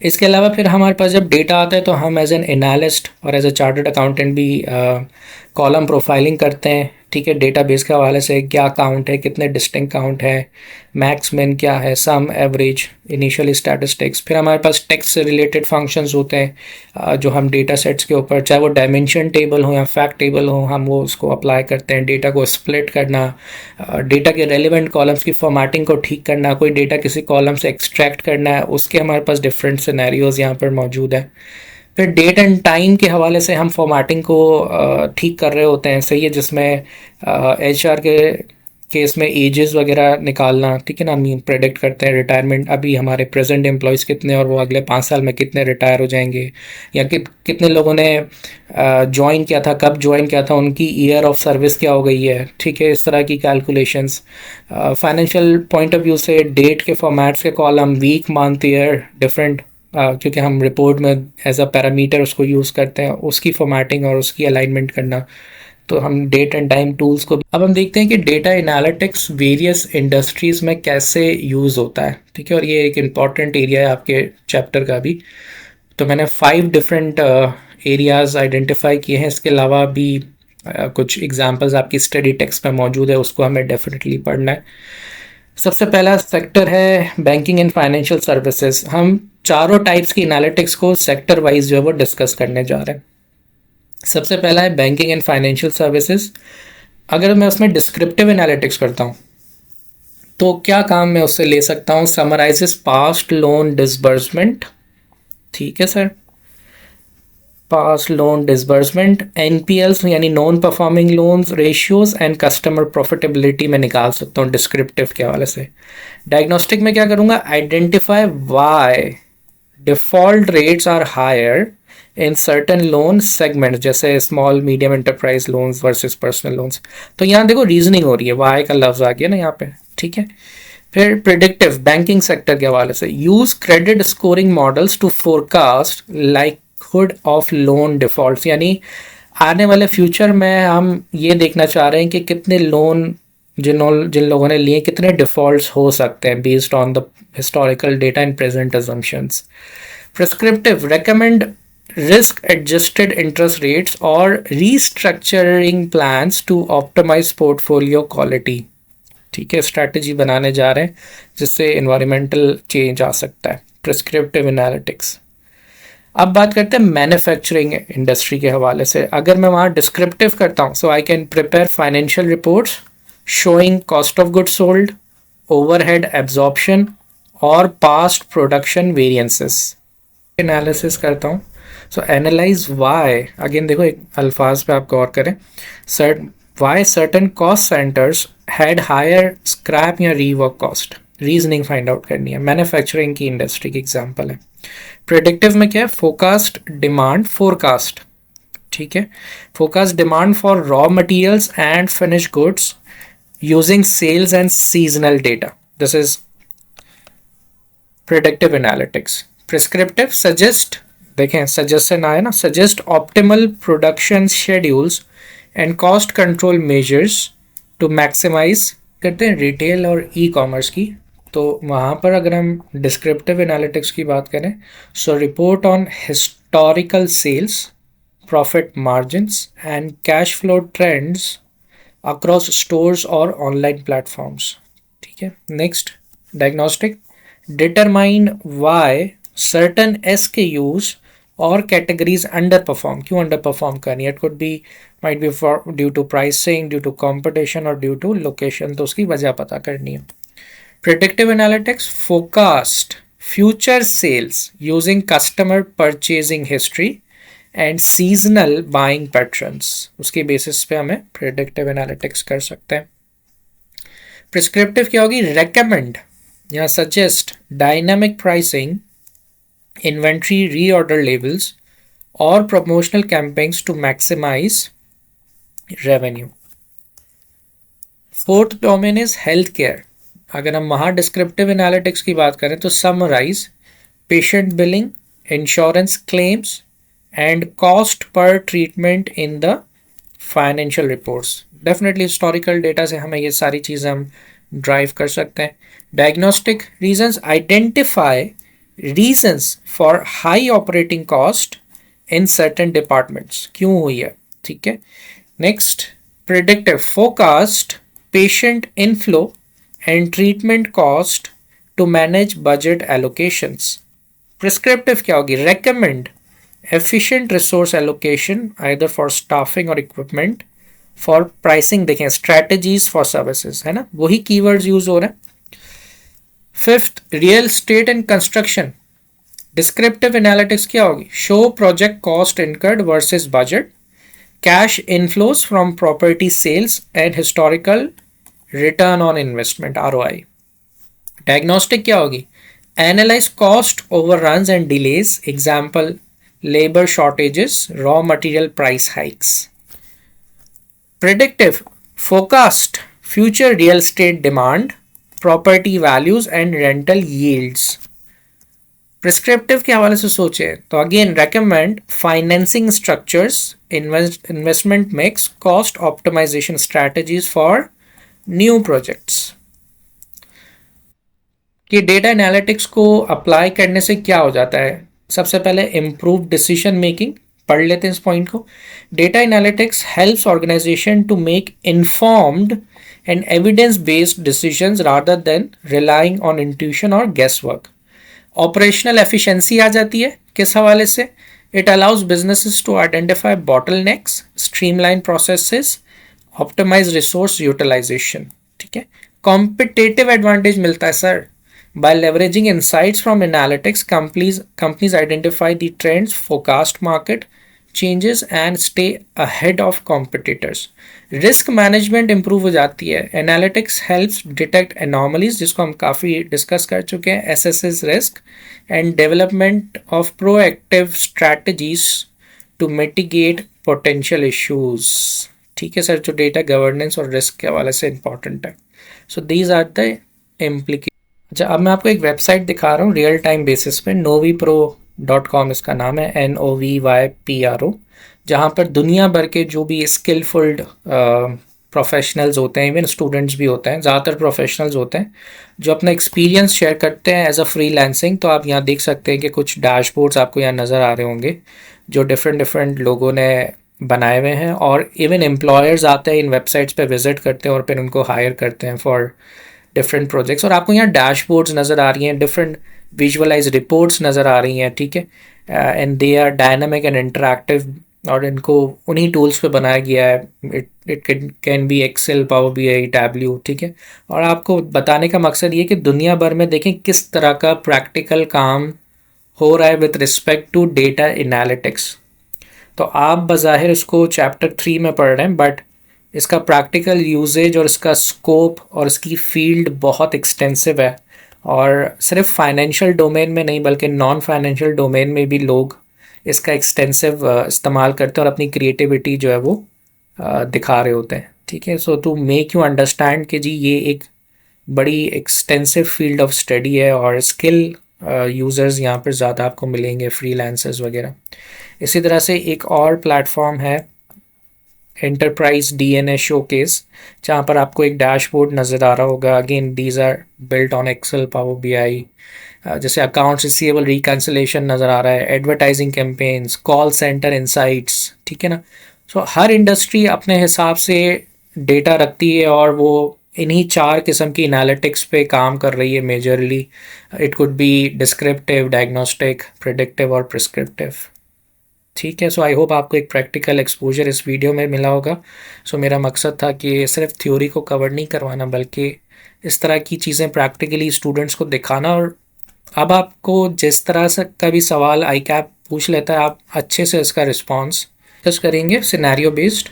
इसके अलावा फिर हमारे पास जब डेटा आता है तो हम एज एन एनालिस्ट और एज ए चार्टर्ड अकाउंटेंट भी कॉलम प्रोफाइलिंग करते हैं, ठीक है। डेटाबेस के हवाले से क्या काउंट है, कितने डिस्टिंक्ट काउंट है, मैक्स मिन क्या है, सम, एवरेज, इनिशियल स्टैटिस्टिक्स। फिर हमारे पास टेक्स्ट से रिलेटेड फंक्शंस होते हैं जो हम डेटा सेट्स के ऊपर, चाहे वो डायमेंशन टेबल हो या फैक्ट टेबल हो, हम वो उसको अप्लाई करते हैं। डेटा को स्प्लिट करना, डेटा के रेलिवेंट कॉलम्स की फॉर्मेटिंग को ठीक करना, कोई डेटा किसी कॉलम से एक्सट्रैक्ट करना है, उसके हमारे पास डिफरेंट सिनेरियोज यहाँ पर मौजूद है। फिर डेट एंड टाइम के हवाले से हम फॉर्मेटिंग को ठीक कर रहे होते हैं, सही है, जिसमें HR के केस में एजेस वगैरह निकालना, ठीक है ना, हम प्रेडिक्ट करते हैं रिटायरमेंट, अभी हमारे प्रेजेंट एम्प्लॉयज़ कितने और वो अगले 5 साल में कितने रिटायर हो जाएंगे, या कितने लोगों ने ज्वाइन किया था, कब ज्वाइन किया था, उनकी ईयर ऑफ सर्विस क्या हो गई है, ठीक है, इस तरह की calculations. Financial point of view से डेट के फॉर्मेट्स के column, week, month, year, different, क्योंकि हम रिपोर्ट में एज अ पैरामीटर उसको यूज़ करते हैं, उसकी फॉर्मेटिंग और उसकी अलाइनमेंट करना, तो हम डेट एंड टाइम टूल्स को। अब हम देखते हैं कि डेटा एनालिटिक्स वेरियस इंडस्ट्रीज़ में कैसे यूज़ होता है, ठीक है, और ये एक इम्पॉर्टेंट एरिया है आपके चैप्टर का भी। तो मैंने 5 डिफरेंट एरियाज़ आइडेंटिफाई किए हैं। इसके अलावा भी कुछ एग्जांपल्स आपकी स्टडी टेक्स्ट में मौजूद है, उसको हमें डेफिनेटली पढ़ना है। सबसे पहला सेक्टर है बैंकिंग एंड फाइनेंशियल सर्विसेज। हम चारों टाइप्स की एनालिटिक्स को सेक्टर वाइज जो है वो डिस्कस करने जा रहे हैं। सबसे पहला है बैंकिंग एंड फाइनेंशियल सर्विसेज। अगर मैं उसमें डिस्क्रिप्टिव एनालिटिक्स करता हूँ तो क्या काम मैं उससे ले सकता हूँ, समराइजेस पास्ट लोन डिसबर्समेंट, ठीक है सर, पास लोन डिसबर्समेंट, एनपीएल्स यानी non performing loans ratios and customer profitability में निकाल सकता हूँ डिस्क्रिप्टिव के हवाले से। डायग्नोस्टिक में क्या करूँगा, identify why default rates are higher in certain loan segment, जैसे small medium enterprise loans versus personal loans. तो यहाँ देखो रीजनिंग हो रही है, वाई का लफ्ज आ गया ना यहाँ पे, ठीक है। फिर प्रिडिक्टिव बैंकिंग सेक्टर के हवाले से, use credit scoring models to forecast likelihood of loan default, यानी आने वाले फ्यूचर में हम ये देखना चाह रहे हैं कि कितने लोन जिन लोगों ने लिए कितने डिफॉल्ट्स हो सकते हैं based on the historical data and present assumptions. Prescriptive recommend risk adjusted interest rates or restructuring plans to optimize portfolio quality, ठीक है, स्ट्रैटेजी बनाने जा रहे हैं जिससे इन्वायरमेंटल चेंज आ सकता है। Prescriptive analytics. अब बात करते हैं मैन्युफैक्चरिंग इंडस्ट्री के हवाले से। अगर मैं वहाँ डिस्क्रिप्टिव करता हूँ, so I can prepare financial reports showing cost of goods sold, overhead absorption और पास्ट प्रोडक्शन वेरिएंसेस। एनालिसिस करता हूँ, सो एनालाइज वाई, अगेन देखो एक अल्फाज पे आप गौर करें, why certain cost centres had higher scrap या rework cost, reasoning find out करनी है। मैन्युफैक्चरिंग की इंडस्ट्री की एग्जांपल है। प्रेडिक्टिव में क्या है, फोकास्ट डिमांड फोरकास्ट, ठीक है, forecast demand for raw materials and finish goods using sales and seasonal data, this is predictive analytics. Prescriptive suggest, देखें सजेशन आया ना, suggest optimal production schedules and cost control measures to maximise करते हैं retail और e commerce की। तो वहाँ पर अगर हम डिस्क्रिप्टिव एनालिटिक्स की बात करें, so report on historical sales, profit margins and cash flow trends across stores और ऑनलाइन प्लेटफॉर्म्स, ठीक है। Next diagnostic, determine why certain SKUs or categories underperform, क्यों underperform करनी है, it could be might be for due to pricing, due to competition और due to location, तो उसकी वजह पता करनी है। Predictive analytics forecast future sales using customer purchasing history and seasonal buying patterns, उसके बेसिस पे हमें predictive analytics कर सकते हैं। Prescriptive क्या होगी, recommend या suggest dynamic pricing, inventory reorder labels or promotional campaigns to maximize revenue. Fourth domain is healthcare. अगर हम वहाँ डिस्क्रिप्टिव एनालिटिक्स की बात करें तो summarise patient billing, insurance claims and cost per treatment in the financial reports. Definitely historical data से हमें ये सारी चीज़ें हम ड्राइव कर सकते हैं। Diagnostic reasons, identify reasons for high operating cost in certain departments, क्यों हुई है, ठीक है। Next predictive, forecast patient inflow and treatment cost to manage budget allocations. Prescriptive क्या होगी, recommend efficient resource allocation either for staffing और equipment for pricing, देखें strategies for services, है ना, वही कीवर्ड्स यूज हो रहे हैं। Fifth real estate and construction, descriptive analytics क्या होगी, show project cost incurred versus budget, cash inflows from property sales and historical return on investment, ROI। Diagnostic क्या होगी, analyse cost overruns and delays, example labour shortages, raw material price hikes. Predictive, forecast future real estate demand, property values and rental yields. Prescriptive के हवाले से सोचे तो again recommend financing structures, investment mix, cost optimisation strategies for new projects. कि data analytics को apply करने से क्या हो जाता है, सबसे पहले इम्प्रूव डिसीजन मेकिंग, पढ़ लेते हैं इस पॉइंट को। Data analytics helps organisation to make informed and evidence-based decisions rather than relying on intuition or guesswork. Operational efficiency आ जाती है किस हवाले से, it allows businesses to identify bottlenecks, streamline processes, optimize resource utilization, ठीक है। Competitive advantage मिलता है sir, by leveraging insights from analytics, companies identify the trends, forecast market changes and stay ahead of competitors. Risk management improve हो जाती है. Analytics helps detect anomalies, जिसको हम काफ़ी डिस्कस कर चुके हैं, assesses risk and development of proactive strategies to mitigate potential issues. ठीक है सर, जो डेटा गवर्नेंस और रिस्क के हवाले से इंपॉर्टेंट है. So these are the implication. अच्छा, अब मैं आपको एक वेबसाइट दिखा रहा हूँ रियल टाइम बेसिस पे. novipro.com इसका नाम है, NOVYPRO, जहाँ पर दुनिया भर के जो भी स्किलफुल्ड प्रोफेशनल्स होते हैं, इवन स्टूडेंट्स भी होते हैं, ज़्यादातर प्रोफेशनल्स होते हैं जो अपना एक्सपीरियंस शेयर करते हैं एज अ फ्रीलांसिंग. तो आप यहाँ देख सकते हैं कि कुछ डैशबोर्ड्स आपको यहाँ नज़र आ रहे होंगे जो डिफरेंट लोगों ने बनाए हुए हैं. और इवन एम्प्लॉयर्स आते हैं इन वेबसाइट्स पे विजिट करते हैं और फिर उनको हायर करते हैं फॉर डिफरेंट प्रोजेक्ट्स. और आपको यहाँ डैशबोर्ड्स नज़र आ रही हैं, डिफरेंट विजुअलाइज रिपोर्ट्स नज़र आ रही हैं. ठीक है, and they are dynamic and interactive, और इनको उन्हीं टूल्स पे बनाया गया है. It can be Excel, Power BI, Tableau. ठीक है, और आपको बताने का मकसद ये कि दुनिया भर में देखें किस तरह का प्रैक्टिकल काम हो रहा है with respect to data analytics. तो आप बज़ाहिर इसको चैप्टर 3 में पढ़ रहे हैं, बट इसका प्रैक्टिकल यूजेज और इसका स्कोप और इसकी फील्ड बहुत एक्सटेंसिव है. और सिर्फ फाइनेंशियल डोमेन में नहीं बल्कि नॉन फाइनेंशियल डोमेन में भी लोग इसका एक्सटेंसिव इस्तेमाल करते हैं और अपनी क्रिएटिविटी जो है वो दिखा रहे होते हैं. ठीक है, सो टू मेक यू अंडरस्टैंड कि जी ये एक बड़ी एक्सटेंसिव फील्ड ऑफ स्टडी है और स्किल यूज़र्स यहाँ पर ज़्यादा आपको मिलेंगे, फ्रीलांसर्स वगैरह. इसी तरह से एक और प्लेटफॉर्म है एंटरप्राइज DNA शोकेस, जहाँ पर आपको एक डैशबोर्ड नज़र आ रहा होगा. Again these are built on Excel, Power BI. जैसे अकाउंट्स रिसीवेबल रिकन्सिलेशन नज़र आ रहा है, advertising campaigns, call center insights. ठीक है ना. सो हर इंडस्ट्री अपने हिसाब से डेटा रखती है और वो इन्हीं 4 किस्म की एनालिटिक्स पे काम कर रही है majorly. It could B descriptive, diagnostic, predictive और प्रिस्क्रिप्टिव. ठीक है, सो आई होप आपको एक प्रैक्टिकल एक्सपोजर इस वीडियो में मिला होगा. सो मेरा मकसद था कि सिर्फ थ्योरी को कवर नहीं करवाना बल्कि इस तरह की चीज़ें प्रैक्टिकली स्टूडेंट्स को दिखाना. और अब आपको जिस तरह से का भी सवाल आई कैप पूछ लेता है, आप अच्छे से इसका रिस्पॉन्स डिस्कस करेंगे. Scenario based,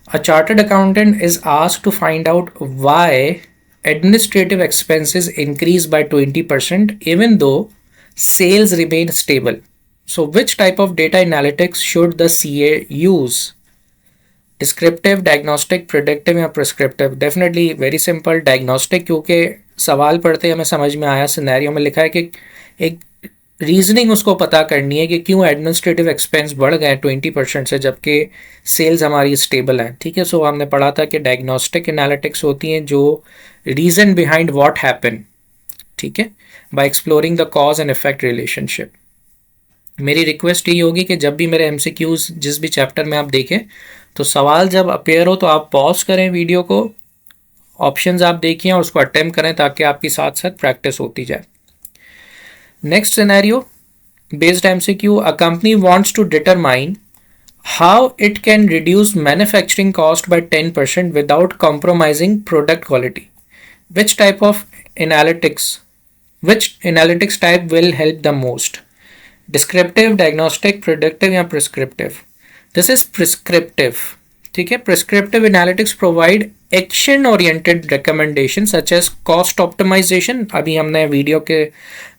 a chartered accountant is asked to find out why administrative expenses increase by 20% even though sales remain stable. So which type of data analytics should the CA use? Descriptive, diagnostic, predictive या prescriptive? Definitely very simple diagnostic, क्योंकि सवाल पढ़ते हमें समझ में आया, scenario में लिखा है कि एक रीजनिंग उसको पता करनी है कि क्यों एडमिनिस्ट्रेटिव एक्सपेंस बढ़ गए 20% से जबकि सेल्स हमारी स्टेबल हैं. ठीक है, सो हमने पढ़ा था कि डायग्नोस्टिक एनालिटिक्स होती हैं जो रीज़न बिहाइंड व्हाट हैपन. ठीक है, bye exploring the cause and effect relationship. मेरी रिक्वेस्ट यही होगी कि जब भी मेरे MCQs जिस भी चैप्टर में आप देखें तो सवाल जब अपेयर हो तो आप पॉज करें वीडियो को, ऑप्शंस आप देखिए और उसको अटेम्प्ट करें ताकि आपकी साथ साथ प्रैक्टिस होती जाए. Next scenario based MCQ, a company wants to determine how it can reduce manufacturing cost by 10% without compromising product quality. Which analytics type will help the most? Descriptive, diagnostic, predictive या prescriptive? This is prescriptive. ठीक है, prescriptive analytics provide action oriented recommendation such as cost optimisation. अभी हमने video के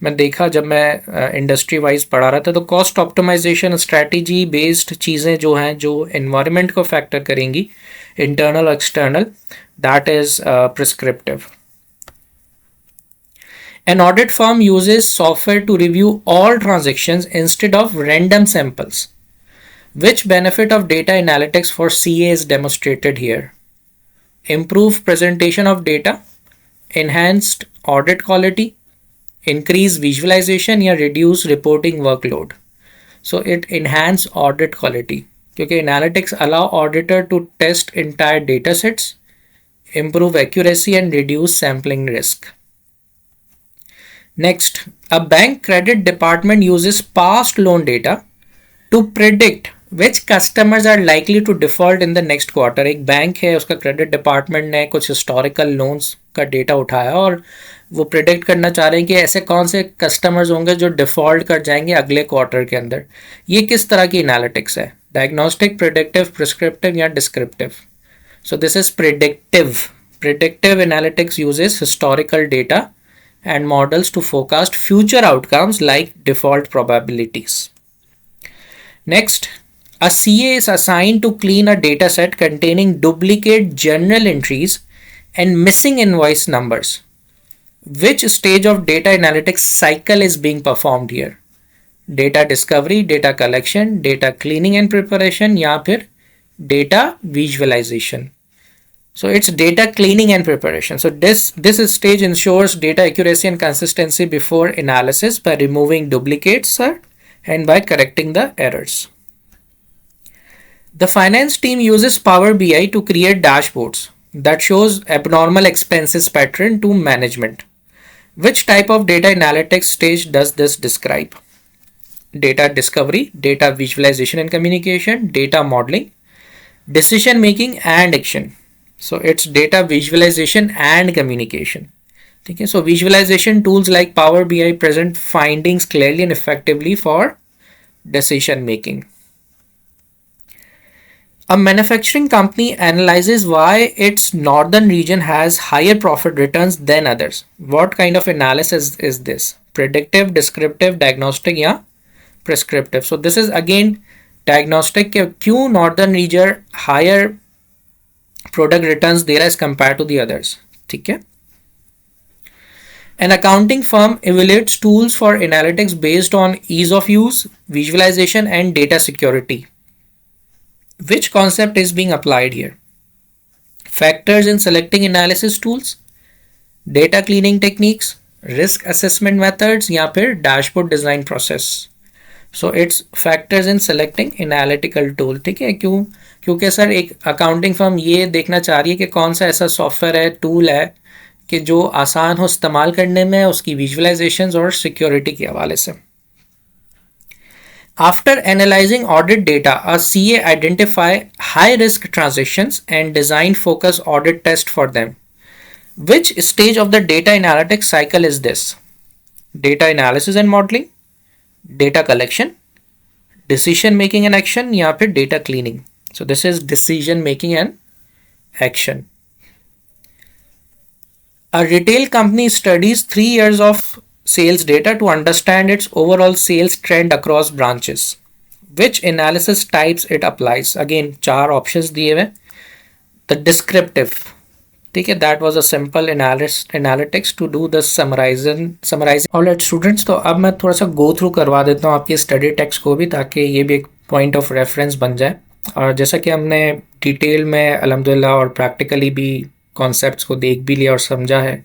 में देखा जब मैं इंडस्ट्री वाइज पढ़ा रहा था, तो कॉस्ट ऑप्टिमाइजेशन स्ट्रैटेजी बेस्ड चीज़ें जो हैं जो एनवायरनमेंट को फैक्टर करेंगी, internal external, that is prescriptive. An audit firm uses software to review all transactions instead of random samples. Which benefit of data analytics for CA is demonstrated here? Improve presentation of data, enhanced audit quality, increase visualization या reduce reporting workload. So it enhance audit quality क्योंकि analytics allow auditor to test entire data sets, improve accuracy and reduce sampling risk. Next, a bank credit department uses past loan data to predict which customers are likely to default in the next quarter. एक bank है, उसका credit department ने कुछ historical loans का data उठाया और वो predict करना चाह रहे हैं कि ऐसे कौन से कस्टमर्स होंगे जो डिफ़ॉल्ट कर जाएंगे अगले क्वार्टर के अंदर। ये किस तरह की एनालिटिक्स है? डायग्नोस्टिक, प्रिडिक्टिव, प्रिस्क्रिप्टिव या descriptive? So this is predictive. Predictive analytics uses historical data and models to forecast future outcomes like default probabilities. Next, a CA is assigned to clean a dataset containing duplicate journal entries and missing invoice numbers. Which stage of data analytics cycle is being performed here? Data discovery, data collection, data cleaning and preparation, या फिर data visualization? So it's data cleaning and preparation. So this stage ensures data accuracy and consistency before analysis by removing duplicates, sir, and by correcting the errors. The finance team uses Power BI to create dashboards that shows abnormal expenses pattern to management. Which type of data analytics stage does this describe? Data discovery, data visualization and communication, data modeling, decision making and action. So it's data visualization and communication. ठीक है, so visualization tools like Power BI present findings clearly and effectively for decision making. A manufacturing company analyzes why its northern region has higher profit returns than others. What kind of analysis is this? Predictive, descriptive, diagnostic या prescriptive? So this is again diagnostic के क्यों northern region higher product returns there as compared to the others. ठीक है. An accounting firm evaluates tools for analytics based on ease of use, visualization and data security. Which concept is being applied here? Factors in selecting analysis tools, data cleaning techniques, risk assessment methods या फिर dashboard design process. So it's factors in selecting analytical tool. ठीक है, क्योंकि sir एक accounting firm ये देखना चाह रही है कि कौन सा ऐसा सॉफ्टवेयर है, टूल है कि जो आसान हो इस्तेमाल करने में, उसकी विजुअलाइजेशंस और सिक्योरिटी के हवाले से. After analysing audit data, a CA identify high risk transactions and design focus audit test for them. Which stage of the data analytics cycle is this? Data analysis and modelling, data collection, decision making and action या फिर data cleaning? So this is decision making and action. A retail company studies 3 years of sales data to understand its overall sales trend across branches. Which analysis types it applies? Again, 4 options दिए हुए. The descriptive, ठीक है, that was a simple analytics to do the summarizing. Alright students, तो अब मैं थोड़ा सा go through करवा देता हूँ आपकी study text को भी, ताकि ये भी एक point of reference बन जाए. और जैसा कि हमने डिटेल में अल्हम्दुलिल्लाह और प्रैक्टिकली भी कॉन्सेप्ट्स को देख भी लिया और समझा है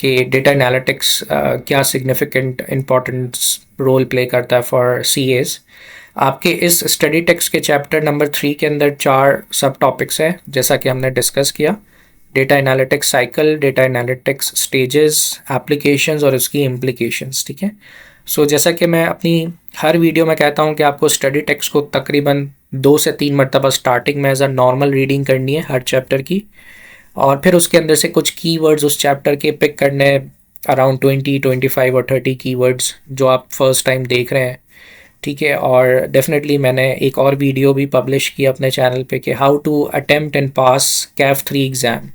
कि डेटा एनालिटिक्स क्या सिग्निफिकेंट इम्पॉर्टेंस रोल प्ले करता है फॉर सीएस. आपके इस स्टडी टेक्स्ट के चैप्टर नंबर 3 के अंदर 4 सब टॉपिक्स हैं जैसा कि हमने डिस्कस किया. Data analytics cycle, data analytics stages, applications और उसकी इम्प्लीकेशंस. ठीक है, सो जैसा कि मैं अपनी हर वीडियो में कहता हूं कि आपको स्टडी टेक्स्ट को तकरीबन 2 से 3 मरतबा स्टार्टिंग में एज अ नॉर्मल रीडिंग करनी है हर चैप्टर की, और फिर उसके अंदर से कुछ कीवर्ड्स उस चैप्टर के पिक करने, अराउंड 20, 25 और 30 कीवर्ड्स जो आप फर्स्ट टाइम देख रहे हैं. ठीक है, और डेफिनेटली मैंने एक और वीडियो भी पब्लिश की अपने चैनल पे कि how to attempt and pass CAF 3 exam,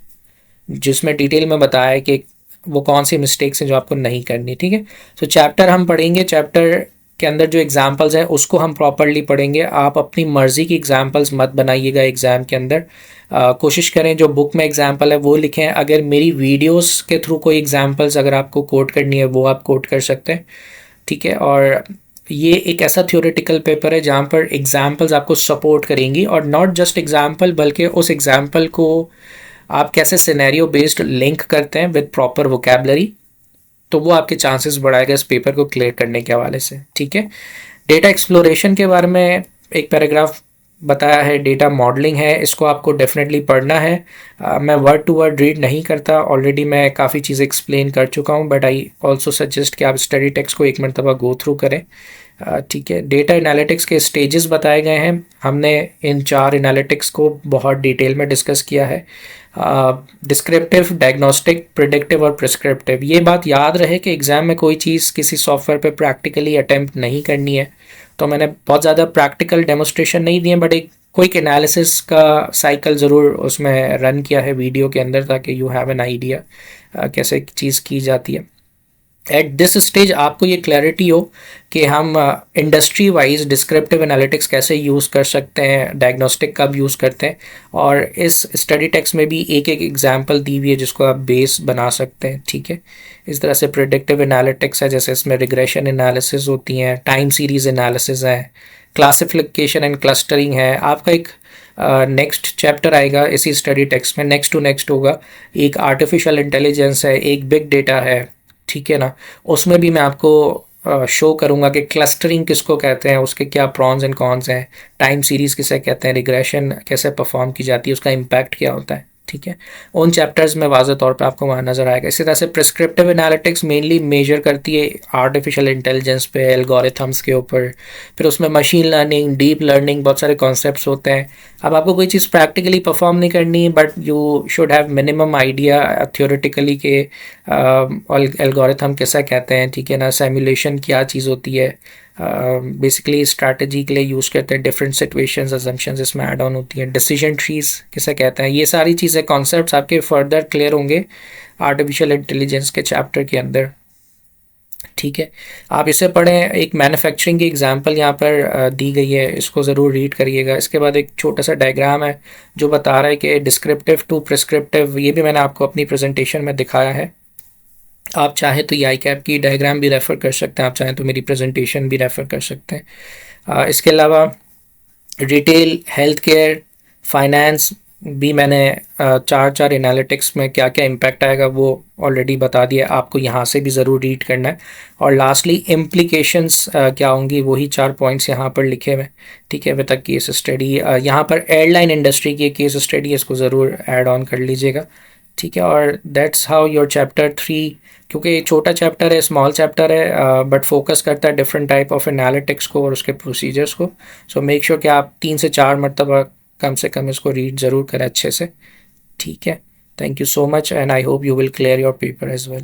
जिसमें डिटेल में बताया है कि वो कौन सी मिस्टेक्स हैं जो आपको नहीं करनी. ठीक है, तो चैप्टर हम पढ़ेंगे, चैप्टर के अंदर जो एग्जांपल्स हैं उसको हम प्रॉपर्ली पढ़ेंगे. आप अपनी मर्ज़ी की एग्जांपल्स मत बनाइएगा एग्ज़ाम के अंदर. कोशिश करें जो बुक में एग्जांपल है वो लिखें. अगर मेरी वीडियोस के थ्रू कोई एग्जांपल्स अगर आपको कोट करनी है वो आप कोट कर सकते हैं. ठीक है, और ये एक ऐसा थ्योरेटिकल पेपर है जहाँ पर एग्जांपल्स आपको सपोर्ट करेंगी, और नॉट जस्ट एग्जांपल बल्कि उस एग्जांपल को आप कैसे सिनेरियो बेस्ड लिंक करते हैं विद प्रॉपर वोकैबलरी, तो वो आपके चांसेस बढ़ाएगा इस पेपर को क्लियर करने के हवाले से. ठीक है, डेटा एक्सप्लोरेशन के बारे में एक पैराग्राफ बताया है. डेटा मॉडलिंग है, इसको आपको डेफिनेटली पढ़ना है. मैं वर्ड टू वर्ड रीड नहीं करता, ऑलरेडी मैं काफ़ी चीज़ें एक्सप्लेन कर चुका हूँ, बट आई ऑल्सो सजेस्ट कि आप स्टडी टेक्स्ट को एक मरतबा गो थ्रू करें. ठीक है, डेटा एनालिटिक्स के स्टेजेस बताए गए हैं। हमने इन 4 एनालिटिक्स को बहुत डिटेल में डिस्कस किया है। डिस्क्रिप्टिव, डायग्नोस्टिक, प्रिडिक्टिव और प्रिस्क्रिप्टिव। ये बात याद रहे कि एग्ज़ाम में कोई चीज़ किसी सॉफ्टवेयर पे प्रैक्टिकली अटेम्प्ट नहीं करनी है, तो मैंने बहुत ज़्यादा प्रैक्टिकल डेमोस्ट्रेशन नहीं दिए, बट एक क्विक एनालिसिस का साइकिल ज़रूर उसमें रन किया है वीडियो के अंदर, ताकि यू हैव एन आइडिया कैसे चीज़ की जाती है। एट दिस स्टेज आपको ये क्लैरिटी हो कि हम इंडस्ट्री वाइज डिस्क्रिप्टिव एनालिटिक्स कैसे यूज़ कर सकते हैं, डायग्नोस्टिक कब यूज़ करते हैं, और इस स्टडी टेक्स्ट में भी एक एक एग्जांपल दी हुई है जिसको आप बेस बना सकते हैं। ठीक है, इस तरह से प्रिडिक्टिव एनालिटिक्स है, जैसे इसमें रिग्रेशन एनालिसिस होती हैं, टाइम सीरीज एनालिसिस है, क्लासिफिकेशन एंड क्लस्टरिंग है। आपका एक नेक्स्ट चैप्टर आएगा इसी स्टडी टेक्स्ट में, नेक्स्ट टू नेक्स्ट होगा, एक आर्टिफिशियल इंटेलिजेंस है, एक बिग डेटा है। ठीक है ना, उसमें भी मैं आपको शो करूंगा कि क्लस्टरिंग किसको कहते हैं, उसके क्या प्रॉन्स एंड कॉन्स हैं, टाइम सीरीज किसे कहते हैं, रिग्रेशन कैसे परफॉर्म की जाती है, उसका इम्पैक्ट क्या होता है। ठीक है, उन चैप्टर्स में वाज़ेह तौर पे आपको वहाँ नज़र आएगा। इसी तरह से प्रिस्क्रिप्टिव एनालिटिक्स मेनली मेजर करती है आर्टिफिशियल इंटेलिजेंस पे, एल्गोरिथम्स के ऊपर, फिर उसमें मशीन लर्निंग, डीप लर्निंग, बहुत सारे कॉन्सेप्ट्स होते हैं। अब आपको कोई चीज़ प्रैक्टिकली परफॉर्म नहीं करनी, but you should have minimum idea theoretically के एल्गोरिथम कैसा कहते हैं। ठीक है ना, सिमुलेशन क्या चीज़ होती है, बेसिकली स्ट्रैटेजी के लिए यूज़ करते हैं, डिफरेंट सिचुएशंस, अजम्पशंस इसमें ऐड ऑन होती हैं, डिसीजन ट्रीज किसे कहते हैं। ये सारी चीज़ें, कॉन्सेप्ट्स आपके फर्दर क्लियर होंगे आर्टिफिशियल इंटेलिजेंस के चैप्टर के अंदर। ठीक है, आप इसे पढ़ें। एक मैन्युफैक्चरिंग की एग्जांपल यहाँ पर दी गई है, इसको ज़रूर रीड करिएगा। इसके बाद एक छोटा सा डायग्राम है जो बता रहा है कि डिस्क्रिप्टिव टू प्रिस्क्रिप्टिव, ये भी मैंने आपको अपनी प्रेजेंटेशन में दिखाया है। आप चाहें तो ये आई कैप की डायग्राम भी रेफ़र कर सकते हैं, आप चाहें तो मेरी प्रेजेंटेशन भी रेफ़र कर सकते हैं। इसके अलावा रिटेल, हेल्थ केयर, फाइनेंस भी मैंने चार एनालिटिक्स में क्या क्या इम्पैक्ट आएगा वो ऑलरेडी बता दिया, आपको यहाँ से भी ज़रूर रीड करना है। और लास्टली इम्प्लीकेशंस क्या होंगी, वही 4 पॉइंट्स यहाँ पर लिखे हुए। ठीक है, अभी तक केस स्टडी, यहाँ पर एयरलाइन इंडस्ट्री की केस स्टडी है, इसको ज़रूर ऐड ऑन कर लीजिएगा। ठीक है, और दैट्स हाउ योर चैप्टर 3, क्योंकि छोटा चैप्टर है, स्मॉल चैप्टर है, बट फोकस करता है डिफरेंट टाइप ऑफ एनालिटिक्स को और उसके प्रोसीजर्स को। सो मेक श्योर कि आप 3 से 4 मरतबा कम से कम इसको रीड ज़रूर करें अच्छे से। ठीक है, thank you so much and I hope you will clear your paper as well.